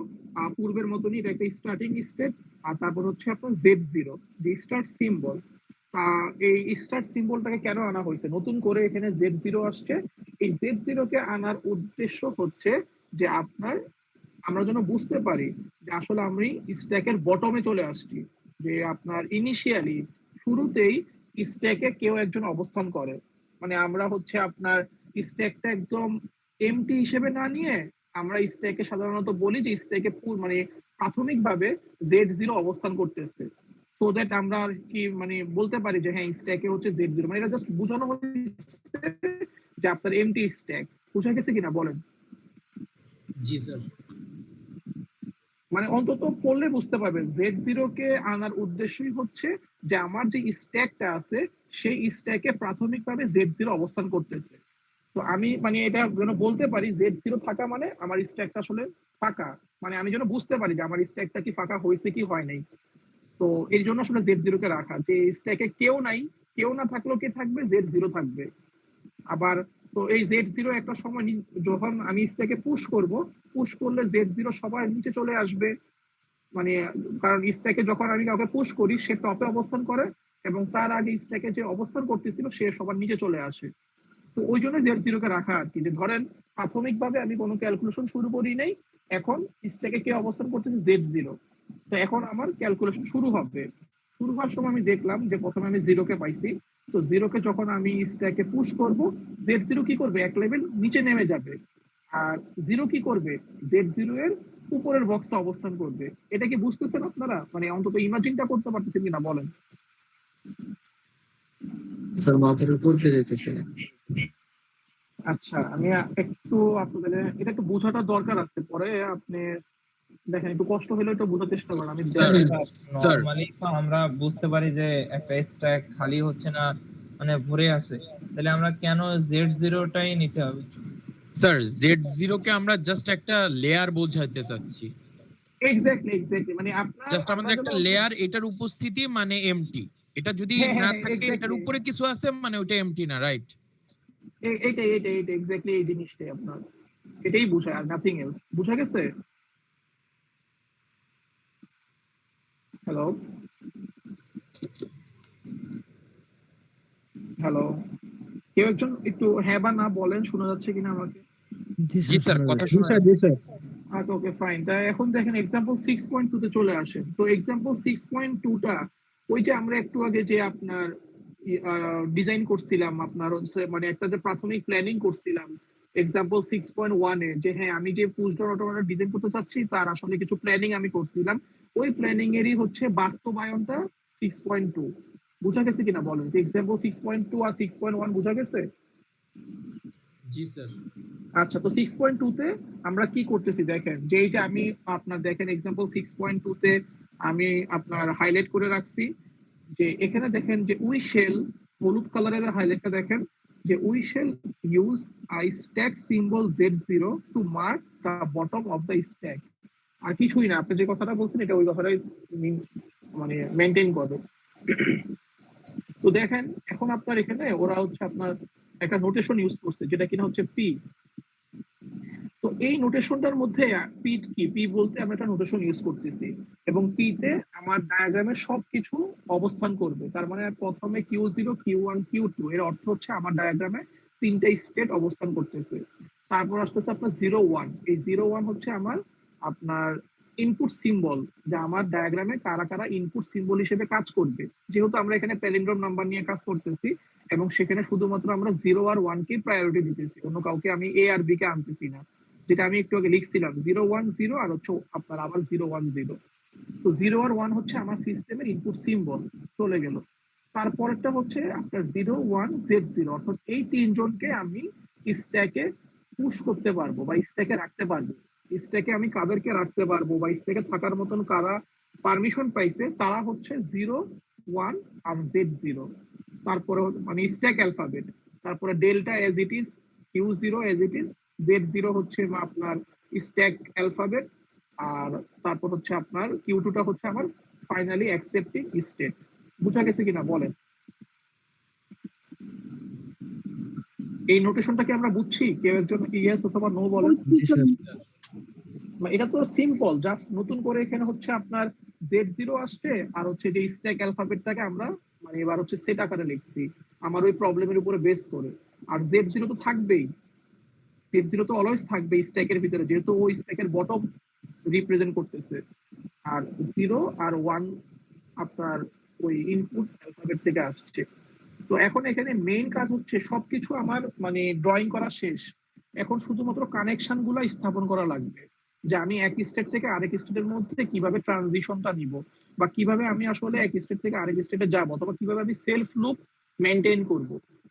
পূর্বের মতনই এটা একটা স্টার্টিং স্টেট। আর তারপর হচ্ছে আপনার জেড জিরো, যে স্টার্ট সিম্বল। এই স্টার্ট সিম্বলটাকে কেন আনা হয়েছে নতুন করে, এখানে জেড জিরো আসছে। এই জেড জিরো কে আনার উদ্দেশ্য হচ্ছে যে আপনার, আমরা যেন বুঝতে পারি যে আসলে আমি স্ট্যাকের বটমে চলে আসছি। যে আপনার ইনিশিয়ালি শুরুতেই স্ট্যাকে কেউ একজন অবস্থান করে, মানে আমরা হচ্ছে আপনার স্ট্যাকটা একদম এমটি হিসেবে না নিয়ে আমরা স্ট্যাকে সাধারণত বলি যে স্ট্যাকে মানে প্রাথমিকভাবে জেড জিরো অবস্থান করতেছে, সো দ্যাট আমরা আর কি মানে বলতে পারি যে হ্যাঁ স্ট্যাকে হচ্ছে জেড জিরো। মানে এটা জাস্ট বোঝানো হচ্ছে যে আপনার এমটি স্ট্যাক। বুঝা গেছে কিনা বলেন? জি স্যার মানে অন্তত পড়লে বুঝতে পারবেন জেড জিরো কে আনার উদ্দেশ্যই হচ্ছে যে আমার যে স্ট্যাকটা আছে সেই স্ট্যাকে প্রাথমিকভাবে জেড জিরো অবস্থান করতেছে। তো আমি মানে এটা যেন বলতে পারি জেড জিরো থাকা মানে আমার স্ট্যাকটা আসলে ফাঁকা, মানে আমি যেন বুঝতে পারি যে আমার স্ট্যাকটা কি ফাঁকা হয়েছে কি হয় নাই। তো এর জন্য আসলে জেড জিরো কে রাখা, যে স্ট্যাকে কেউ নাই, কেউ না থাকলেও কে থাকবে, জেড জিরো থাকবে। আবার তো এই জেড জিরো একটা সময় যখন আমি স্ট্যাকে পুশ করব, পুশ করলে জেড জিরো সবার নিচে চলে আসবে। মানে কারণ স্ট্যাকে যখন আমি কাউকে পুশ করি সে টপে অবস্থান করে, এবং তার আগে স্ট্যাকে যে অবস্থান করতেছিল সে সবার নিচে চলে আসে। তো ওই জন্য জেড জিরো কে রাখা আর কি, যে ধরেন প্রাথমিকভাবে আমি কোনো ক্যালকুলেশন শুরু করি নাই, এখন স্ট্যাকে কে অবস্থান করতেছে, জেড জিরো। তো এখন আমার ক্যালকুলেশন শুরু হবে। শুরু হওয়ার সময় আমি দেখলাম যে প্রথমে আমি জিরো কে পাইছি। তো জিরো কে যখন আমি স্ট্যাকে পুশ করব, জেড জিরো কি করবে, এক লেভেল নিচে নেমে যাবে। আর জিরো কি করবে, জেড জিরো এর উপরের বক্সে অবস্থান করবে। এটা কি বুঝতেছেন আপনারা? মানে অন্তত ইমাজিনটা করতে পারতেছেন কিনা বলেন? স্যার মাথার উপর দিয়ে যেতেছে। আচ্ছা, আমি একটু আপনাদের এটা একটু বোঝাটা দরকার আছে, পরে আপনি দেখেন একটু কষ্ট হলেও একটু বোঝার চেষ্টা করেন। আমি স্যার স্যার নরমালি তো আমরা বুঝতে পারি যে একটা স্ট্যাক খালি হচ্ছে না, মানে ভরে আছে, তাহলে আমরা কেন জেড জিরোটাই নিতে হবে? স্যার জেড জিরো কে আমরা জাস্ট একটা লেয়ার বোঝাইতে চাচ্ছি। এক্স্যাক্টলি এক্স্যাক্টলি, মানে আপনার জাস্ট আমরা আমাদের যেন একটা লেয়ার, এটার উপস্থিতি মানে এমটি। এটা যদি হ্যাঁ না হ্যাঁ থাকে, এটার এক্স্যাক্টলি, উপরে কিছু আছে মানে ওটা এমটি না, রাইট? এইটাই এইটাই এইটাই এক্স্যাক্টলি এই জিনিসটাই আপনার, এটাই বোঝায় আর নাথিং এলস। বুঝা গেছে? হ্যালো হ্যালো, কেউ একজন একটু হ্যাঁ বা না বলেন, শোনা যাচ্ছে কিনা আমাকে? জি স্যার কথা শোনা যাচ্ছে। আচ্ছা, ওকে ফাইন। তা এখন দেখেন এক্সাম্পল 6.2 তে চলে আসেন। তো এক্সাম্পল 6.2 টা ওই যে আমরা একটু আগে যে আপনার ডিজাইন করছিলাম, আপনার হচ্ছে মানে একটা যে প্রাথমিক প্ল্যানিং করছিলাম এক্সাম্পল 6.1 এ, যে হ্যাঁ আমি যে পুশ ডাউন অটোমেটর ডিজাইন করতে চাচ্ছি তার আসলে কিছু প্ল্যানিং আমি করছিলাম, ওই প্ল্যানিং এরই হচ্ছে বাস্তবায়নটা 6.2। বুঝা গেছে কিনা বলেন? এক্সাম্পল 6.2 আর 6.1 বুঝা গেছে? জি স্যার আচ্ছা, তো 6.2 তে আমরা কি করতেছি দেখেন, যে এই যে আমি আপনার দেখেন এক্সাম্পল 6.2 তে আমি আপনার হাইলাইট করে রাখছি, যে এখানে দেখেন যে উই শেল, হলুদ কালারের হাইলাইটটা দেখেন, যে we shall use I stack symbol Z0 to mark the bottom of the stack. আর কিছুই না, আপনি যে কথাটা বলছেন এটা ওই কথাটাই মানে মেনটেন করে। তো দেখেন এখন আপনার এখানে ওরা হচ্ছে আপনার একটা নোটেশন ইউজ করছে যেটা কিনা হচ্ছে পি। তো এই নোটেশনটার মধ্যে পি কি, পি বলতে আমরা একটা নোটেশন ইউজ করতেছি, এবং পি তে আমার ডায়াগ্রামে সবকিছু অবস্থান করবে। তার মানে প্রথমে Q0, Q1, Q2, এর অর্থ হচ্ছে আমার ডায়াগ্রামে তিনটা স্টেট অবস্থান করতেছে। তারপর আসতেছে আপনার 0, 1। এই 0, 1 হচ্ছে আমার আপনার ইনপুট সিম্বল, যে আমার ডায়াগ্রামে কারা কারা ইনপুট সিম্বল হিসেবে কাজ করবে। যেহেতু আমরা এখানে প্যালিন্ড্রোম নাম্বার নিয়ে কাজ করতেছি এবং সেখানে শুধুমাত্র আমরা 0 আর 1 কে প্রায়োরিটি দিতেছি, অন্য কাউকে আমি A আর B কে আনতেছি না, যেটা আমি একটু আগে লিখছিলাম 0, 1, 0 আর হচ্ছে আপনার আবার 0, 1, 0। তো 0 আর 1 হচ্ছে আমার সিস্টেমের ইনপুট সিম্বল, চলে গেল। তারপরটা হচ্ছে আপনার 0, 1, Z0, অর্থাৎ এই তিনজনকে আমি স্ট্যাকে পুশ করতে পারবো বা স্ট্যাকে রাখতে পারবো। স্ট্যাকে আমি কাদেরকে রাখতে পারবো বা স্ট্যাকে থাকার মতন কারা পারমিশন পাইছে, তারা হচ্ছে 0, 1 আর Z0। তারপরে মানে স্ট্যাক অ্যালফাবেট। তারপরে delta as it is, Q0 as it is, Z0 হচ্ছে আপনার স্ট্যাক অ্যালফাবেট, আর তারপর হচ্ছে আপনার Q2টা হচ্ছে আমার ফাইনালি অ্যাকসেপ্টিং স্টেট। বুঝা গেছে কিনা বলেন? এই নোটেশনটা কি আমরা বুঝছি? কেউ একজন ইয়েস অথবা নো বলেন। জি স্যার। এটা তো সিম্পল, জাস্ট নতুন করে এখানে হচ্ছে আপনার Z0 আসছে আর হচ্ছে যে স্ট্যাক অ্যালফাবেটটাকে আমরা মানে এবার হচ্ছে সেট আকারে লিখছি আমার ওই প্রবলেমের উপরে বেস করে। আর Z0 তো থাকবেই, Z0 তো অলওয়েজ থাকবে স্ট্যাকের ভিতরে, যেহেতু ওই স্ট্যাকের বটম রিপ্রেজেন্ট করতেছে। আর 0 আর 1 আপনার ওই ইনপুট অ্যালফাবেট থেকে আসছে। তো এখন এখানে মেইন কাজ হচ্ছে সবকিছু আমার মানে ড্রয়িং করা শেষ, এখন শুধুমাত্র কানেকশন গুলো স্থাপন করা লাগবে, যে আমি এক স্টেট থেকে আরেক স্টেটের মধ্যে কিভাবে ট্রানজিশনটা নিব, বা কিভাবে আমি আসলে এক স্টেট থেকে আরেক স্টেটে যাব, অথবা কিভাবে আমি সেলফ লুপ মেনটেন করব।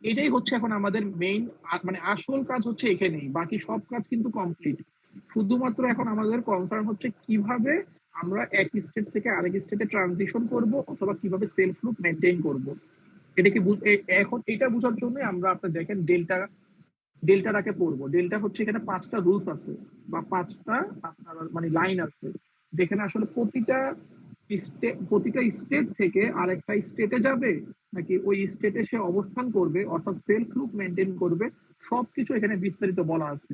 এটাই হচ্ছে এখন আমাদের মেইন মানে আসল কাজ হচ্ছে এখানেই, বাকি সব কাজ কিন্তু কমপ্লিট। শুধুমাত্র এখন আমাদের কনসার্ন হচ্ছে কিভাবে আমরা এক স্টেট থেকে আরেক স্টেটে ট্রানজিশন করব, অথবা কিভাবে সেলফ লুপ মেনটেন করব। এটা কি এখন এটা বোঝার জন্য আমরা আপনি দেখেন ডেল্টাটাকে পড়বো। ডেল্টা হচ্ছে এখানে 5টা রুলস আছে বা 5টা আপনার মানে লাইন আছে, যেখানে আসলে প্রতিটা স্টেট থেকে আরেকটা স্টেটে যাবে, নাকি ওই স্টেটে সে অবস্থান করবে অর্থাৎ সেলফ লুপ মেনটেন করবে, সবকিছু এখানে বিস্তারিত বলা আছে।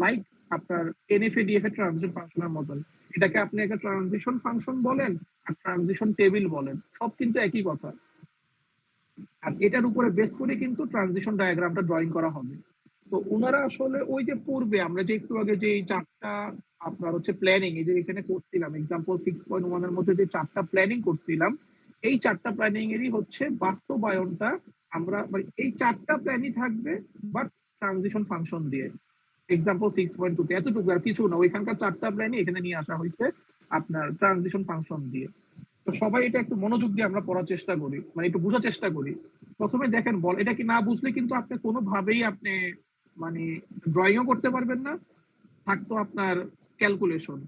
লাইক আপনার এনএফএ ডিএফএ ট্রানজিশন ফাংশনের মতন, এটাকে আপনি একটা ট্রানজিশন ফাংশন বলেন আর ট্রানজিশন টেবিল বলেন, সব কিন্তু একই কথা। আর এটার উপরে বেস করে কিন্তু ট্রানজিশন ডায়াগ্রামটা ড্রয়িং করা হবে। তো ওনারা আসলে ওই যে পূর্বে আমরা যে একটু আগে যে চারটা আপনার হচ্ছে প্ল্যানিং, এই যে এখানে করছিলাম এক্সাম্পল 6.1 এর মধ্যে যে চারটা প্ল্যানিং করছিলাম, এই চারটা প্ল্যানিং এরই হচ্ছে বাস্তবায়নটা আমরা মানে এই চারটা প্ল্যানই থাকবে বাট ট্রানজিশন ফাংশন দিয়ে। এক্সাম্পল 6.2 তে এতটুকু আর কিছু না, ওইখানকার চারটা প্ল্যানই এখানে নিয়ে আসা হয়েছে আপনার ট্রানজিশন ফাংশন দিয়ে। তো সবাই এটা একটু মনোযোগ দিয়ে আমরা পড়ার চেষ্টা করি, মানে একটু বোঝার চেষ্টা করি। প্রথমে দেখেন বল, এটা কি না বুঝলে কিন্তু আপনি কোনোভাবেই আপনি মানে ড্রয়িংও করতে পারবেন না, থাকতো আপনার ক্যালকুলেশন।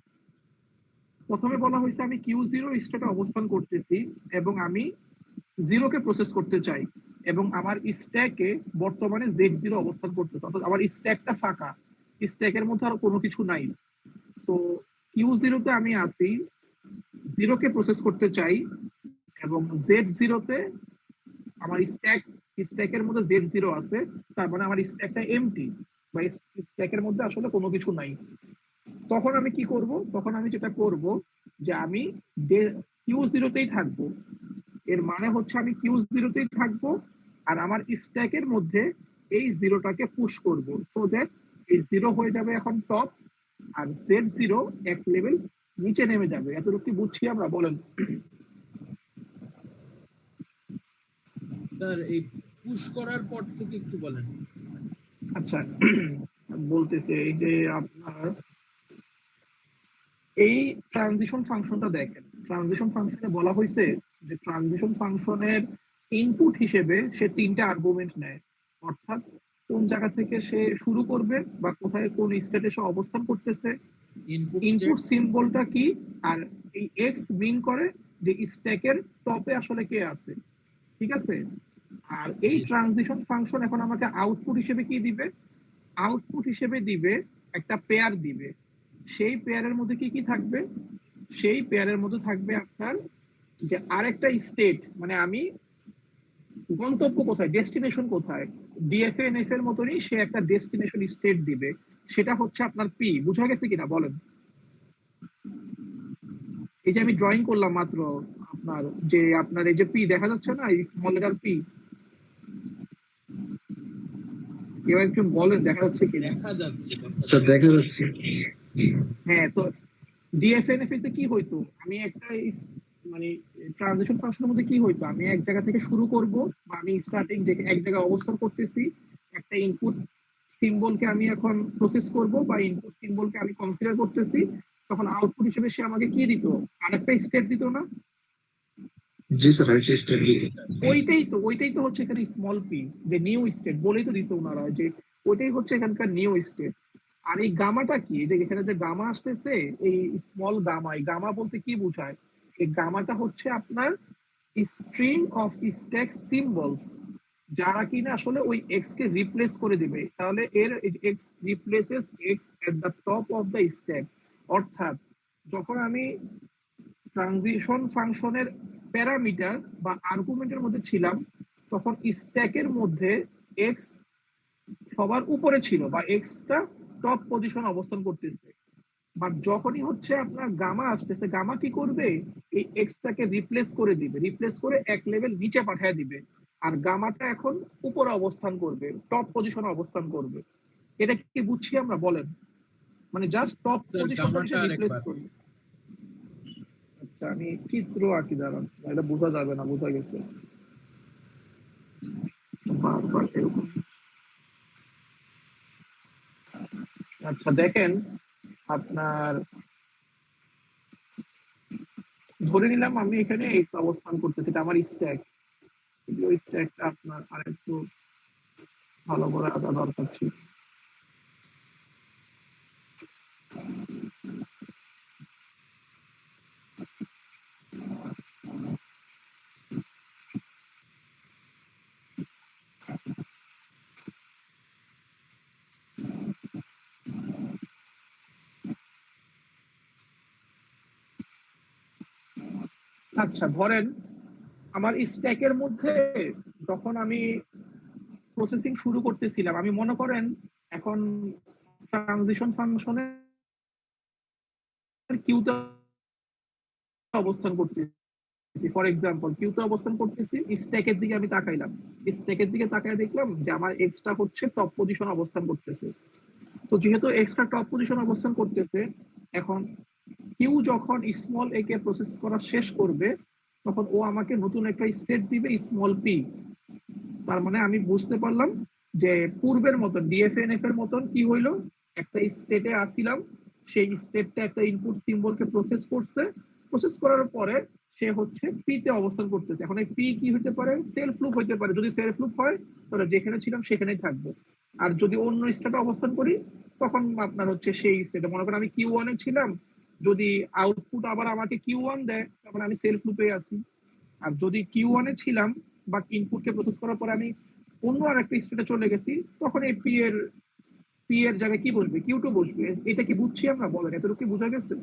প্রথমে বলা হয়েছে আমি Q0 স্টেটে অবস্থান করতেছি এবং আমি 0 কে প্রসেস করতে চাই, এবং আমার স্ট্যাকে বর্তমানে Z0 অবস্থান করতেছে, অর্থাৎ আমার স্ট্যাকটা ফাঁকা, স্ট্যাকের মধ্যে আর কোনো কিছু নাই। সো Q0 তে আমি আসি, 0 কে প্রসেস করতে চাই, এবং Z0 তে আমার স্ট্যাকের মধ্যে Z0 আছে, তার মানে আমার স্ট্যাকটা এমটি বা স্ট্যাকের মধ্যে আসলে কোনো কিছু নাই। তখন আমি কি করব? তখন আমি যেটা করব যে আমি Q0 তেই থাকবো। এর মানে হচ্ছে আমি Q0 তেই থাকবো আর আমার স্ট্যাকের মধ্যে এই 0টাকে পুশ করব, সো দ্যাট এই 0 হয়ে যাবে এখন টপ আর Z0 এক লেভেল নিচে নেমে যাবে। এতটুকু কি বুঝছি আমরা? বলেন। স্যার এই পুশ করার পর থেকে একটু বলেন। আচ্ছা, বলতেছে এই যে আপনার এই ট্রানজিশন ফাংশনটা দেখেন, ট্রানজিশন ফাংশনে বলা হয়েছে যে ট্রানজিশন ফাংশনের ইনপুট হিসেবে সে 3টা আর্গুমেন্ট নেয়, অর্থাৎ কোন জায়গা থেকে সে শুরু করবে বা কোথায় কোন স্টেটে সে অবস্থান করতেছে, ইনপুট সিম্বলটা কি, আর এই এক্স মিন করে যে স্ট্যাকের টপে আসলে কে আছে। ঠিক আছে? আর এই ট্রানজিশন ফাংশন এখন আমাকে আউটপুট হিসেবে কি দিবে? আউটপুট হিসেবে দিবে একটা পেয়ার দিবে। সেই পেয়ারের মধ্যে কি কি থাকবে? সেই পেয়ারের মধ্যে থাকবে আপনার যে আরেকটা স্টেট, মানে আমি গন্তব্য কোথায়, ডেস্টিনেশন কোথায়, ডিএফএ এনএফ এর মতনই সে একটা ডেস্টিনেশন স্টেট দিবে, সেটা হচ্ছে আপনার পি। বুঝা গেছে কিনা বলেন। এই যে আমি ড্রয়িং করলাম মাত্র, আপনার এই যে পি দেখা যাচ্ছে না, স্মল লেটার পি, কেউ একটু বলেন দেখা যাচ্ছে কিনা। দেখা যাচ্ছে। স্যার দেখা যাচ্ছে। হ্যাঁ, তো ডিএফএনএফ তে কি হইতো, আমি একটা মানে ট্রানজিশন ফাংশনের মধ্যে কি হইতো, আমি এক জায়গা থেকে শুরু করব, বা আমি স্টার্টিং যে এক জায়গায় অবস্থান করতেছি, একটা ইনপুট সিম্বলকে আমি এখন প্রসেস করব, বা ইনপুট সিম্বলকে আমি কনসিডার করতেছি, তখন আউটপুট হিসেবে সে আমাকে কি দিত, আরেকটা স্টেট দিত না। জি স্যার, আরেকটা স্টেপ দিতে। ওইটাই তো হচ্ছে এখানে স্মল পি, যে নিউ স্টেট বলেই তো দিছে ওনারা, যে ওইটাই হচ্ছে এখানকার নিউ স্টেট। আর এই গামাটা কি, যে এখানে যে গামা আসতেছে, এই স্মল গামা, এই গামা বলতে কি বোঝায়, এই গামাটা হচ্ছে আপনার স্ট্রিং অফ স্ট্যাক সিম্বলস, যারা কিনা আসলে ওই এক্স কে রিপ্লেস করে দিবে, তাহলে এর x replaces x at the top of the stack. অর্থাৎ যখন আমি ট্রানজিশন ফাংশনের প্যারামিটার বা আর্গুমেন্টের মধ্যে ছিলাম, তখন স্ট্যাকের মধ্যে এক্স সবার উপরে ছিল, বা এক্সটা টপ পজিশন অবস্থান করতেছে। বাট যখনই হচ্ছে আপনার গামা আসতেছে, গামা কি করবে, এই এক্সটাকে রিপ্লেস করে দিবে, রিপ্লেস করে এক লেভেল নিচে পাঠিয়ে দিবে, আর গামাটা এখন উপরে অবস্থান করবে, টপ পজিশনে অবস্থান করবে। এটা কি বুঝছি আমরা, বলেন? মানে জাস্ট টপ স্যার পজিশনটা গামাটা রিপ্লেস আরেকবার। করবে। আচ্ছা, আমি চিত্র আঁকি, দাঁড়ান, এটা বোঝা যাবে না, বোঝা গেছে বারবার এরকম। আচ্ছা দেখেন, আপনার ধরে নিলাম আমি এখানে এক্স অবস্থান করতেছি, এটা আমার স্ট্যাক। ওই স্ট্যাকটা আপনার আরেকটু ভালো করে আঁকা দরকার ছিল। আচ্ছা ধরেন আমার স্ট্যাকের মধ্যে যখন আমি প্রসেসিং শুরু করতেছিলাম, আমি মনে করেন এখন ট্রানজিশন ফাংশনের কিউতে অবস্থান করতেছি, ফর এক্সাম্পল কিউতে অবস্থান করতেছি, স্ট্যাকের দিকে আমি তাকাইলাম, স্ট্যাকের দিকে তাকায় দেখলাম যে আমার এক্সটা হচ্ছে টপ পজিশন অবস্থান করতেছে। তো যেহেতু এক্সট্রা টপ পজিশন অবস্থান করতেছে, এখন কিউ যখন স্মল এ কে প্রসেস করা শেষ করবে, তখন ও আমাকে নতুন একটা স্টেট দিবে স্মল পি। তার মানে আমি বুঝতে পারলাম যে পূর্বের মতন ডিএফএনএফ এর মতন কি হইলো, একটা স্টেটে আসিলাম, সেই স্টেটটা একটা ইনপুট সিম্বলকে প্রসেস করছে, প্রসেস করার পরে সে হচ্ছে পি তে অবস্থান করতেছে। এখন এই পি কি হতে পারে, সেলফ লুপ হতে পারে, যদি সেলফ লুপ হয় তাহলে যেখানে ছিলাম সেখানেই থাকবো। আর যদি অন্য স্টেটে অবস্থান করি, তখন আপনার হচ্ছে সেই স্টেটে, মনে করেন আমি কিউ ওয়ানে ছিলাম, যদি আউটপুট আবার আমাকে কিউ ওয়ান দেয়, তারপরে আমি সেলফ লুপে আছি। আর যদি কিউ ওয়ানে ছিলাম, বা ইনপুটকে প্রসেস করার পরে আমি অন্য আর একটা স্টেটে চলে গেছি, তখন এই পি এর জায়গায় কি বসবে, কিউ টু বসবে। এটা কি বুঝছি আমরা, বলেন এতটুকু কি বোঝা গেছে?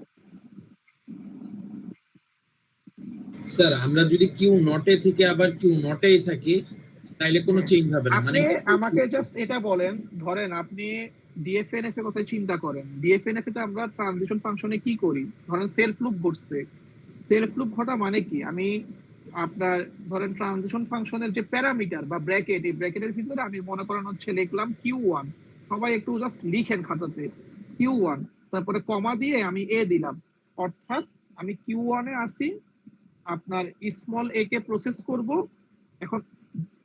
স্যার আমরা যদি কিউ নটে থেকে আবার কিউ নটেই থাকি, তাইলে কোনো চেঞ্জ হবে না, মানে আপনি আমাকে জাস্ট এটা বলেন, ধরেন আপনি ডিএফএনএফ এর কথা চিন্তা করেন, ডিএফএনএফ এ আমরা ট্রানজিশন ফাংশনে কি করি, ধরেন সেলফ লুপ ঘটছে। সেলফ লুপ ঘটা মানে কি, আমি আপনার ধরেন ট্রানজিশন ফাংশনের যে প্যারামিটার বা ব্র্যাকেট, এই ব্র্যাকেটের ভিতরে আমি মনে করেন হচ্ছে লিখলাম কিউ ওয়ান, সবাই একটু জাস্ট লিখেন খাতাতে, কিউ ওয়ান, তারপরে কমা দিয়ে আমি এ দিলাম, অর্থাৎ আমি কিউ ওয়ানে আসি, আপনার স্মল এ কে প্রসেস করব। এখন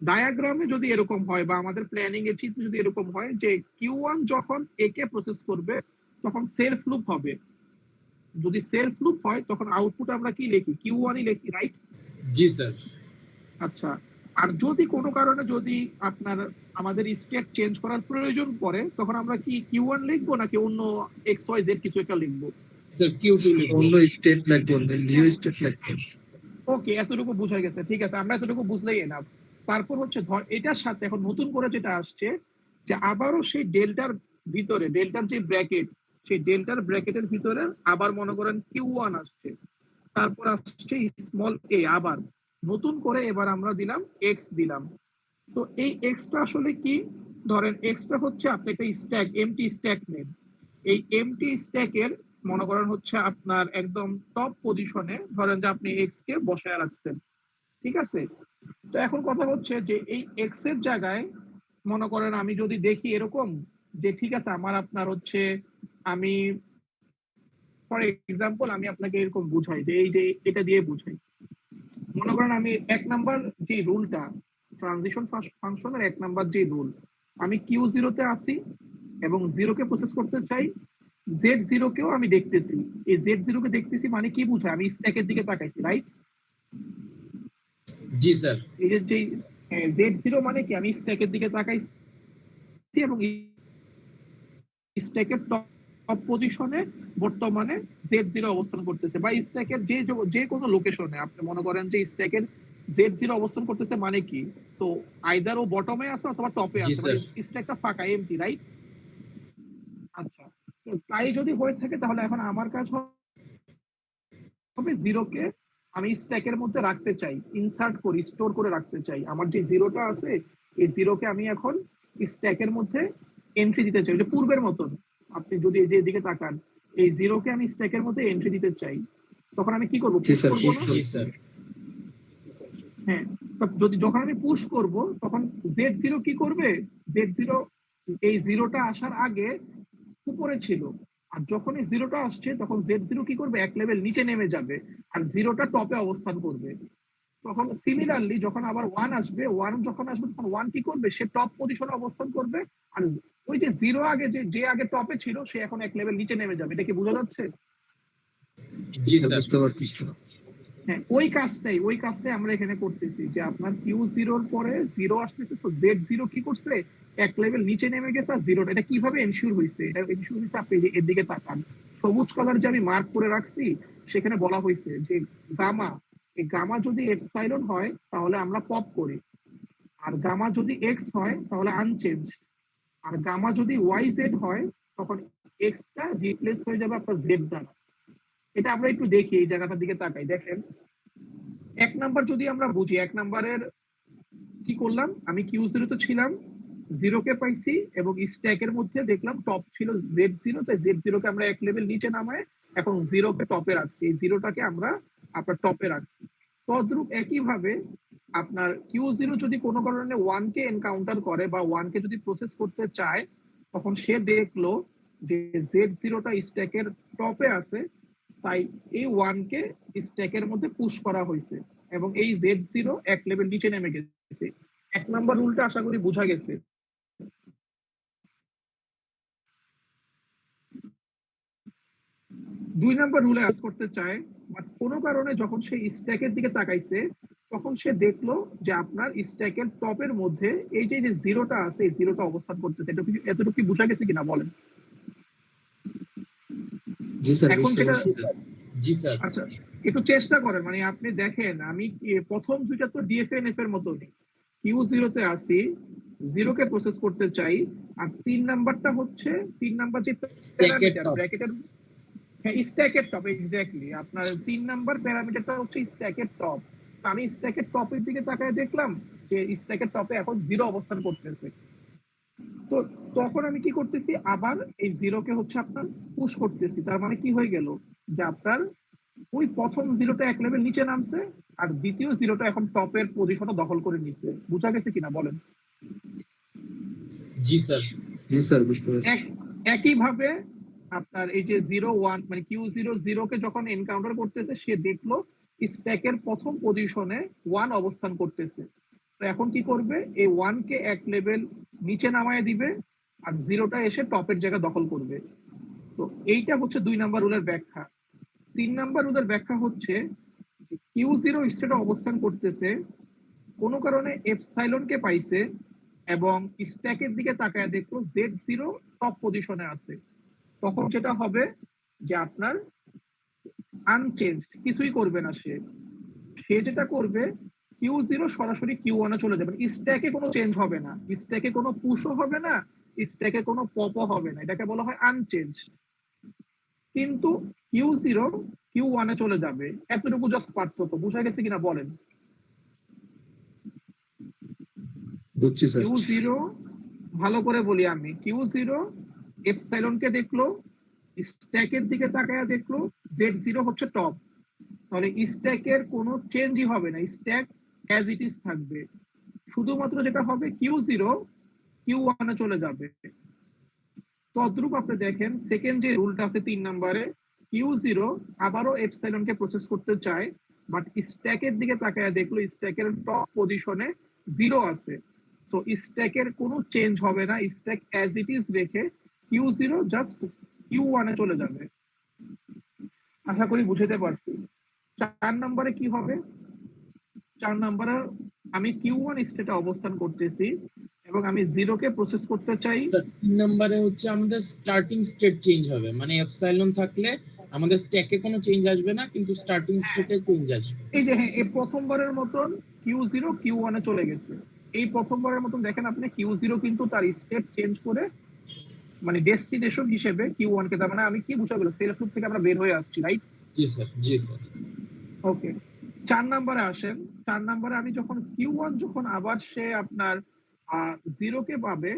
ডায়াগ্রামে যদি এরকম হয়, বা আমাদের প্ল্যানিং এর চিত্র যদি এরকম হয়, যে কিউ ওয়ান যখন এ কে প্রসেস করবে, তখন সেলফ লুপ হবে। যদি সেলফ লুপ হয়, তখন আউটপুট আমরা কি লিখি, কিউ ওয়ানই লিখি, রাইট? জি স্যার। আচ্ছা, আর যদি কোনো কারণে যদি আপনার আমাদের স্টেট চেঞ্জ করার প্রয়োজন পড়ে, তখন আমরা কি কিউ ওয়ান লিখবো, নাকি অন্য এক্স ওয়াই জেড কিছু একটা লিখবো? স্যার কিউ টু লিখবো। অন্য স্টেট লাগবে, নিউ স্টেট লাগবে। ওকে, এতটুকু বোঝা গেছে, ঠিক আছে, আমরা এতটুকু বুঝলেই এনাফ। তারপর হচ্ছে ধর এটার সাথে এখন নতুন করে যেটা আসছে, যে আবারও সেই ডেল্টার ভিতরে, ডেল্টার যে ব্র্যাকেট, সেই ডেল্টার ব্র্যাকেটের ভিতরে আবার মনে করেন কিউ ওয়ান আসছে, তারপর আসছে স্মল এ, আবার নতুন করে এবার আমরা দিলাম এক্স দিলাম। তো এই এক্সটা আসলে কি, ধরেন এক্সটা হচ্ছে আপনি একটা স্ট্যাক, এমটি স্ট্যাক নেন, এই এমটি স্ট্যাকের মনে করেন হচ্ছে আপনার একদম টপ পজিশনে ধরেন যে আপনি এক্স কে বসায় রাখছেন, ঠিক আছে? তো এখন কথা হচ্ছে যে এই এক্স এর জায়গায় মনে করেন আমি যদি দেখি এরকম যে ঠিক আছে আমার আপনার হচ্ছে আমি ফর এক্সাম্পল আমি আপনাকে এরকম বুঝাই যে এই যে এটা দিয়ে বুঝাই, মনে করেন আমি এক নাম্বার যে রুলটা ট্রানজিশন ফাংশনের এক নাম্বার যে রুল, আমি কিউ জিরোতে আসি এবং জিরোকে প্রসেস করতে চাই, জেড জিরো কেও আমি দেখতেছি, এই জেড জিরো কে দেখতেছি মানে কি বুঝায়, আমি স্ট্যাকের দিকে তাকাইছি, রাইট? জি স্যার। এই যে জেড জিরো মানে কি, আমি স্ট্যাকের দিকে তাকাইছি এবং স্ট্যাকের টপ পজিশনে বর্তমানে জেড জিরো অবস্থান করতেছে, বা স্ট্যাকের যে কোনো লোকেশনে আপনি মনে করেন যে স্ট্যাকের জেড জিরো অবস্থান করতেছে মানে কি, সো আইদার ও বটমে আছে অথবা টপে জি আছে, স্যার। মানে স্ট্যাকটা ফাঁকা এমটি, রাইট? আচ্ছা, তো তাই যদি হয়ে থাকে তাহলে এখন আমার কাজ হবে জিরোকে আমি স্ট্যাকের মধ্যে রাখতে চাই, ইনসার্ট করি, স্টোর করে রাখতে চাই। আমার যে জিরোটা আছে এই জিরোকে আমি এখন স্ট্যাকের মধ্যে এন্ট্রি দিতে চাই, যে পূর্বের মতন আপনি যদি এই যে এদিকে তাকান, এই জিরোকে আমি স্ট্যাকের মধ্যে এন্ট্রি দিতে চাই, তখন আমি কি করব, জি পুশ স্যার, করব পুশ না? জি স্যার। হ্যাঁ, যদি যখন আমি পুশ করব তখন জেড জিরো কি করবে, জেড জিরো এই জিরোটা আসার আগে উপরে ছিল, আর যখন এই জিরোটা আসছে তখন জেড জিরো কি করবে, এক লেভেল নিচে নেমে যাবে আর জিরোটা টপে অবস্থান করবে। তখন সিমিলারলি যখন আবার ওয়ান আসবে, ওয়ান যখন আসবে তখন ওয়ান কি করবে, সে টপ পজিশনে অবস্থান করবে, আর ওই যে জিরো আগে যে আগে টপে ছিল সে এখন এক লেভেল নিচে নেমে যাবে। এটা কি বোঝা যাচ্ছে? জি স্যার স্যার। বুঝতে পারতেছি। হ্যাঁ, ওই কাজটাই আমরা এখানে করতেছি, যে আপনার কিউ জিরোর পরে জিরো আসতেছে, সো জেড জিরো কি করছে, এক লেভেল নিচে নেমে গেছে, আর জিরোটা এটা কিভাবে এনশিওর হয়েছে, এটা এনশিওর হয়েছে আপনি যে এর দিকে তাকান, সবুজ কালার যে আমি মার্ক করে রাখছি সেখানে বলা হয়েছে যে গামা, এই গামা যদি এপসাইলন হয় তাহলে আমরা পপ করি, আর গামা যদি এক্স হয় তাহলে আনচেঞ্জ, আর গামা যদি ওয়াই জেড হয় তখন এক্সটা রিপ্লেস হয়ে যাবে আপনার জেড দ্বারা। এটা আমরা একটু দেখি, এই জায়গাটার দিকে তাকাই, দেখেন এক নাম্বার যদি আমরা বুঝি, এক নাম্বারের কি করলাম, আমি কিউ জিরো তো ছিলাম, জিরো কে পাইছি এবং স্ট্যাকের মধ্যে দেখলাম টপ ছিল জেড জিরো, তাই জেড জিরো কে আমরা এক লেভেল নিচে নামায় এখন জিরো কে টপে রাখছি, এই জিরোটাকে আমরা আপনার টপে রাখছি। তদ্রূপ একইভাবে আপনার কিউ জিরো যদি কোনো কারণে ওয়ান কে এনকাউন্টার করে বা ওয়ান কে যদি প্রসেস করতে চায়, তখন সে দেখলো যে জেড জিরোটা স্ট্যাকের টপে আছে, তাই এই ওয়ান কে স্ট্যাকের মধ্যে পুশ করা হয়েছে এবং এই জেড জিরো এক লেভেল নিচে নেমে গেছে। এক নাম্বার রুলটা আশা করি বোঝা গেছে। দুই নাম্বার রুলে কাজ করতে চায়, বাট কোনো কারণে যখন সে স্ট্যাকের দিকে তাকাইছে তখন সে দেখলো যে আপনার স্ট্যাকের টপের মধ্যে এই যে জিরোটা আছে এই জিরোটা অবস্থান করতেছে। এতটুকু কি বোঝা গেছে কিনা বলেন? জি স্যার, এখন বুঝতে সেটা পারছি। জি স্যার। আচ্ছা, একটু চেষ্টা করেন, মানে আপনি দেখেন আমি প্রথম দুইটা তো ডিএফএনএফ এর মতো কিউ জিরোতে আসি, জিরোকে প্রসেস করতে চাই, আর তিন নাম্বারটা হচ্ছে তিন নাম্বার যে স্ট্যাকের প্যারামিটার টপ। ব্র্যাকেটের, হ্যাঁ স্ট্যাকের টপ, এক্স্যাক্টলি আপনার তিন নাম্বার প্যারামিটারটা হচ্ছে স্ট্যাকের টপ। আমি স্ট্যাকের টপের দিকে তাকায় দেখলাম যে স্ট্যাকের টপে এখন জিরো অবস্থান করতেছে, তো তখন আমি কি করতেছি, আবার এই জিরোকে হচ্ছে আপনার পুশ করতেছি, তার মানে কি হয়ে গেল যে আপনার ওই প্রথম জিরোটা এক লেভেল নিচে নামছে আর দ্বিতীয় জিরোটা এখন টপের পজিশনটা দখল করে নিচ্ছে। বুঝা গেছে কিনা বলেন? জি স্যার। জি স্যার, বুঝতে পারছি। একইভাবে আপনার এই যে জিরো ওয়ান মানে কিউ জিরো জিরোকে যখন এনকাউন্টার করতেছে সে দেখলো স্ট্যাকের প্রথম পজিশনে ওয়ান অবস্থান করতেছে, তো এখন কি করবে, এই ওয়ান কে এক লেভেল নিচে নামায় দিবে আর জিরোটা এসে টপের জায়গা দখল করবে। তো এইটা হচ্ছে দুই নাম্বার রুলের ব্যাখ্যা। তিন নাম্বার রুলের ব্যাখ্যা হচ্ছে কিউ জিরো স্টেটে অবস্থান করতেছে, কোনো কারণে এপসাইলন কে পাইছে এবং স্ট্যাকের দিকে তাকায় দেখলো জেড জিরো টপ পজিশনে আছে, তখন যেটা হবে যে আপনার আনচেঞ্জ, কিছুই করবে না সে, সে যেটা করবে কিউ জিরো সরাসরি কিউ ওয়ানে চলে যাবে, স্ট্যাকে কোনো চেঞ্জ হবে না, স্ট্যাকে কোনো পুশও হবে না, স্ট্যাকে কোনো পপও হবে না, এটাকে বলা হয় আনচেঞ্জ। কিন্তু কিউ জিরো কিউ ওয়ানে চলে যাবে, এতটুকু জাস্ট পার্থক্য। বুঝা গেছে কিনা বলেন? বুঝছি স্যার। কিউ জিরো, ভালো করে বলি আমি, কিউ জিরো এপসাইলন কে দেখলো স্ট্যাকের দিকে তাকায় দেখলো Z0 হচ্ছে টপ, তাহলে স্ট্যাকের কোনো চেঞ্জই হবে না, স্ট্যাক অ্যাজ ইট ইজ থাকবে। শুধুমাত্র যেটা হবে Q0 Q1 এ চলে যাবে। তদ্রূপ আপনি দেখেন সেকেন্ড যে রুলটা আছে 3 নম্বরে, Q0 আবারও এপসাইলনকে প্রসেস করতে চায়, বাট স্ট্যাকের দিকে তাকায় দেখলো স্ট্যাকের টপ পজিশনে 0 আছে। সো স্ট্যাকের কোনো চেঞ্জ হবে না, স্ট্যাক অ্যাজ ইট ইজ রেখে Q0 জাস্ট Q1 এ চলে যাবে। আশা করি বুঝতে পারছি। 4 নম্বরে কি হবে? 4 নম্বরে আমি Q1 স্টেটে অবস্থান করতেছি এবং আমি 0 কে প্রসেস করতে চাই। স্যার 3 নম্বরে হচ্ছে আমাদের স্টার্টিং স্টেট চেঞ্জ হবে, মানে এপসাইলন থাকলে আমাদের স্ট্যাকে কোনো চেঞ্জ আসবে না, কিন্তু স্টার্টিং স্টেটে চেঞ্জ আসবে। এই যে হ্যাঁ, এই প্রথমবারের মতন Q0 Q1 এ চলে গেছে। এই প্রথমবারের মতন দেখেন আপনি Q0 কিন্তু তার স্টেট চেঞ্জ করে মানে ডেস্টিনেশন হিসেবে Q1 কে, তার মানে আমি কি বুঝা গেল, সেলফ লুপ থেকে আমরা বের হয়ে আসছি, রাইট? জি স্যার, জি স্যার। ওকে, 4 নম্বরে আসেন। 4 নম্বরে আমি যখন Q1 যখন আবার সে আপনার 0 কে পাবে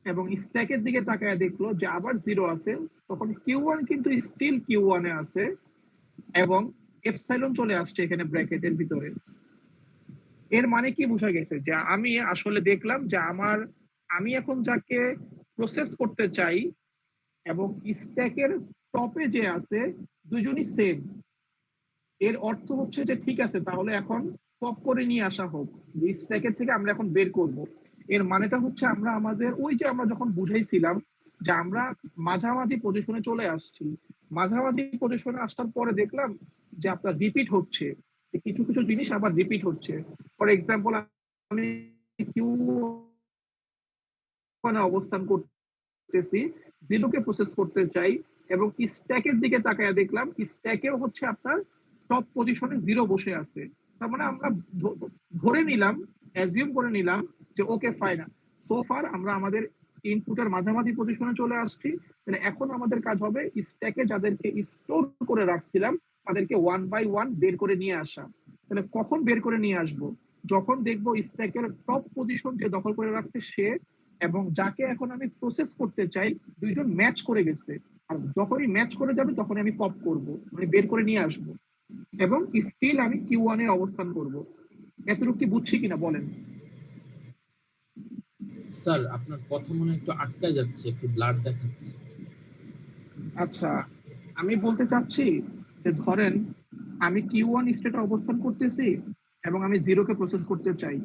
এবং স্ট্যাকের দিকে তাকায় দেখলো যে আবার 0 আছে, তখন Q1 কিন্তু স্টিল Q1 এ আছে এবং এপসাইলন চলে আসছে এখানে ব্র্যাকেটের ভিতরে। এর মানে কি বোঝা গেছে যে আমি আসলে দেখলাম যে আমি এখন যাকে প্রসেস করতে চাই এবং স্ট্যাকের টপে যে আছে দুজনই সেম। এর অর্থ হচ্ছে যে ঠিক আছে, তাহলে এখন পপ করে নিয়ে আসা হোক, স্ট্যাকের থেকে আমরা এখন বের করব। এর মানেটা হচ্ছে আমরা আমাদের ওই যে আমরা যখন বুঝাইছিলাম যে আমরা মাঝামাঝি পজিশনে চলে আসছি, মাঝামাঝি পজিশনে আসার পরে দেখলাম যে আপনার রিপিট হচ্ছে, কিছু কিছু জিনিস আবার রিপিট হচ্ছে। ফর এক্সাম্পল আমি কিউ অবস্থান করতেছি, 0 কে প্রসেস করতে চাই এবং স্ট্যাকের দিকে তাকায় দেখলাম স্ট্যাকেও হচ্ছে আপনার টপ পজিশনে 0 বসে আছে। তার মানে আমরা ধরে নিলাম, অ্যাজিউম করে নিলাম যে ওকে ফাইন, সো ফার আমরা আমাদের ইনপুটের মাঝামাঝি পজিশনে চলে আসছি। তাহলে এখন আমাদের কাজ হবে স্ট্যাকে যাদেরকে স্টোর করে রাখছিলাম তাদেরকে 1 বাই 1 বের করে নিয়ে আসা। তাহলে কখন বের করে নিয়ে আসবো? যখন দেখবো স্ট্যাকের টপ পজিশন যে দখল করে রাখছে সে এবং যাকে এখন আমি প্রসেস করতে চাই দুইজন ম্যাচ করে গেছে। আর যখনই ম্যাচ করে যাবে তখন আমি পপ করব, মানে বের করে নিয়ে আসব এবং স্টিল আমি Q1 এ অবস্থান করব। এতটুকু কি বুঝছি কিনা বলেন? স্যার আপনার কথা মনে হয় একটু আটকা যাচ্ছে, একটু ব্লাড দেখাচ্ছে। আচ্ছা, আমি বলতে চাচ্ছি যে ধরেন আমি Q1 স্টেটে অবস্থান করতেছি এবং আমি 0 কে প্রসেস করতে চাই,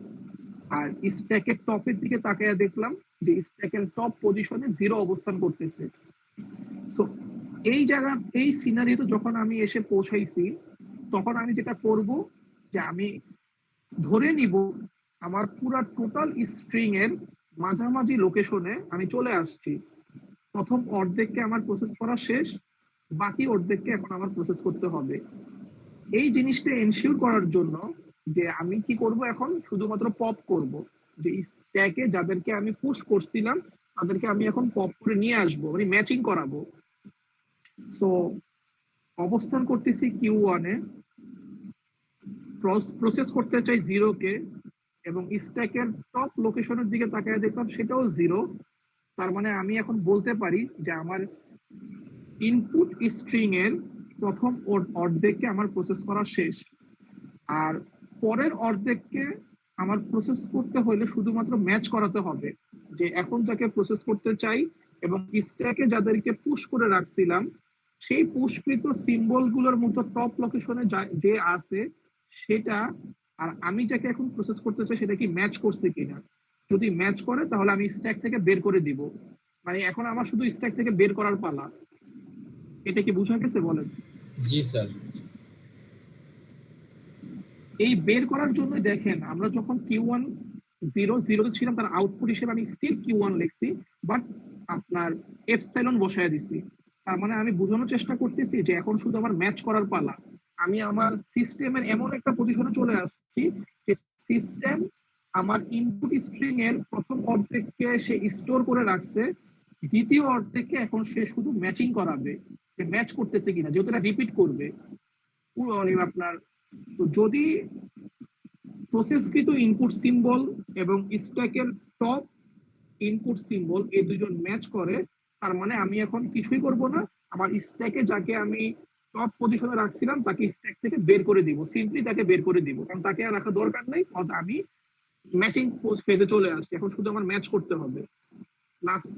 আর স্ট্যাকের টপের দিকে তাকিয়ে দেখলাম যে স্ট্যাকের টপ পজিশনে 0 অবস্থান করতেছে। সো এই জায়গা, এই সিনারিওতে যখন আমি এসে পৌঁছাইছি তখন আমি যেটা করব যে আমি ধরে নিব আমার পুরা টোটাল স্ট্রিং এর মাঝামাঝি লোকেশনে আমি চলে আসছি। প্রথম অর্ধেককে আমার প্রসেস করা শেষ, বাকি অর্ধেককে এখন আমার প্রসেস করতে হবে। এই জিনিসটা এনশিওর করার জন্য যে আমি কি করব, এখন শুধুমাত্র পপ করব, যে স্ট্যাকে যাদেরকে আমি পুশ করছিলাম তাদেরকে আমি এখন পপ করে নিয়ে আসবো, মানে ম্যাচিং করাবো। সো অবস্থান করতেছি Q1 এ, প্রসেস করতে চাই 0 কে এবং স্ট্যাকের টপ লোকেশনের দিকে তাকিয়ে দেখলাম সেটাও 0। তার মানে আমি এখন বলতে পারি যে আমার ইনপুট স্ট্রিং এর প্রথম অর্ধেককে আমার প্রসেস করা শেষ। আর পরের অর্ধেককে আমার প্রসেস করতে হলে শুধুমাত্র ম্যাচ করাতে হবে, যে এখন যাকে প্রসেস করতে চাই এবং স্ট্যাকে যাদেরকে পুশ করে রাখছিলাম সেই পুশকৃত সিম্বল গুলোর মতো টপ লোকেশনে যে আছে সেটা, আর আমি যাকে এখন প্রসেস করতে চাই সেটা কি ম্যাচ করছে কিনা। যদি ম্যাচ করে তাহলে আমি স্ট্যাক থেকে বের করে দিব, মানে এখন আমার শুধু স্ট্যাক থেকে বের করার পালা। এটা কি বুঝা গেছে বলেন? জি স্যার। এই বের করার জন্য দেখেন আমরা যখন Q1 0 ছিলাম তার আউটপুট হিসেবে আমি স্টিল Q1 লিখছি, বাট আপনার এপসাইলন বসায় দিছি। তার মানে আমি বোঝানোর চেষ্টা করতেছি যে এখন শুধু আমার ম্যাচ করার পালা। আমি আমার সিস্টেমের এমন একটা পজিশনে চলে আসছি যে সিস্টেম আমার ইনপুট স্ট্রিং এর প্রথম অর্ধেককে সে স্টোর করে রাখছে, দ্বিতীয় অর্ধেককে এখন সে শুধু ম্যাচিং করাবে, ম্যাচ করতেছে কিনা, যেহেতু এটা রিপিট করবে আপনার। তো যদি প্রসেসকৃত ইনপুট সিম্বল এবং স্ট্যাকের টপ ইনপুট সিম্বল এই দুজন ম্যাচ করে তার মানে আমি এখন কিছুই করব না, আমার স্ট্যাকে যাকে আমি টপ পজিশনে রাখছিলাম তাকে স্ট্যাক থেকে বের করে দিব, সিম্পলি তাকে বের করে দিব, কারণ তাকে আর রাখা দরকার নেই, কজ আমি ম্যাচিং ফেজে চলে আসছি, এখন শুধু আমার ম্যাচ করতে হবে লাস্ট।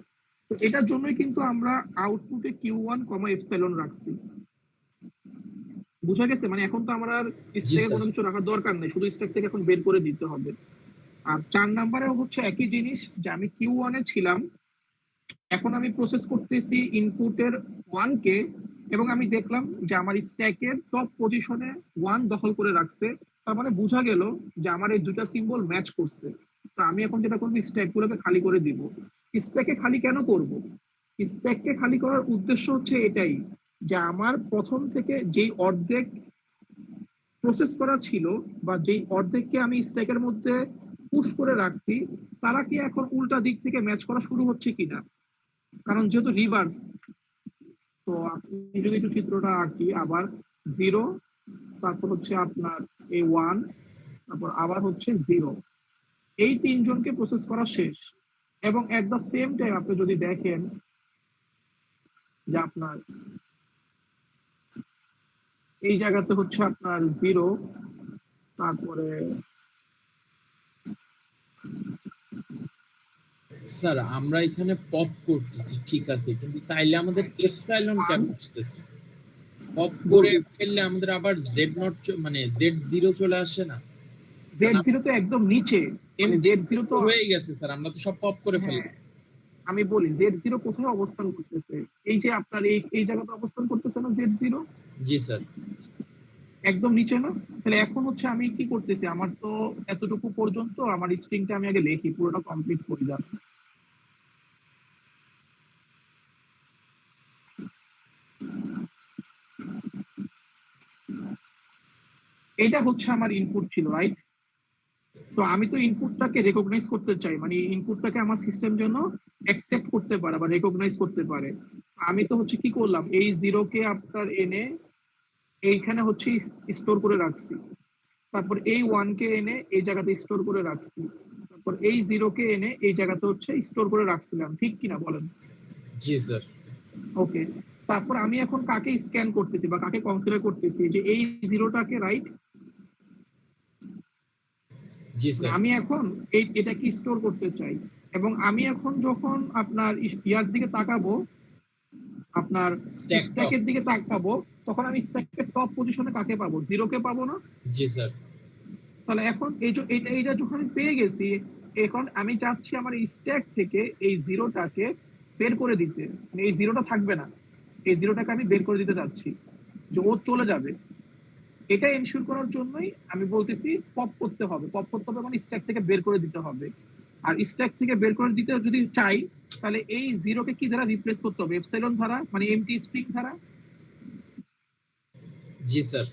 তো এটার জন্যই কিন্তু আমরা আউটপুটে Q1, এপসাইলন রাখছি। বুঝা গেছে? মানে এখন তো আমার আর জি স্ট্যাকে স্যার। কোনো কিছু রাখার দরকার নেই, শুধু স্ট্যাক থেকে এখন বের করে দিতে হবে। আর 4 নাম্বারে হচ্ছে একই জিনিস, যে আমি Q1 এ ছিলাম, এখন আমি প্রসেস করতেছি ইনপুটের 1 কে, এবং আমি দেখলাম যে আমার স্ট্যাকের টপ পজিশনে 1 দখল করে রাখছে, তার মানে বোঝা গেল যে আমার এই দুটা সিম্বল ম্যাচ করছে। তো আমি এখন যেটা করবো, স্ট্যাক গুলোকে খালি করে দিব। স্ট্যাকে খালি কেন করব? স্ট্যাককে খালি করার উদ্দেশ্য হচ্ছে এটাই, যে আমার প্রথম থেকে যেই অর্ধেক প্রসেস করা ছিল, বা যেই অর্ধেককে আমি স্ট্যাকের মধ্যে পুশ করে রাখছি, তারা কি এখন উল্টা দিক থেকে ম্যাচ করা শুরু হচ্ছে কিনা, কারণ যেহেতু রিভার্স। তো আপনি যদি একটু চিত্রটা আঁকি, আবার 0, তারপর হচ্ছে আপনার এই 1, তারপর আবার হচ্ছে 0, এই তিনজনকে প্রসেস করা শেষ। এবং এট দ্য সেম টাইম আপনি যদি দেখেন যে আপনার এই জায়গাতে হচ্ছে আপনার 0, তারপরে স্যার আমরা এখানে পপ করতেছি ঠিক আছে, কিন্তু তাইলে আমাদের এপসাইলন কেন আসতেছে? পপ করে ফেললে আমাদের আবার জেড নট মানে জেড জিরো চলে আসে না? Z0 তো একদম নিচে, মানে এমটি Z0 তো, হয়ে গেছে স্যার, আমরা তো সব পপ করে হ্যাঁ ফেললাম। আমি বলি Z0 কোথায় অবস্থান করতেছে, এই যে আপনার এই জায়গাতে অবস্থান করতেছে না Z0, জি স্যার। একদম নিচে না? তাহলে এখন হচ্ছে আমি কি করতেছি, আমার তো এতটুকু পর্যন্ত আমার স্ট্রিংটা আমি আগে লিখি, পুরোটা কমপ্লিট করে যাবে। এটা হচ্ছে আমার ইনপুট ছিল, রাইট? সো আমি তো ইনপুটটাকে রেকগনাইজ করতে চাই, মানে ইনপুটটাকে আমার সিস্টেম যেন অ্যাকসেপ্ট করতে পারে বা রেকগনাইজ করতে পারে। আমি তো হচ্ছে কি করলাম, এই 0 কে আপনার এনে এইখানে হচ্ছে স্টোর করে রাখছি, তারপর এই 1 কে এনে এই জায়গাতে স্টোর করে রাখছি, তারপর এই 0 কে এনে এই জায়গাতে হচ্ছে স্টোর করে রাখছিলাম, ঠিক কিনা বলেন? জি স্যার। ওকে, তারপর আমি এখন কাকে স্ক্যান করতেছি বা কাকে কনসিডার করতেছি, যে এই 0টাকে, রাইট? জি স্যার। আমি এখন এটাকে স্টোর করতে চাই, এবং আমি এখন যখন আপনার ইয়ার দিকে তাকাবো, আপনার স্ট্যাক টপ। স্ট্যাকের দিকে তাকাবো, তখন আমি স্ট্যাকের টপ পজিশনে কাকে পাবো? 0 কে পাবো না? জি স্যার। তাহলে এখন এই যে এইটা যখন আমি পেয়ে গেছি, এখন আমি চাচ্ছি আমার স্ট্যাক থেকে এই 0টাকে বের করে দিতে, মানে এই 0টা থাকবে না, এই 0টাকে আমি বের করে দিতে চাচ্ছি, যে ও চলে যাবে। এটা এনশিওর করার জন্যই আমি বলতেছি পপ করতে হবে, পপ করতে হবে মানে স্ট্যাক থেকে বের করে দিতে হবে। আর স্ট্যাক থেকে বের করে দিতে যদি চাই, তাহলে এই 0কে কি দ্বারা রিপ্লেস করতে হবে? এপসাইলন দ্বারা, মানে এমটি স্ট্রিং দ্বারা। জি স্যার।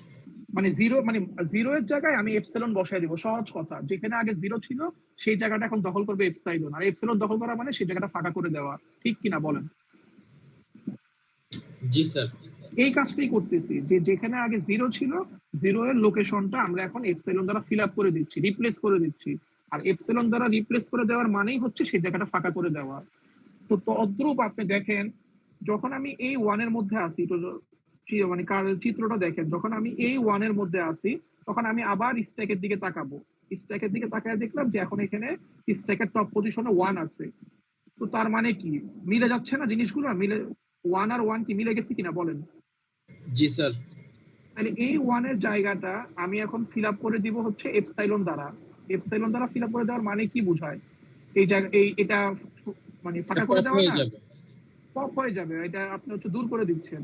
মানে 0, মানে 0 এর জায়গায় আমি এপসাইলন বসায় দিব, সহজ কথা, যেখানে আগে 0 ছিল সেই জায়গাটা এখন দখল করবে এপসাইলন, আর এপসাইলন দখল করা মানে সেই জায়গাটা ফাঁকা করে দেওয়া, ঠিক কিনা বলেন? জি স্যার। এই কাজটাই করতেছি, যে যেখানে আগে 0 ছিল, 0 এর লোকেশনটা আমরা এখন এপসাইলন দ্বারা ফিল আপ করে দিচ্ছি, রিপ্লেস করে দিচ্ছি। আর এপসাইলন দ্বারা রিপ্লেস করে দেওয়ার মানেই হচ্ছে সেই জায়গাটা ফাঁকা করে দেওয়া। তো তদ্রূপ আপনি দেখেন, যখন আমি এই 1 এর মধ্যে আসি, তো মানে চিত্রটা দেখেন, যখন আমি এই 1 এর মধ্যে আসি, তখন আমি আবার স্ট্যাকের দিকে তাকাবো, স্ট্যাকের দিকে তাকায় দেখলাম যে এখন এখানে স্ট্যাকের টপ পজিশনে 1 আছে। তো তার মানে কি, মিলে যাচ্ছে না জিনিসগুলো? মিলে 1 আর 1 কি মিলে গেছে কিনা বলেন? জি স্যার। তাহলে এই 1 এর জায়গাটা আমি এখন ফিল আপ করে দিব হচ্ছে এপসাইলন দ্বারা। এপসাইলন দ্বারা ফিল আপ করে দেওয়ার মানে কি বোঝায়? এই জায়গা এটা মানে এটা ফাঁকা করে পপ দেওয়া হয়ে না, যাবে। পপ হয়ে যাবে, এটা আপনি হচ্ছে দূর করে দিচ্ছেন।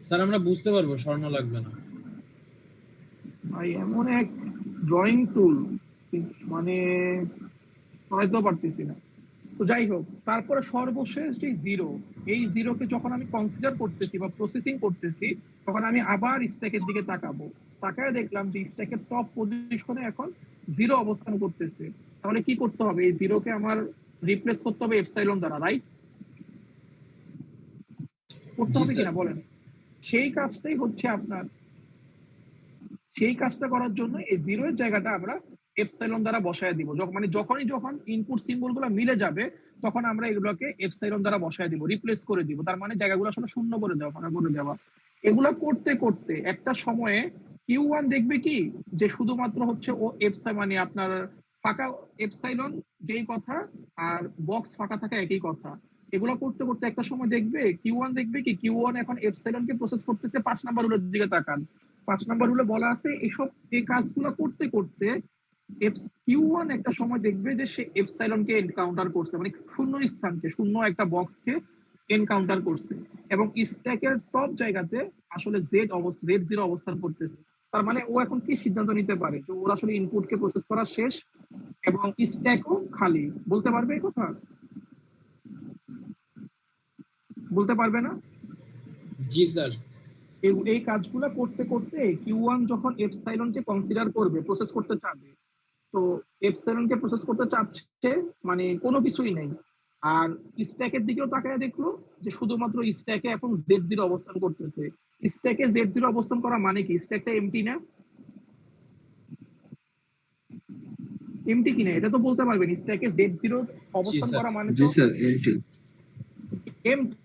স্যার আমরা বুঝতে পারবো, স্বর্ণ লাগবে না। ভাই এমন এক ড্রয়িং টুল, মানে হয়তো পারতেছি না। তো যাই হোক, তারপরে সর্বশেষ যে 0, এই 0কে যখন আমি কনসিডার করতেছি বা প্রসেসিং করতেছি, তখন আমি আবার স্ট্যাকের দিকে তাকাবো, তাকায় দেখলাম যে স্ট্যাকের টপ পজিশনে এখন 0 অবস্থান করতেছে। তাহলে কি করতে হবে? এই 0কে আমার রিপ্লেস করতে হবে এপসাইলন দ্বারা, রাইট? করতে জি হবে স্যার। কিনা বলেন? সেই কাজটাই হচ্ছে আপনার, সেই কাজটা করার জন্য এই 0 এর জায়গাটা আমরা এপসাইলন দ্বারা বসায় দিব। মানে যখন ইনপুট সিম্বল গুলো মিলে যাবে তখন আমরা এগুলোকে এপসাইলন দ্বারা বসায় দিব, রিপ্লেস করে দিব। তার মানে জায়গাগুলো আসলে শূন্য করে দেওয়া, ফাঁকা করে দেওয়া। এগুলা করতে করতে একটা সময়ে Q1 দেখবে কি যে শুধুমাত্র হচ্ছে ও মানে আপনার ফাঁকা এপসাইলন যেই কথা আর বক্স ফাঁকা থাকা একই কথা। এগুলো করতে করতে একটা সময় দেখবে Q1 এখন এপসাইলন কে প্রসেস করতেছে 5 নাম্বার রুলের দিকে তাকান। 5 নাম্বার রুলে বলা আছে এই কাজগুলো করতে করতে Q1 একটা সময় দেখবে যে সে এপসাইলনকে এনকাউন্টার করছে, মানে শূন্য স্থানকে, শূন্য একটা বক্সকে এনকাউন্টার করছে, এবং স্ট্যাকের টপ জায়গাতে আসলে Z0 অবস্থান করতেছে। তার মানে ও এখন কি সিদ্ধান্ত নিতে পারে যে ওর আসলে ইনপুটকে প্রসেস করা শেষ এবং স্ট্যাকও খালি। বলতে পারবে এই কথা? বলতে পারবে না? জি স্যার। এই কাজগুলো করতে করতে Q1 যখন এপসাইলনকে কনসিডার করবে, প্রসেস করতে চাবে, তো এপসাইলনকে প্রসেস করতে চাচ্ছে মানে কোনো কিছুই নেই। আর স্ট্যাকের দিকেও তাকায় দেখলো যে শুধুমাত্র স্ট্যাকে এখন Z0 অবস্থান করতেছে। স্ট্যাকে Z0 অবস্থান করা মানে কি? স্ট্যাকটা এমটি না? এমটি কিনা এটা তো বলতে পারবেন। স্ট্যাকে Z0 অবস্থান স্যার। করা মানে জি তো স্যার, এমটি। এমটি।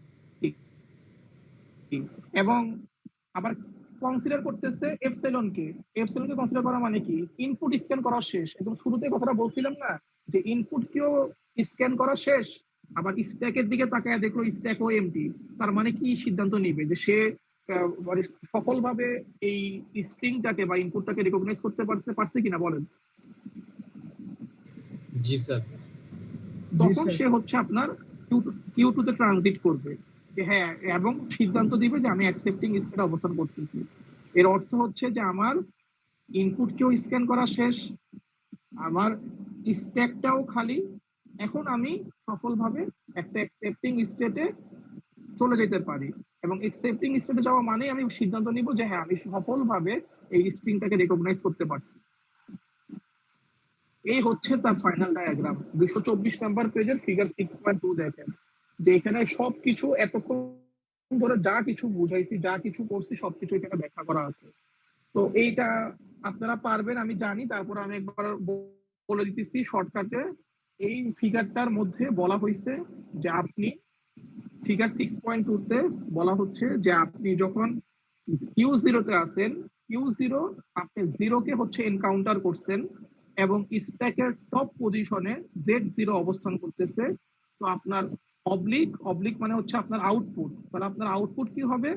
এবং আবার কনসিডার করতেছে এপসাইলনকে কনসিডার করা মানে কি? ইনপুট স্ক্যান করা শেষ। একদম শুরুতে কথাটা বলছিলাম না যে ইনপুটকেও স্ক্যান করা শেষ, আবার স্ট্যাকের দিকে তাকায় দেখলো স্ট্যাকও এমটি। তার মানে কি সিদ্ধান্ত নিবে যে সে মানে সফলভাবে এই স্ট্রিংটাকে বা ইনপুটটাকে রিকগনাইজ করতে পারছে কিনা বলেন। জি স্যার। তখন সে হচ্ছে আপনার Q2 তে ট্রানজিট করবে যে হ্যাঁ, এবং সিদ্ধান্ত দিবে যে আমি অ্যাকসেপ্টিং স্টেটে অবস্থান করতেছি। এর অর্থ হচ্ছে যে আমার ইনপুটকেও স্ক্যান করা শেষ, আমার স্ট্যাকটাও খালি, এখন আমি সফলভাবে একটা অ্যাকসেপ্টিং স্টেটে চলে যেতে পারি। এবং অ্যাকসেপ্টিং স্টেটে যাওয়া মানে আমি সিদ্ধান্ত নিব যে হ্যাঁ, আমি সফলভাবে এই স্ট্রিংটাকে রেকগনাইজ করতে পারছি। এই হচ্ছে তার ফাইনাল ডায়াগ্রাম। 224 নাম্বার পেজের ফিগার 6.2 দেখেন যে এখানে সবকিছু এতক্ষণ ধরে যা কিছু বুঝাইছি, যা কিছু করছি, সবকিছু এখানে ব্যাখ্যা করা আছে। তো এইটা আপনারা পারবেন আমি জানি, তারপর আমি একবার বলে দিতেছি শর্টকাটে। এই ফিগারটার মধ্যে বলা হয়েছে যে আপনি ফিগার 6.2 তে বলা হচ্ছে যে আপনি যখন Q0 তে আসেন, Q0 আপনি 0 কে হচ্ছে এনকাউন্টার করছেন এবং স্ট্যাকের টপ পজিশনে Z0 অবস্থান করতেছে। তো আপনার অবলিক মানে হচ্ছে আপনার আউটপুট। তাহলে আপনার আউটপুট কি হবে?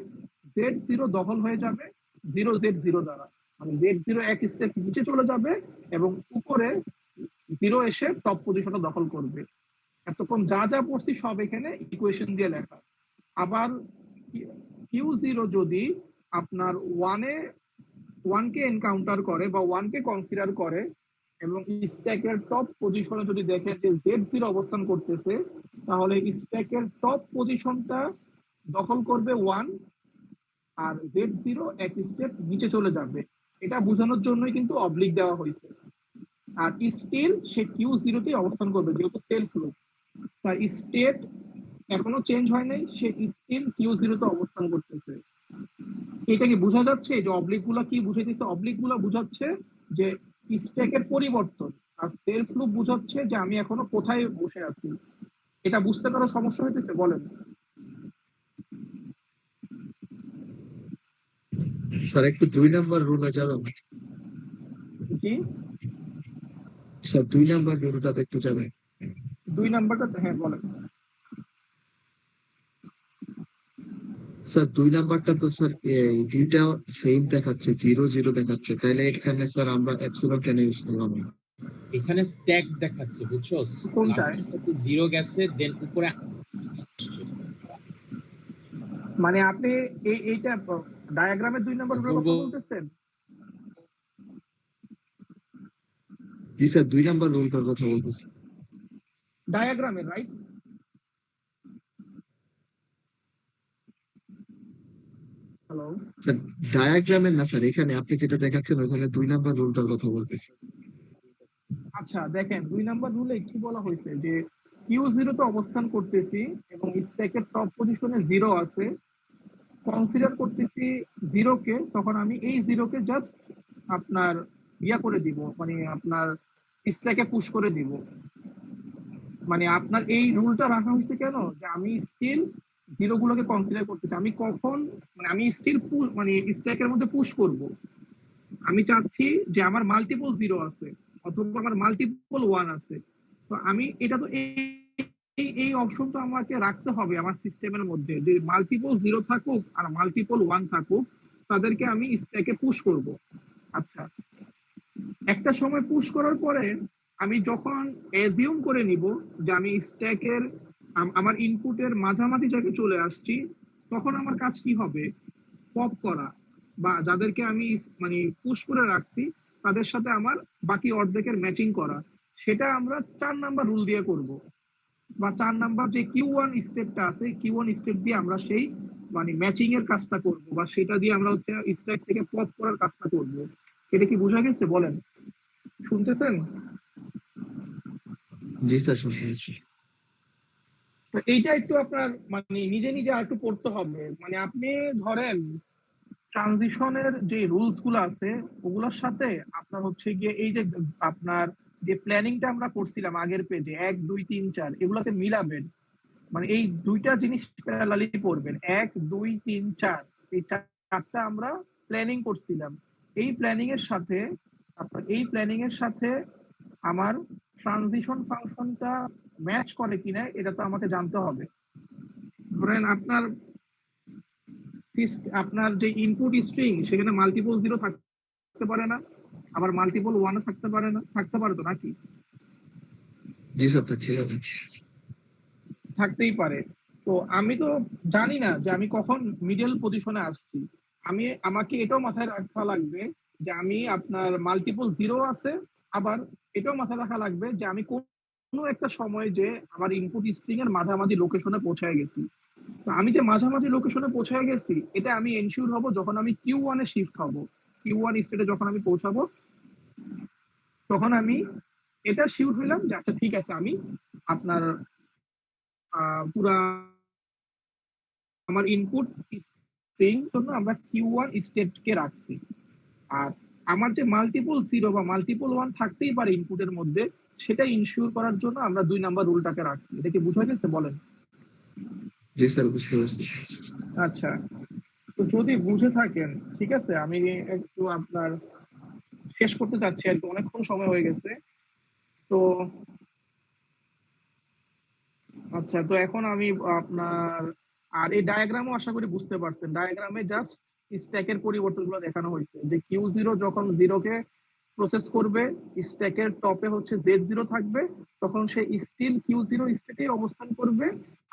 Z0 দখল হয়ে যাবে 0Z0 দ্বারা, মানে Z0 এক স্টেপ নিচে চলে যাবে এবং উপরে 0 এসে টপ পজিশনটা দখল করবে। এতক্ষণ যা যা পড়ছি সব এখানে ইকুয়েশন দিয়ে লেখা। আবার Q0 যদি আপনার ওয়ানকে এনকাউন্টার করে বা ওয়ানকে কনসিডার করে এবং স্ট্যাকের টপ পজিশনে যদি দেখে যে Z0 অবস্থান করতেছে, তাহলে স্ট্যাকের টপ পজিশনটা দখল করবে 1 আর Z0 এক স্টেপ নিচে চলে যাবে। এটা বোঝানোর জন্যই কিন্তু অবলিক দেওয়া হয়েছে। আর স্টিল সে Q0 তে অবস্থান করবে, যেহেতু সেলফ লুপ, তার স্টেট এখনো চেঞ্জ হয় নাই, সে স্টিল Q0 তে অবস্থান করতেছে। এটা কি বোঝা যাচ্ছে যে অবলিক গুলা কি বুঝাইতেছে? অবলিক গুলা বুঝাচ্ছে যে স্ট্যাকের পরিবর্তন, আর সেলফ লুপ বুঝাচ্ছে যে আমি এখনো কোথায় বসে আছি। এটা বুঝতে কারো সমস্যা হইতেছে বলেন? স্যার একটু 2 নাম্বার রুলে যাবেন? কি স্যার 2 নাম্বার রুলটাতে একটু যাবেন? 2 নাম্বারটা? হ্যাঁ বলেন। স্যার 2 নাম্বারটা তো স্যার এই দুইটা সেম দেখাচ্ছে, 0 0 দেখাচ্ছে, তাহলে এখানে স্যার আমরা এপসিলন কেন ইউজ করলাম না? এখানে স্ট্যাক দেখাচ্ছে, বুঝছস? কোনটায়? লাস্টে 0 গেছে, দেন উপরে মানে আপনি এইটা ডায়াগ্রামের 2 নাম্বার কথা বলতেছেন? জি স্যার, 2 নাম্বার রুলটার কথা বলতেছি। ডায়াগ্রামের, রাইট? হ্যালো? স্যার ডায়াগ্রামের না স্যার, এখানে আপনি যেটা দেখাচ্ছেন ওখানে 2 নাম্বার রুলটার কথা বলতেছি। আচ্ছা দেখেন, 2 নাম্বার রুলে কি বলা হয়েছে যে Q0 তে অবস্থান করতেছি এবং স্ট্যাকের টপ পজিশনে 0 আছে, কনসিডার করতেছি 0 কে, তখন আমি এই 0 কে জাস্ট আপনার ইয়া করে দিব, মানে আপনার স্ট্যাকে পুশ করে দিব। মানে আপনার এই রুলটা রাখা হয়েছে কেন, যে আমি স্টিল জিরো গুলোকে কনসিডার করতেছি। আমি কখন মানে আমি স্টিল মানে স্ট্যাকের মধ্যে পুশ করব, আমি চাচ্ছি যে আমার মাল্টিপল জিরো আছে অথবা আমার মাল্টিপল ওয়ান আছে। তো আমি এটা তো এই অপশনটা আমাকে রাখতে হবে আমার সিস্টেমের মধ্যে, যে মাল্টিপল জিরো থাকুক আর মাল্টিপল ওয়ান থাকুক, তাদেরকে আমি স্ট্যাকে পুশ করব। আচ্ছা, একটা সময় পুশ করার পরে আমি যখন এজিউম করে নিব যে আমি স্ট্যাকের আমার ইনপুটের মাঝামাঝি জায়গায় চলে আসছি, তখন আমার কাজ কি হবে? পপ করা, বা যাদেরকে আমি মানে পুশ করে রাখছি তাদের সাথে আমার বাকি অর্ধেকের ম্যাচিং করা। সেটা আমরা 4 নাম্বার রুল দিয়ে করব, বা 4 নাম্বার যে Q1 স্টেপটা আছে, Q1 স্টেপ দিয়ে আমরা সেই মানে ম্যাচিং এর কাজটা করব, বা সেটা দিয়ে আমরা হচ্ছে স্ট্যাক থেকে পপ করার কাজটা করব। এটা কি বোঝা গেছে বলেন? শুনতেছেন? জি স্যার, শুনতে পাচ্ছি। তো এইটা একটু আপনার মানে নিজে নিজে আর একটু পড়তে হবে। মানে আপনি ধরেন ট্রানজিশনের যে রুলস গুলো আছে ওগুলোর সাথে আপনার হচ্ছে গিয়ে এই যে আপনার যে প্ল্যানিংটা আমরা করছিলাম আগের পেজে 1 2 3 4, এগুলোকে মিলাবেন। মানে এই দুইটা জিনিস প্যারালালি পড়বেন, 1 2 3 4, এই চারটা আমরা প্ল্যানিং করছিলাম। এই প্ল্যানিং এর সাথে আমার ট্রানজিশন ফাংশনটা ম্যাচ করে কিনা এটা তো আমাকে জানতে হবে। ধরেন আপনার যে ইনপুট স্ট্রিং সেখানে মাল্টিপল জিরো থাকতে পারে না, আবার মাল্টিপল ওয়ানও থাকতে পারে না, থাকতে পারে তো নাকি? জি স্যার, তা ঠিক আছে। থাকতেই পারে। তো আমি তো জানি না যে আমি কখন মিডল পজিশনে আসছি। আমাকে এটাও মাথায় রাখা লাগবে যে আমি আপনার মাল্টিপল জিরো আছে, আবার এটাও মাথায় রাখা লাগবে যে আমি কোনো একটা সময় যে আমার ইনপুট স্ট্রিং এর মাঝামাঝি লোকেশনে পৌঁছায় গেছি। তো আমি যে মাঝামাঝি লোকেশনে পৌঁছায় গেছি এটা আমি এনশিওর হব যখন আমি Q1 এ শিফট হব। Q1 স্টেটে যখন আমি পৌঁছাবো তখন আমি এটা শিওর হইলাম যে আচ্ছা ঠিক আছে, আমি আপনার পুরা আমার ইনপুট স্ট্রিং জন্য আমরা Q1 স্টেটকে রাখছি। আর আমার যে মাল্টিপল জিরো বা মাল্টিপল ওয়ান থাকতেই পারে ইনপুটের মধ্যে, সেটা ইনশিওর করার জন্য আমরা 2 নাম্বার রুলটাকে রাখছি। এটা কি বুঝা গেছে বলেন? জি স্যার, বুঝতে পারছি। আচ্ছা, তো যদি বুঝে থাকেন ঠিক আছে, আমি একটু আপনার শেষ করতে চাচ্ছি আর কি, অনেকক্ষণ সময় হয়ে গেছে। তো আচ্ছা, তো এখন আমি আপনার আর এই ডায়াগ্রামও আশা করি বুঝতে পারছেন। ডায়াগ্রামে জাস্ট স্ট্যাকের পরিবর্তনগুলো দেখানো হয়েছে, যে Q0 যখন জিরোকে প্রসেস করবে, স্ট্যাকের টপে হচ্ছে Z0 থাকবে, তখন সে স্টিল Q0 স্টেটে অবস্থান করবে।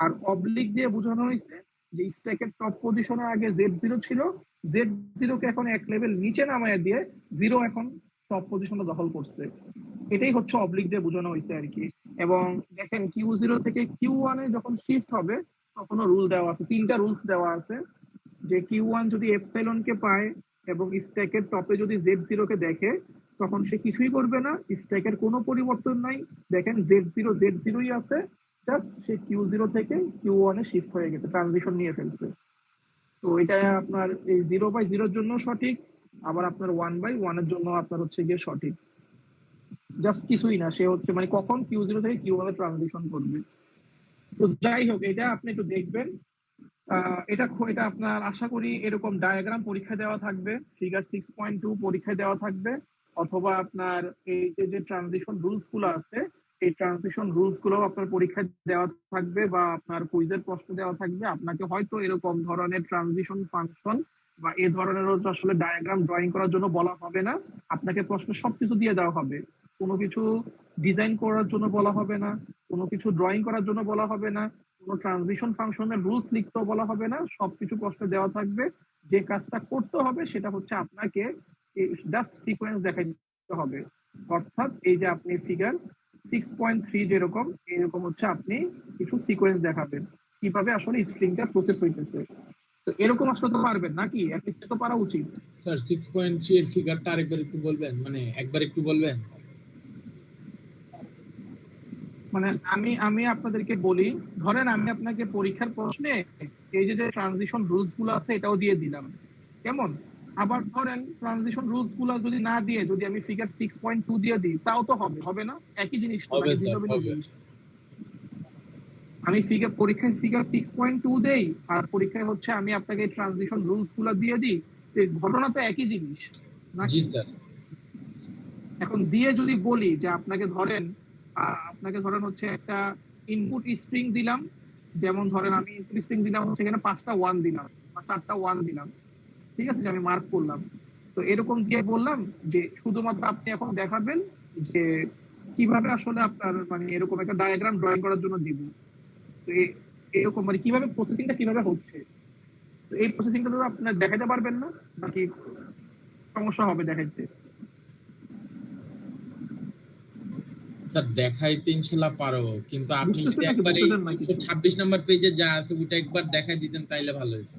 আর অবলিক দিয়ে বোঝানো হয়েছে যে স্ট্যাকের টপ পজিশনে আগে Z0 ছিল, Z0 কে এখন এক লেভেল নিচে নামায় দিয়ে জিরো এখন টপ পজিশনে দখল করছে। এটাই হচ্ছে অবলিক দিয়ে বোঝানো হয়েছে আর কি। এবং দেখেন Q0 থেকে Q1 এ যখন শিফট হবে তখনও রুল দেওয়া আছে, 3টা রুলস দেওয়া আছে। যে Q1 যদি এপসাইলন কে পায় এবং স্ট্যাকের টপে যদি Z0 কে দেখে, তখন সে কিছুই করবে না, স্ট্যাকের কোনো পরিবর্তন নাই। দেখেন Z0ই আছে, জাস্ট সে Q0 থেকে Q1 এ শিফট হয়ে গেছে, ট্রানজিশন নিয়ে ফেলছে। তো এটা আপনার এই 0/0 জন্য সঠিক, আবার আপনার 1/1 এর জন্য আপনার হচ্ছে গিয়ে সঠিক। জাস্ট কিছুই না, সে হচ্ছে মানে কখন Q0 থেকে Q1 এ ট্রানজিশন করবে। তো যাই হোক, এটা আপনি একটু দেখবেন। এটা আপনার আশা করি এরকম ডায়াগ্রাম পরীক্ষায় দেওয়া থাকবে, ফিগার 6.2 পরীক্ষায় দেওয়া থাকবে, অথবা আপনার এই যে ট্রানজিশন রুলস গুলো আছে এই ট্রানজিশন রুলস গুলো আপনার পরীক্ষায় দেওয়া থাকবে, বা আপনার কুইজের প্রশ্ন দেওয়া থাকবে। আপনাকে হয়তো এরকম ধরনের ট্রানজিশন ফাংশন বা এই ধরনের আসলে ডায়াগ্রাম ড্রয়িং করার জন্য বলা হবে না, আপনাকে প্রশ্ন সবকিছু দিয়ে দেওয়া হবে। কোনো কিছু ডিজাইন করার জন্য বলা হবে না, কোনো কিছু ড্রয়িং করার জন্য বলা হবে না, কোনো ট্রানজিশন ফাংশনের রুলস লিখতেও বলা হবে না, সবকিছু প্রশ্ন দেওয়া থাকবে। যে কাজটা করতে হবে সেটা হচ্ছে আপনাকে জাস্ট সিকোয়েন্স দেখাইতে হবে। অর্থাৎ এই যে আপনি ফিগার 6.3 যেরকম এরকম হচ্ছে আপনি কিছু সিকোয়েন্স দেখাবেন কিভাবে আসলে স্ট্রিংটা প্রসেস হইতেছে। তো এরকম আসলে তো পারবেন নাকি? অ্যাটলিস্ট তো পারা উচিত। স্যার 6.3 এর ফিগারটা আরেকবার একটু বলবেন, মানে একবার একটু বলবেন? মানে আমি আপনাদেরকে বলি, ধরেন আমি আপনাকে পরীক্ষার প্রশ্নে এই যে ট্রানজিশন রুলস গুলো আছে এটাও দিয়ে দিলাম, কেমন? আবার ধরেন ট্রানজিশন রুলস গুলো যদি না দিয়ে যদি আমি ফিগার 6.2 দিয়ে দিই তাও তো হবে না? একই জিনিস তো, হবে নাকি স্যার, ভিন্ন ভিন্ন হবে। জিনিস? আমি পরীক্ষায় ফিগার 6.2 দেই আর পরীক্ষায় হচ্ছে আমি আপনাকে ট্রানজিশন রুলস গুলো দিয়ে দিই, ঘটনা তো একই জিনিস জি নাকি? স্যার। এখন দিয়ে যদি বলি যে আপনাকে ধরেন হচ্ছে একটা ইনপুট স্ট্রিং দিলাম, যেমন ধরেন আমি ইনপুট স্ট্রিং দিলাম হচ্ছে এখানে 5টা 1 দিলাম বা 4টা 1 দিলাম, ঠিক আছে, যে আমি মার্ক করলাম। তো এরকম দিয়ে বললাম যে শুধুমাত্র আপনি এখন দেখাবেন যে কিভাবে আসলে আপনার মানে এরকম একটা ডায়াগ্রাম ড্রয়িং করার জন্য দিব। তো এরকম মানে কিভাবে প্রসেসিংটা কিভাবে হচ্ছে, তো এই প্রসেসিংটা তো আপনার দেখাতে পারবেন না, নাকি সমস্যা হবে দেখাইতে? স্যার দেখাইতে ইনশাল্লাহ পারো, কিন্তু আপনি বুঝতেছেন যদি নাকি একবার এই বুঝতেছেন না কিছু? 226 নাম্বার পেজে যা আছে ওটা একবার দেখাই দিতেন তাইলে ভালো হতো।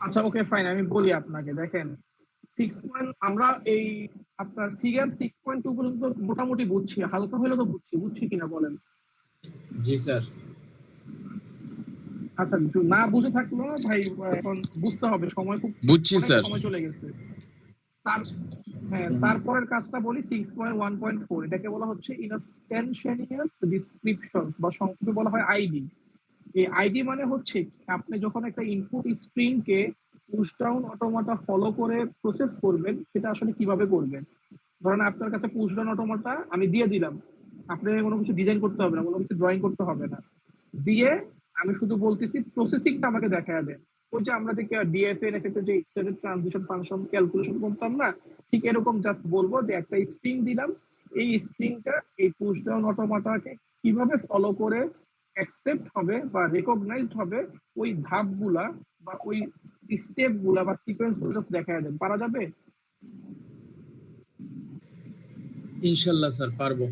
আচ্ছা ওকে ফাইন, আমি বলি আপনাকে, দেখেন 6 আমরা এই আপনার ফিগার 6.2 পর্যন্ত মোটামুটি বুঝছি, হালকা হলে তো বুঝছি কিনা বলেন? জি স্যার। আচ্ছা না বুঝে থাকলো ভাই, এখন বুঝতে হবে, সময় খুব বুঝছি অনেক স্যার। সময় চলে গেছে। তার হ্যাঁ, তারপরের কাজটা বলি 6.1.4, এটাকে বলা হচ্ছে ইনস্ট্যান্টিনিয়াস ডিসক্রিপশনস বা সংক্ষেপে বলা হয় আইডি। এই আইডি মানে হচ্ছে আপনি যখন একটা ইনপুট স্ট্রিং কে পুশ ডাউন অটোমাটা ফলো করে প্রসেস করবেন, সেটা আসলে কিভাবে করবেন। ধরেন আপনার কাছে পুশ ডাউন অটোমাটা আমি দিয়ে দিলাম, আপনি কোনো কিছু ডিজাইন করতে হবে না, কোনো কিছু ড্রয়িং করতে হবে না, দিয়ে আমি শুধু বলতেছি প্রসেসিংটা আমাকে দেখায় দেন। ওই যে আমরা যে ডিএফএ এর ক্ষেত্রে যে এক্সটেন্ডেড ট্রানজিশন ফাংশন ক্যালকুলেশন করতাম না, ঠিক এরকম জাস্ট বলবো যে একটা স্ট্রিং দিলাম, এই স্ট্রিংটা এই পুশ ডাউন অটোমাটাকে কিভাবে ফলো করে অ্যাকসেপ্ট হবে বা রেকগনাইজড হবে, ওই ধাপগুলা বা ওই স্টেপ গুলা বা সিকোয়েন্স গুলো দেখায় দেন, পারা যাবে? ইনশাল্লাহ স্যার পারবো।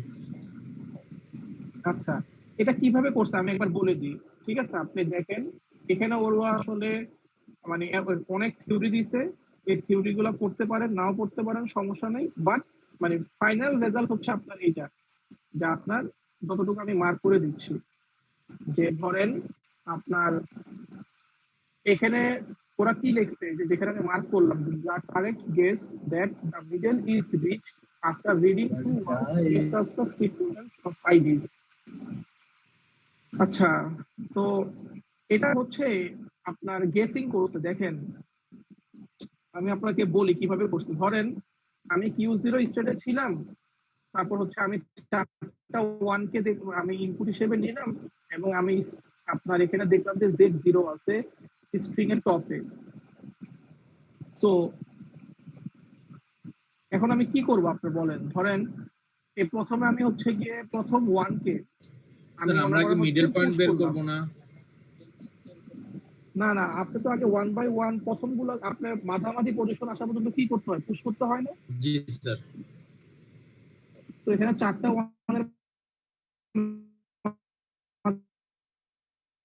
আচ্ছা, এটা কিভাবে করছে আমি একবার বলে দিই, ঠিক আছে? আপনি দেখেন এখানে ওরা আসলে মানে অনেক থিওরি দিছে, এই থিওরি গুলো পড়তে পারেন নাও পড়তে পারেন, সমস্যা নেই, বাট মানে ফাইনাল রেজাল্ট হচ্ছে আপনার এইটা, যে আপনার যতটুকু আমি মার্ক করে দিচ্ছি, যে ধরেন আপনার এখানে ওরা কি লিখছে, যে যেখানে আমি মার্ক করলাম, the correct guess that the middle is reach after reading two ones gives us the sequence of IDs. আচ্ছা, তো এটা হচ্ছে আপনার গেসিং করছে। দেখেন আমি আপনাকে বলি কিভাবে করছি, ধরেন আমি Q0 স্টেটে ছিলাম, তারপর হচ্ছে আমি 4টা 1 কে আমি ইনপুট হিসেবে নিলাম, এবং আমি আপনার এখানে দেখলাম যে Z0 আছে স্ট্রিং এর টপে। সো এখন আমি কি করব আপনি বলেন, ধরেন এই প্রথমে আমি হচ্ছে গিয়ে প্রথম 1 কে আমি স্যার মনে আমরা কি করেন হচ্ছে মিডল পয়েন্ট পুশ বের করলাম। করব না? না আপনি তো আগে 1 বাই 1 প্রথমগুলো আপনার মাঝামাঝি পজিশন আসা পর্যন্ত কি করতে হয়, পুশ করতে হয় না? জি স্যার। তো এখানে 4টা 1 এর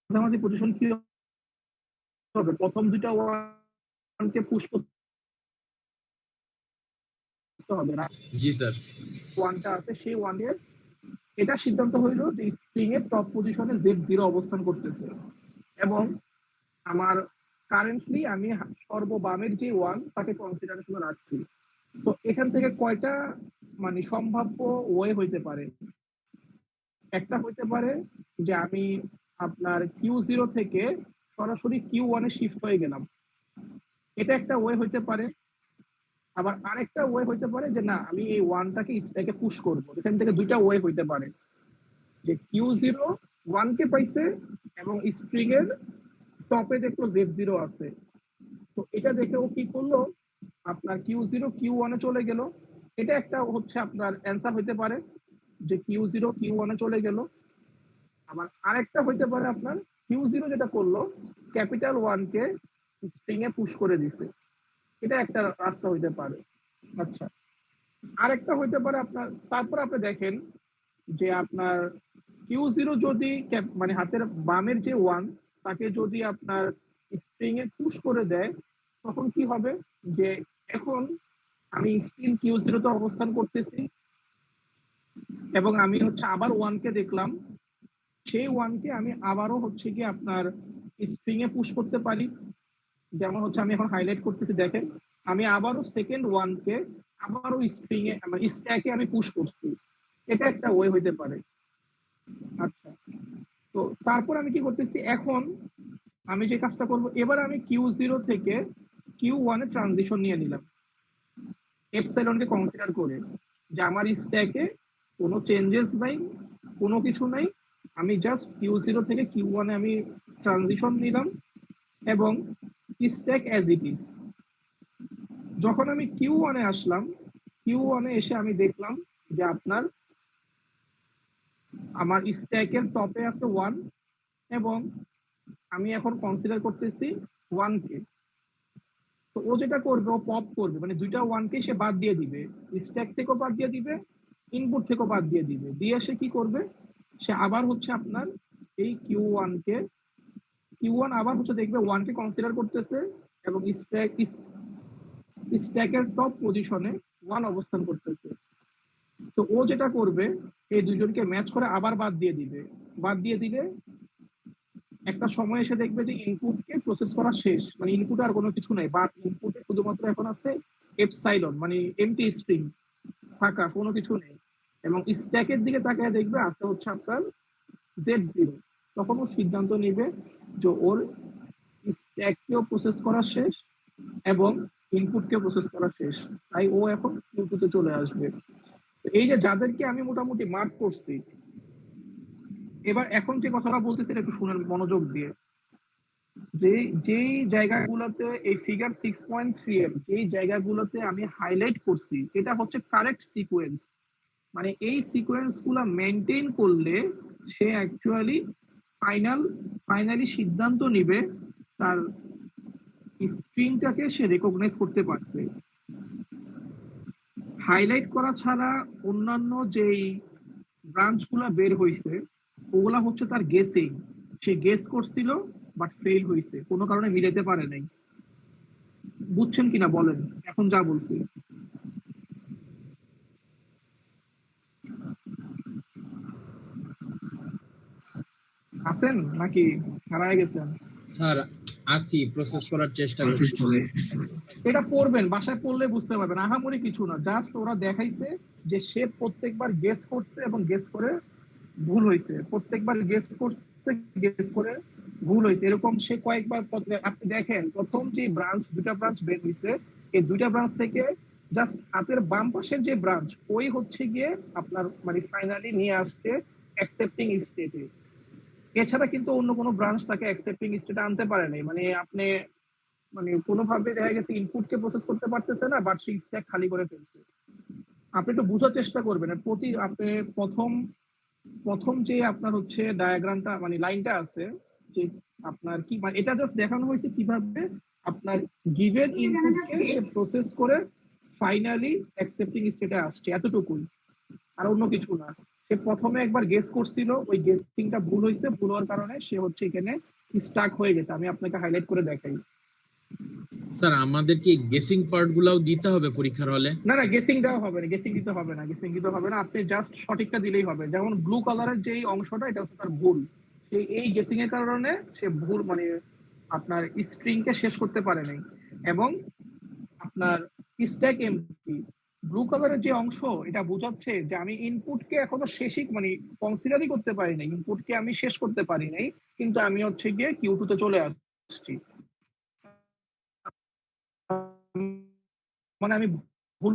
মাঝামাঝি পজিশন কি হবে, প্রথম 2টা 1 কে পুশ করতে হবে না, জি স্যার। 1টা আছে সেই 1 এর, এটা সিদ্ধান্ত হইলো যে স্প্রিং এর টপ পজিশনে Z0 অবস্থান করতেছে, এবং আমার কারেন্টলি আমি সর্ববামের যে 1 তাকে কনসিডারেশনে রাখছি। সো এখান থেকে কয়টা মানে সম্ভাব্য ওয়ে হইতে পারে, একটা হইতে পারে যে আমি আপনার Q0 থেকে সরাসরি Q1 এ শিফট হয়ে গেলাম, এটা একটা ওয়ে হইতে পারে। আবার আরেকটা ওয়ে হইতে পারে যে না আমি এই 1টাকে একে পুশ করবো, এখান থেকে 2টা ওয়ে হইতে পারে, যে Q0 1 কে পাইছে এবং স্ট্রিং এর টপে দেখলো Z0 আছে, তো এটা দেখে ও কি করলো, আপনার Q0 Q1 এ চলে গেল, এটা একটা হচ্ছে আপনার অ্যান্সার হইতে পারে, যে Q0 Q1 এ চলে গেল। আবার আরেকটা হইতে পারে আপনার Q0 যেটা করলো ক্যাপিটাল 1 কে স্ট্রিং এ পুশ করে দিছে, এটা একটা রাস্তা হইতে পারে। আচ্ছা, আরেকটা হইতে পারে আপনার, তারপর আপনি দেখেন যে আপনার Q0 যদি মানে হাতের বামের যে 1 তাকে যদি আপনার স্প্রিং এ পুশ করে দেয়, তখন কি হবে, যে এখন আমি স্পিন Q0 তে অবস্থান করতেছি, এবং আমি হচ্ছে আবার 1 কে দেখলাম, সেই 1 কে আমি আবারও হচ্ছে কি আপনার স্ট্রিং এ পুশ করতে পারি, যেমন হচ্ছে আমি এখন হাইলাইট করতেছি, দেখেন আমি আবারও সেকেন্ড ওয়ানকে আবারও স্ট্রিং এ মানে স্ট্যাকে আমি পুশ করছি, এটা একটা ওয়ে হইতে পারে। আচ্ছা, তো তারপর আমি কি করতেছি, এখন আমি যে কাজটা করব, এবার আমি Q0 থেকে Q1 এ ট্রানজিশন নিয়ে নিলাম এপসাইলনকে কনসিডার করে, যে আমার স্ট্যাকে কোনো চেঞ্জেস নাই, কোনো কিছু নাই, আমি জাস্ট Q0 থেকে Q1 এ আমি ট্রানজিশন নিলাম এবং স্ট্যাক অ্যাজ ইট ইজ। যখন আমি Q1 এ আসলাম, Q1 এ এসে আমি দেখলাম যে আপনার আমার স্ট্যাকের টপে আছে 1 এবং আমি এখন কনসিডার করতেছি 1 কে। তো ও যেটা করবে, ও পপ করবে, মানে দুইটা 1 কে সে বাদ দিয়ে দিবে, স্ট্যাক থেকেও বাদ দিয়ে দিবে, ইনপুট থেকেও বাদ দিয়ে দিবে, দিয়ে সে কি করবে, সে আবার হচ্ছে আপনার এই Q1 কে, Q1 আবার হচ্ছে দেখবে 1 কে কনসিডার করতেছে এবং স্ট্যাকের টপ পজিশনে 1 অবস্থান করতেছে। তো ও যেটা করবে, এই দুইজনকে ম্যাচ করে আবার বাদ দিয়ে দিবে, বাদ দিয়ে দিলে একটা সময় এসে দেখবে যে ইনপুটকে প্রসেস করা শেষ, মানে ইনপুট আর কোনো কিছু নাই, বা ইনপুটে শুধুমাত্র এখন আছে এপসাইলন, মানে এমটি স্ট্রিং, ফাঁকা, কোনো কিছু নেই, এবং স্ট্যাকের দিকে তাকিয়ে দেখবে আছে হচ্ছে আপনার Z0। তখন ও সিদ্ধান্ত নিবে যে ওর স্ট্যাককেও প্রসেস করা শেষ এবং ইনপুটকেও প্রসেস করা শেষ, তাই ও এখন ইনপুটে চলে আসবে। তো এই যে যাদেরকে আমি মোটামুটি মার্ক করছি, এবার এখন যে কথাটা বলতেছি এটা একটু শুনেন মনোযোগ দিয়ে, যে যেই জায়গাগুলোতে এই ফিগার 6.3 এর যেই জায়গাগুলোতে আমি হাইলাইট করছি, এটা হচ্ছে কারেক্ট সিকোয়েন্স, মানে এই সিকোয়েন্স গুলা মেনটেন করলে সে অ্যাকচুয়ালি ফাইনালি সিদ্ধান্ত নিবে তার স্ট্রিংটাকে সে রেকগনাইজ করতে পারছে। হাইলাইট করা ছাড়া অন্যান্য যেই ব্রাঞ্চ গুলা বের হইছে, ওগুলা হচ্ছে তার গেসিং, সে গেস করছিল বাট ফেল হইছে, কোনো কারণে মিলাইতে পারে নাই। বুঝছেন কিনা বলেন এখন যা বলছি? আছেন নাকি হারায় গেছেন? স্যার আসি, প্রসেস করার চেষ্টা করছি। এটা পড়বেন, বাসায় পড়লে বুঝতে পারবেন, আহামরি কিছু না, জাস্ট ওরা দেখাইছে যে সে প্রত্যেকবার গেস করছে এবং গেস করে ভুল হয়েছে, প্রত্যেকবার গেস করছে, গেস করে ভুল হয়েছে, এরকম সে কয়েকবার আপনি দেখেন প্রথম যে ব্রাঞ্চ, দুটা ব্রাঞ্চ বের হয়েছে, এই দুইটা ব্রাঞ্চ থেকে জাস্ট হাতের বাম পাশের যে ব্রাঞ্চ, ওই হচ্ছে গিয়ে আপনার মানে ফাইনালি নিয়ে আসছে অ্যাকসেপ্টিং স্টেটে। এছাড়া কিন্তু অন্য কোনো ব্রাঞ্চ তাকে অ্যাকসেপ্টিং স্টেটে আনতে পারে নাই, মানে আপনি মানে কোনোভাবে দেখা গেছে ইনপুটকে প্রসেস করতে পারতেছে না, বাট সেই স্ট্যাক খালি করে ফেলছে। আপনি একটু বোঝার চেষ্টা করবেন, আর প্রতি আপনি প্রথম প্রথম যে আপনার হচ্ছে ডায়াগ্রামটা মানে লাইনটা আছে, যে আপনার কি মানে এটা জাস্ট দেখানো হয়েছে কিভাবে আপনার গিভেন ইনপুটকে সে প্রসেস করে ফাইনালি অ্যাকসেপ্টিং স্টেটে আসছে, এতটুকুই, আর অন্য কিছু না। সে প্রথমে একবার গেস করছিল, ওই গেসিংটা ভুল হয়েছে, ভুল হওয়ার কারণে সে হচ্ছে এখানে স্টাক হয়ে গেছে। আমি আপনাকে হাইলাইট করে দেখাই। স্যার আমাদের কি গেসিং পার্ট গুলাও দিতে হবে পরীক্ষার হলে? না না, গেসিং দেওয়া হবে না, গেসিং দিতে হবে না, গেসিং দিতে হবে না, আপনি জাস্ট সঠিকটা দিলেই হবে। যেমন ব্লু কালারের যেই অংশটা, এটা হচ্ছে তার ভুল, সেই এই গেসিং এর কারণে সে ভুল মানে আপনার স্ট্রিং কে শেষ করতে পারে নাই, এবং আপনার স্ট্যাক এমটি ব্লু কালারের যে অংশ, এটা বোঝাচ্ছে যে আমি ইনপুটকে এখনো শেষই মানে কনসিডারই করতে পারি নাই, ইনপুটকে আমি শেষ করতে পারি নাই, কিন্তু আমি হচ্ছে গিয়ে Q2 তে চলে আসছি, মানে আমি ভুল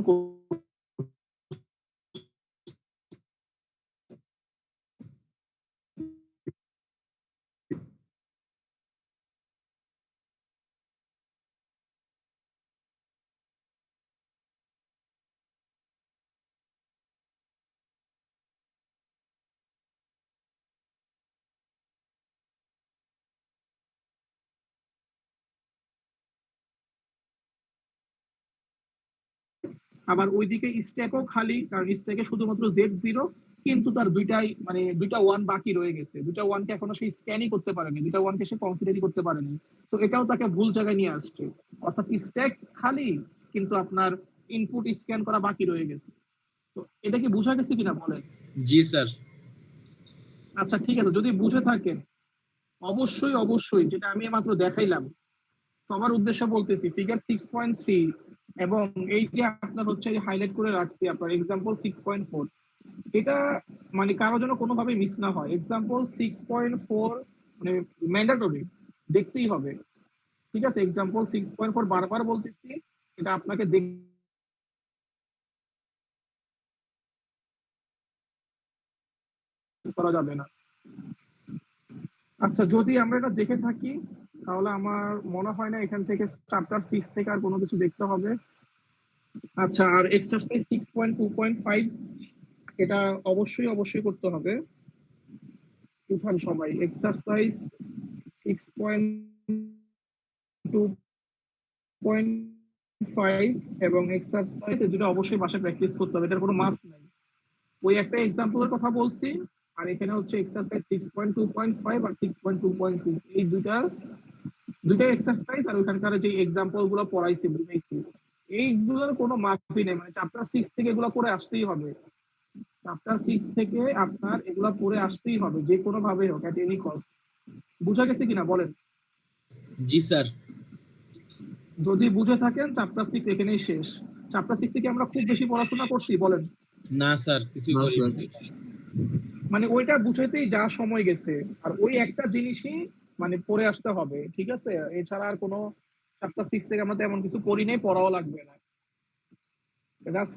আবার ওইদিকে স্ট্যাকও খালি, কারণ স্ট্যাকে শুধুমাত্র Z0, কিন্তু তার দুইটাই মানে দুইটা 1 বাকি রয়ে গেছে, দুইটা 1 কে এখনো সে স্ক্যানই করতে পারেনি, দুইটা 1 কে সে কনসিডারই করতে পারেনি। তো এটাও তাকে ভুল জায়গায় নিয়ে আসছে, অর্থাৎ স্ট্যাক খালি কিন্তু আপনার ইনপুট স্ক্যান করা বাকি রয়ে গেছে। তো এটা কি বোঝা গেছে কিনা বলেন? জি স্যার। আচ্ছা ঠিক আছে, যদি বুঝে থাকেন অবশ্যই অবশ্যই, যেটা আমি মাত্র দেখাইলাম সবার উদ্দেশ্যে বলতেছি, ফিগার 6.3 এবং এই যে আপনার হচ্ছে হাইলাইট করে রাখছি আপনার এক্সাম্পল 6.4, এটা মানে কারো জন্য কোনোভাবে মিস না হয়। এক্সাম্পল 6.4 মানে ম্যান্ডেটরি, দেখতেই হবে, ঠিক আছে? এক্সাম্পল 6.4 বারবার বলতেছি, এটা আপনাকে করা যাবে না। আচ্ছা, যদি আমরা এটা দেখে থাকি তাহলে আমার মনে হয় না এখান থেকে চ্যাপ্টার 6 থেকে আর কোনো কিছু দেখতে হবে। আচ্ছা, আর এক্সারসাইজ 6.2.5 এটা অবশ্যই অবশ্যই করতে হবে উঠান সময়। এক্সারসাইজ 6.2.5 এবং এক্সারসাইজ এই দুটো অবশ্যই বাসায় প্র্যাকটিস করতে হবে, এটার কোনো মাফ নাই। ওই একটা এক্সাম্পলের কথা বলছি, আর এখানে হচ্ছে এক্সারসাইজ 6.2.5 আর 6.2.6, এই দুইটা এক্সারসাইজ আর ওখানকার যে এক্সাম্পল গুলো পড়াইছি বুঝাইছি, এইগুলোর কোনো মাফই নেই, মানে চ্যাপ্টার 6 থেকে এগুলো করে আসতেই হবে। চ্যাপ্টার 6 থেকে আপনার এগুলো পড়ে আসতেই হবে, যে কোনো ভাবে হোক, এট এনি কস্ট। বুঝা গেছে কিনা বলেন? জি স্যার। যদি বুঝে থাকেন চ্যাপ্টার 6 এখানেই শেষ। চ্যাপ্টার 6 থেকে আমরা খুব বেশি পড়াশোনা করছি বলেন? না স্যার, কিছুই না করিনি। স্যার। মানে ওইটা বুঝাইতেই যা সময় গেছে, আর ওই একটা জিনিসই মানে পড়ে আসতে হবে, ঠিক আছে? এছাড়া আর কোনো চ্যাপ্টার 6 থেকে আমরা তেমন কিছু পড়ি নেই, পড়াও লাগবে না। জাস্ট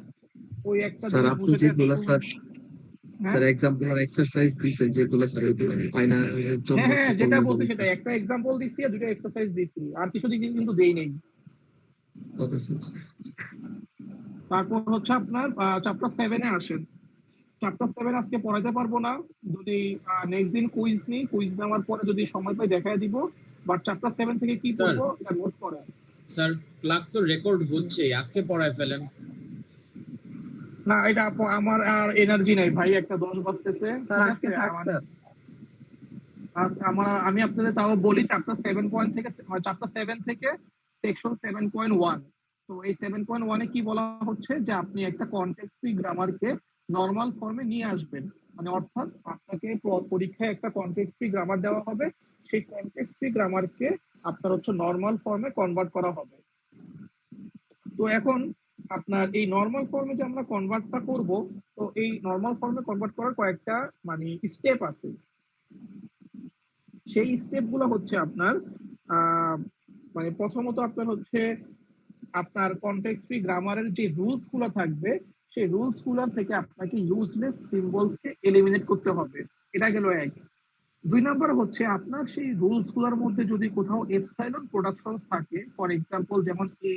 ওই একটা স্যার জিনিস আপনি বুঝাতে যেগুলো স্যার হ্যাঁ স্যার এক্সাম্পল আর এক্সারসাইজ দিচ্ছেন যেগুলো স্যার ফাইনালের জন্য হ্যাঁ হ্যাঁ, যেটা বলছি বলি সেটা, একটা এক্সাম্পল দিচ্ছি আর দুটো এক্সারসাইজ দিচ্ছি, আর কিছু দিকে কিন্তু দেই নেই। Okay sir. তারপর হচ্ছে আপনার চ্যাপ্টার 7 এ আসেন। চ্যাপ্টার 7 আজকে পড়াতে পারবো না, যদি নেক্সট দিন কুইজ নিই, কুইজ নেওয়ার পরে যদি সময় পাই দেখায় দিব। বাট চ্যাপ্টার 7 থেকে কি স্যার। পড়বো এটা নোট করেন। স্যার ক্লাস তো রেকর্ড হচ্ছে, আজকে পড়ায় ফেলেন। না, এটা আমার আর এনার্জি নাই ভাই, একটা 10 বাজতেছে, ঠিক আছে? আমি আপনাদের তাও বলি, চ্যাপ্টার 7 থেকে সেকশন 7.1। তো এই 7.1 এ কি বলা হচ্ছে যে আপনি একটা কনটেক্সট ফ্রি গ্রামারকে নরমাল ফর্মে নিয়ে আসবেন, মানে অর্থাৎ আপনাকে পরীক্ষায় একটা কনটেক্সট ফ্রি গ্রামার দেওয়া হবে, সেই কনটেক্সট ফ্রি গ্রামারকে আপনার হচ্ছে নরমাল ফর্মে কনভার্ট করা হবে। তো এখন আপনার এই নরমাল ফর্মে যে আমরা কনভার্টটা করব, তো এই নরমাল ফর্মে কনভার্ট করার কয়েকটা মানে স্টেপ আছে। সেই স্টেপ গুলো হচ্ছে আপনার মানে প্রথমত আপনার হচ্ছে আপনার কনটেক্সট ফ্রি গ্রামারের যে রুলস গুলো থাকবে, সেই রুলস গুলো থেকে আপনাকে ইউজলেস সিম্বলস কে এলিমিনেট করতে হবে। এটা গেল এক। 2 নাম্বার হচ্ছে আপনার সেই রুলস গুলোর মধ্যে যদি কোথাও এপসাইলন প্রোডাকশনস থাকে, ফর এক্সাম্পল যেমন এ,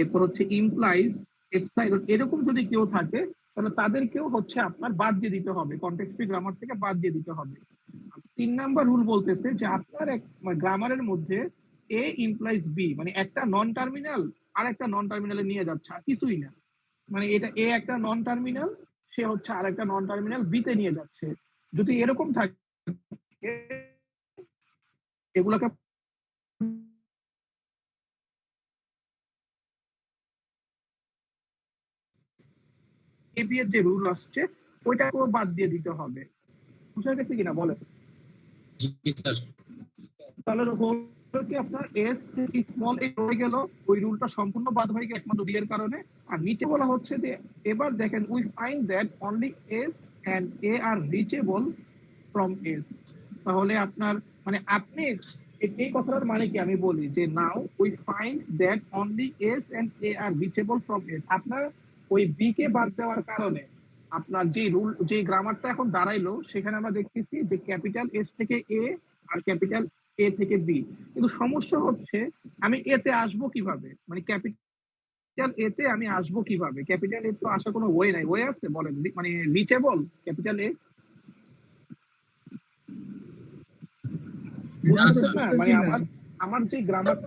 এরপর হচ্ছে ইমপ্লাইজ, এপসাইলন, এরকম যদি কেউ থাকে তাহলে তাদেরকেও হচ্ছে আপনার বাদ দিয়ে দিতে হবে, কনটেক্সট ফ্রি গ্রামার থেকে বাদ দিয়ে দিতে হবে। 3 নাম্বার রুল বলতেছে যে আপনার এক গ্রামারের মধ্যে এ ইমপ্লাইজ বি, মানে একটা নন টার্মিনাল আর একটা নন টার্মিনালে নিয়ে যাচ্ছে, আর কিছুই না। মানে এটা এ একটা নন টার্মিনাল, সে হচ্ছে আর একটা নন টার্মিনাল বি তে নিয়ে যাচ্ছে। যদি এরকম থাকে এগুলোকে এ বি এর যে রুল আসছে ওইটাকেও বাদ দিয়ে দিতে হবে। বুঝা গেছে কিনা বলেন? জি স্যার। তাহলে হলো কি আপনার এস থেকে স্মল এ রয়ে গেল, ওই রুলটা সম্পূর্ণ বাদ হয়ে গেল একমাত্র বি এর কারণে। আর নিচে বলা হচ্ছে যে এবার দেখেন, we find that only S and A are reachable from S. তাহলে আপনার মানে আপনি এই কথাটার মানে কি আমি বলি যে now we find that only S and A are reachable from S. আপনার ওই বি কে বাদ দেওয়ার কারণে আপনার যে রুল, যে গ্রামারটা এখন দাঁড়াইলো, সেখানে আমরা দেখতেছি যে ক্যাপিটাল এস থেকে এ আর ক্যাপিটাল এ থেকে বি। কিন্তু সমস্যা হচ্ছে আমি এতে আসবো কিভাবে, মানে ক্যাপিটাল এ তে আমি আসবো কিভাবে? ক্যাপিটাল এ তো আসার কোনো ওয়ে নাই, ওয়ে আছে বলেন? মানে রিচেবল ক্যাপিটাল এ বুঝতেছেন না? মানে আমার যে গ্রামার,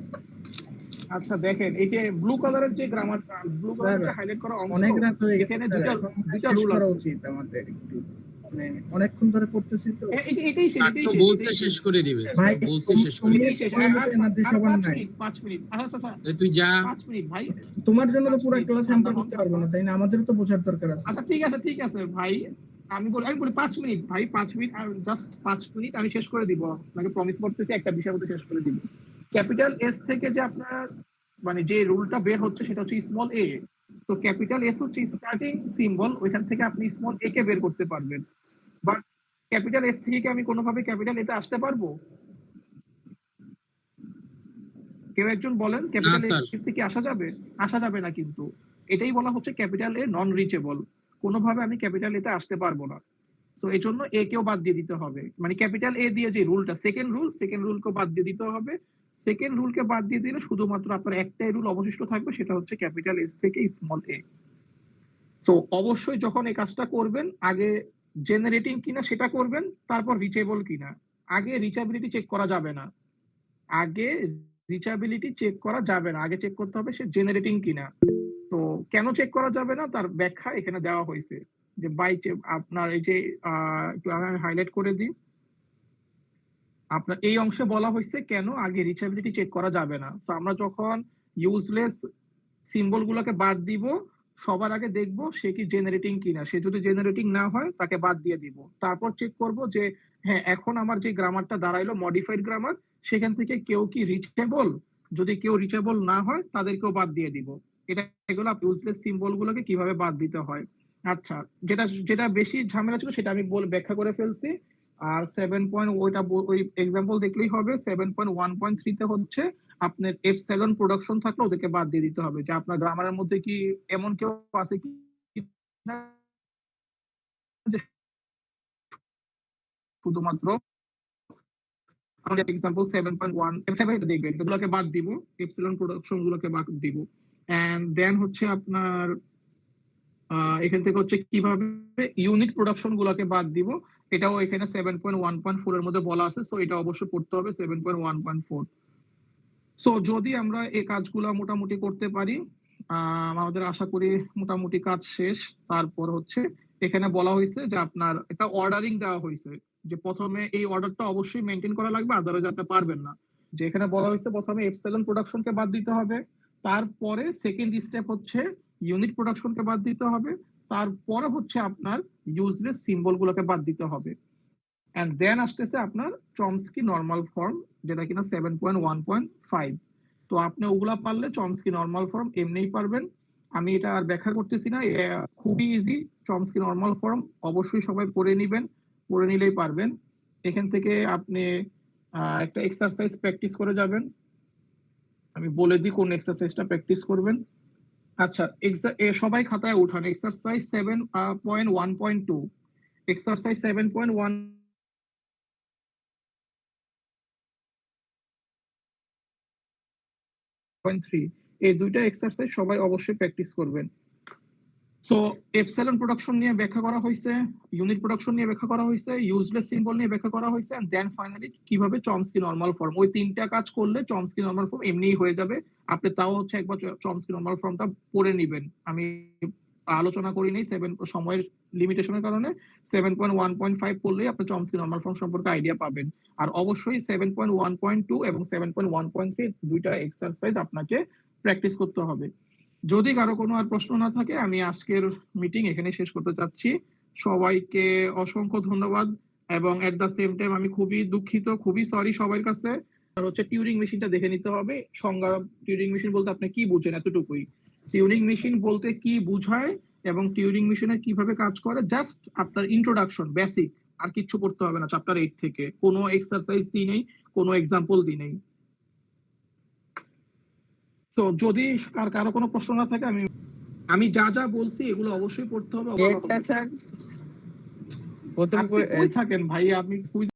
আচ্ছা দেখেন এই যে ব্লু কালারের যে গ্রামার, ব্লু কালারের যে হাইলাইট করা অংশ, অনেক রাত হয়ে গেছে এখানে স্যার, দুটা এখন শেষ রুল করা আছে। উচিত আমাদের একটু, মানে অনেকক্ষণ ধরে পড়তেছি তো। এটাই শেষ, স্যার এটাই তো শেষ, বলছে এটাই শেষ শেষ। করে দিবে, ভাই বলছে শেষ করে তুমি দিবে। এটাই শেষ। তোমার মতো এনার্জি সবার নাই। 5 মিনিট, আচ্ছা আচ্ছা তুই যা। 5 মিনিট ভাই, তোমার জন্য তো পুরো 5 মিনিট ক্লাস আমরা করতে পারবো না, তাই না? আমাদেরও তো বোঝার দরকার আছে। আচ্ছা ঠিক আছে ভাই, আমি বলি 5 মিনিট ভাই, 5 মিনিট, জাস্ট 5 মিনিট আমি শেষ করে দিব, আপনাকে প্রমিস করতেছি একটা বিষয় মধ্যে শেষ করে দিব। ক্যাপিটাল এস থেকে যে আপনার মানে যে রুলটা বের হচ্ছে সেটা হচ্ছে স্মল এ। তো ক্যাপিটাল এস হচ্ছে স্টার্টিং সিম্বল, ওইখান থেকে আপনি স্মল এ কে বের করতে পারবেন। বাট ক্যাপিটাল এস থেকে কি আমি কোনোভাবে ক্যাপিটাল এতে আসতে পারবো? কেউ একজন বলেন, ক্যাপিটাল স্যার। এ থেকে আসা যাবে? আসা যাবে না, কিন্তু এটাই বলা হচ্ছে ক্যাপিটাল এ নন রিচেবল, কোনোভাবে আমি ক্যাপিটাল এতে আসতে পারবো না। সো এই জন্য এ কেও বাদ দিয়ে দিতে হবে, মানে ক্যাপিটাল এ দিয়ে যে রুলটা সেকেন্ড রুলকে বাদ দিয়ে দিতে হবে। সেকেন্ড রুলকে বাদ দিয়ে দিলে শুধুমাত্র আপনার একটাই রুল অবশিষ্ট থাকবে, সেটা হচ্ছে ক্যাপিটাল এস থেকে স্মল এ। সো অবশ্যই যখন এই কাজটা করবেন আগে জেনারেটিং কিনা সেটা করবেন, তারপর রিচেবল কিনা। আগে রিচাবিলিটি চেক করা যাবে না, আগে রিচাবিলিটি চেক করা যাবে না, আগে চেক করতে হবে সে জেনারেটিং কিনা। তো কেন চেক করা যাবে না তার ব্যাখ্যা এখানে দেওয়া হয়েছে, যে বাই আপনার এই যে একটু আমি হাইলাইট করে দিই, আপনার এই অংশে বলা হয়েছে কেন আগে রিচাবিলিটি চেক করা যাবে না। তো আমরা যখন ইউজলেস সিম্বল গুলোকে বাদ দিব, সবার আগে দেখবো সে কি জেনারেটিং কিনা, সে যদি জেনারেটিং না হয় তাকে বাদ দিয়ে দিব। তারপর চেক করব যে হ্যাঁ এখন আমার যে গ্রামারটা দাঁড়াইলো মডিফাইড গ্রামার, সেখান থেকে কেউ কি রিচেবল, যদি কেউ রিচেবল না হয় তাদেরকেও বাদ দিয়ে দিব। এটা এগুলো ইউজলেস সিম্বল গুলোকে কিভাবে বাদ দিতে হয়। আচ্ছা, যেটা যেটা বেশি ঝামেলা ছিল সেটা আমি ব্যাখ্যা করে ফেলছি। আর 7 ওইটা ওই এক্সাম্পল দেখলেই হবে। 7.1.3 তে হচ্ছে আপনার এপসাইলন প্রোডাকশন থাকলে ওদেরকে বাদ দিয়ে দিতে হবে। যে আপনার গ্রামারের মধ্যে কি এমন কেউ আছে কি না যে শুধুমাত্র আমাদের এক্সাম্পল 7.1 7 দেখবেন, এগুলোকে বাদ দিব, এপসাইলন প্রোডাকশন গুলোকে বাদ দিব। এন্ড দেন হচ্ছে আপনার এখান থেকে হচ্ছে কিভাবে ইউনিট প্রোডাকশন গুলোকে বাদ দিব, এটাও এখানে 7.1.4 এর মধ্যে বলা আছে। সো এটা অবশ্যই পড়তে হবে 7.1.4। সো যদি আমরা এই কাজগুলো মোটামুটি করতে পারি, আমাদের আশা করি মোটামুটি কাজ শেষ। তারপর হচ্ছে এখানে বলা হয়েছে যে আপনার একটা অর্ডারিং দেওয়া হয়েছে, যে প্রথমে এই অর্ডারটা অবশ্যই মেনটেন করা লাগবে, আদারওয়াইজ আপনি পারবেন না। যে এখানে বলা হয়েছে প্রথমে এপসাইলন প্রোডাকশনকে বাদ দিতে হবে, তারপরে সেকেন্ড স্টেপ হচ্ছে ইউনিট প্রোডাকশনকে বাদ দিতে হবে, তারপরে হচ্ছে আপনার ইউজলেস সিম্বল গুলোকে বাদ দিতে হবে। এন্ড দেন আসতেছে আপনার চমস্কি নর্মাল ফর্ম, যেটা কিনা 7.1.5। তো আপনি ওগুলা পারলে চমস্কি নর্মাল ফর্ম এমনিই পারবেন। আমি এটা আর ব্যাখ্যা করতেছি না, খুবই ইজি। চমস্কি নর্মাল ফর্ম অবশ্যই সবাই পড়ে নিবেন, পড়ে নিলেই পারবেন। এখান থেকে আপনি একটা এক্সারসাইজ প্র্যাকটিস করে যাবেন। আমি বলে দিই কোন এক্সারসাইজটা প্র্যাকটিস করবেন। আচ্ছা, সবাই খাতায় উঠান এক্সারসাইজ 7.1.2। এক্সারসাইজ 7.1.3, এই দুইটা এক্সারসাইজ সবাই অবশ্যই প্র্যাকটিস করবেন। সো এপসাইলন প্রোডাকশন নিয়ে ব্যাখ্যা করা হয়েছে, ইউনিট প্রোডাকশন নিয়ে ব্যাখ্যা করা হয়েছে, ইউজলেস সিম্বল নিয়ে ব্যাখ্যা করা হয়েছে, এন্ড দেন ফাইনালি কিভাবে চমস্কি নরমাল ফর্ম। ওই তিনটা কাজ করলে চমস্কি নরমাল ফর্ম এমনিই হয়ে যাবে। আপনি তাও হচ্ছে একবার চমস্কি নরমাল ফর্মটা পড়ে নেবেন। আমি আলোচনা করি নাই সময়ের লিমিটেশনের কারণে। 7.1.5 পড়লেই আপনি চমস্কি নরমাল ফর্ম সম্পর্কে আইডিয়া পাবেন। আর অবশ্যই 7.1.2 এবং 7.1.3 দুইটা এক্সারসাইজ আপনাকে প্র্যাকটিস করতে হবে। যদি কারো কোনো আর প্রশ্ন না থাকে, আমি আজকের মিটিং এখানে শেষ করতে চাচ্ছি। সবাইকে অসংখ্য ধন্যবাদ, এবং এট দা সেম টাইম আমি খুবই দুঃখিত, খুবই সরি সবার কাছে। আর হচ্ছে টিউরিং মেশিনটা দেখে নিতে হবে। সংজ্ঞা টিউরিং মেশিন বলতে আপনি কি বুঝেন এতটুকুই। টিউরিং মেশিন বলতে কি বুঝায় এবং টিউরিং মেশিনের কিভাবে কাজ করে, জাস্ট আপনার ইন্ট্রোডাকশন বেসিক, আর কিচ্ছু করতে হবে না চ্যাপ্টার 8 থেকে। কোনো এক্সারসাইজ দিই নেই, কোনো এক্সাম্পল দিই নেই। তো যদি কারো কোনো প্রশ্ন না থাকে, আমি যা যা বলছি এগুলো অবশ্যই পড়তে হবে। স্যার প্রথম আপনি কই থাকেন ভাই? আপনি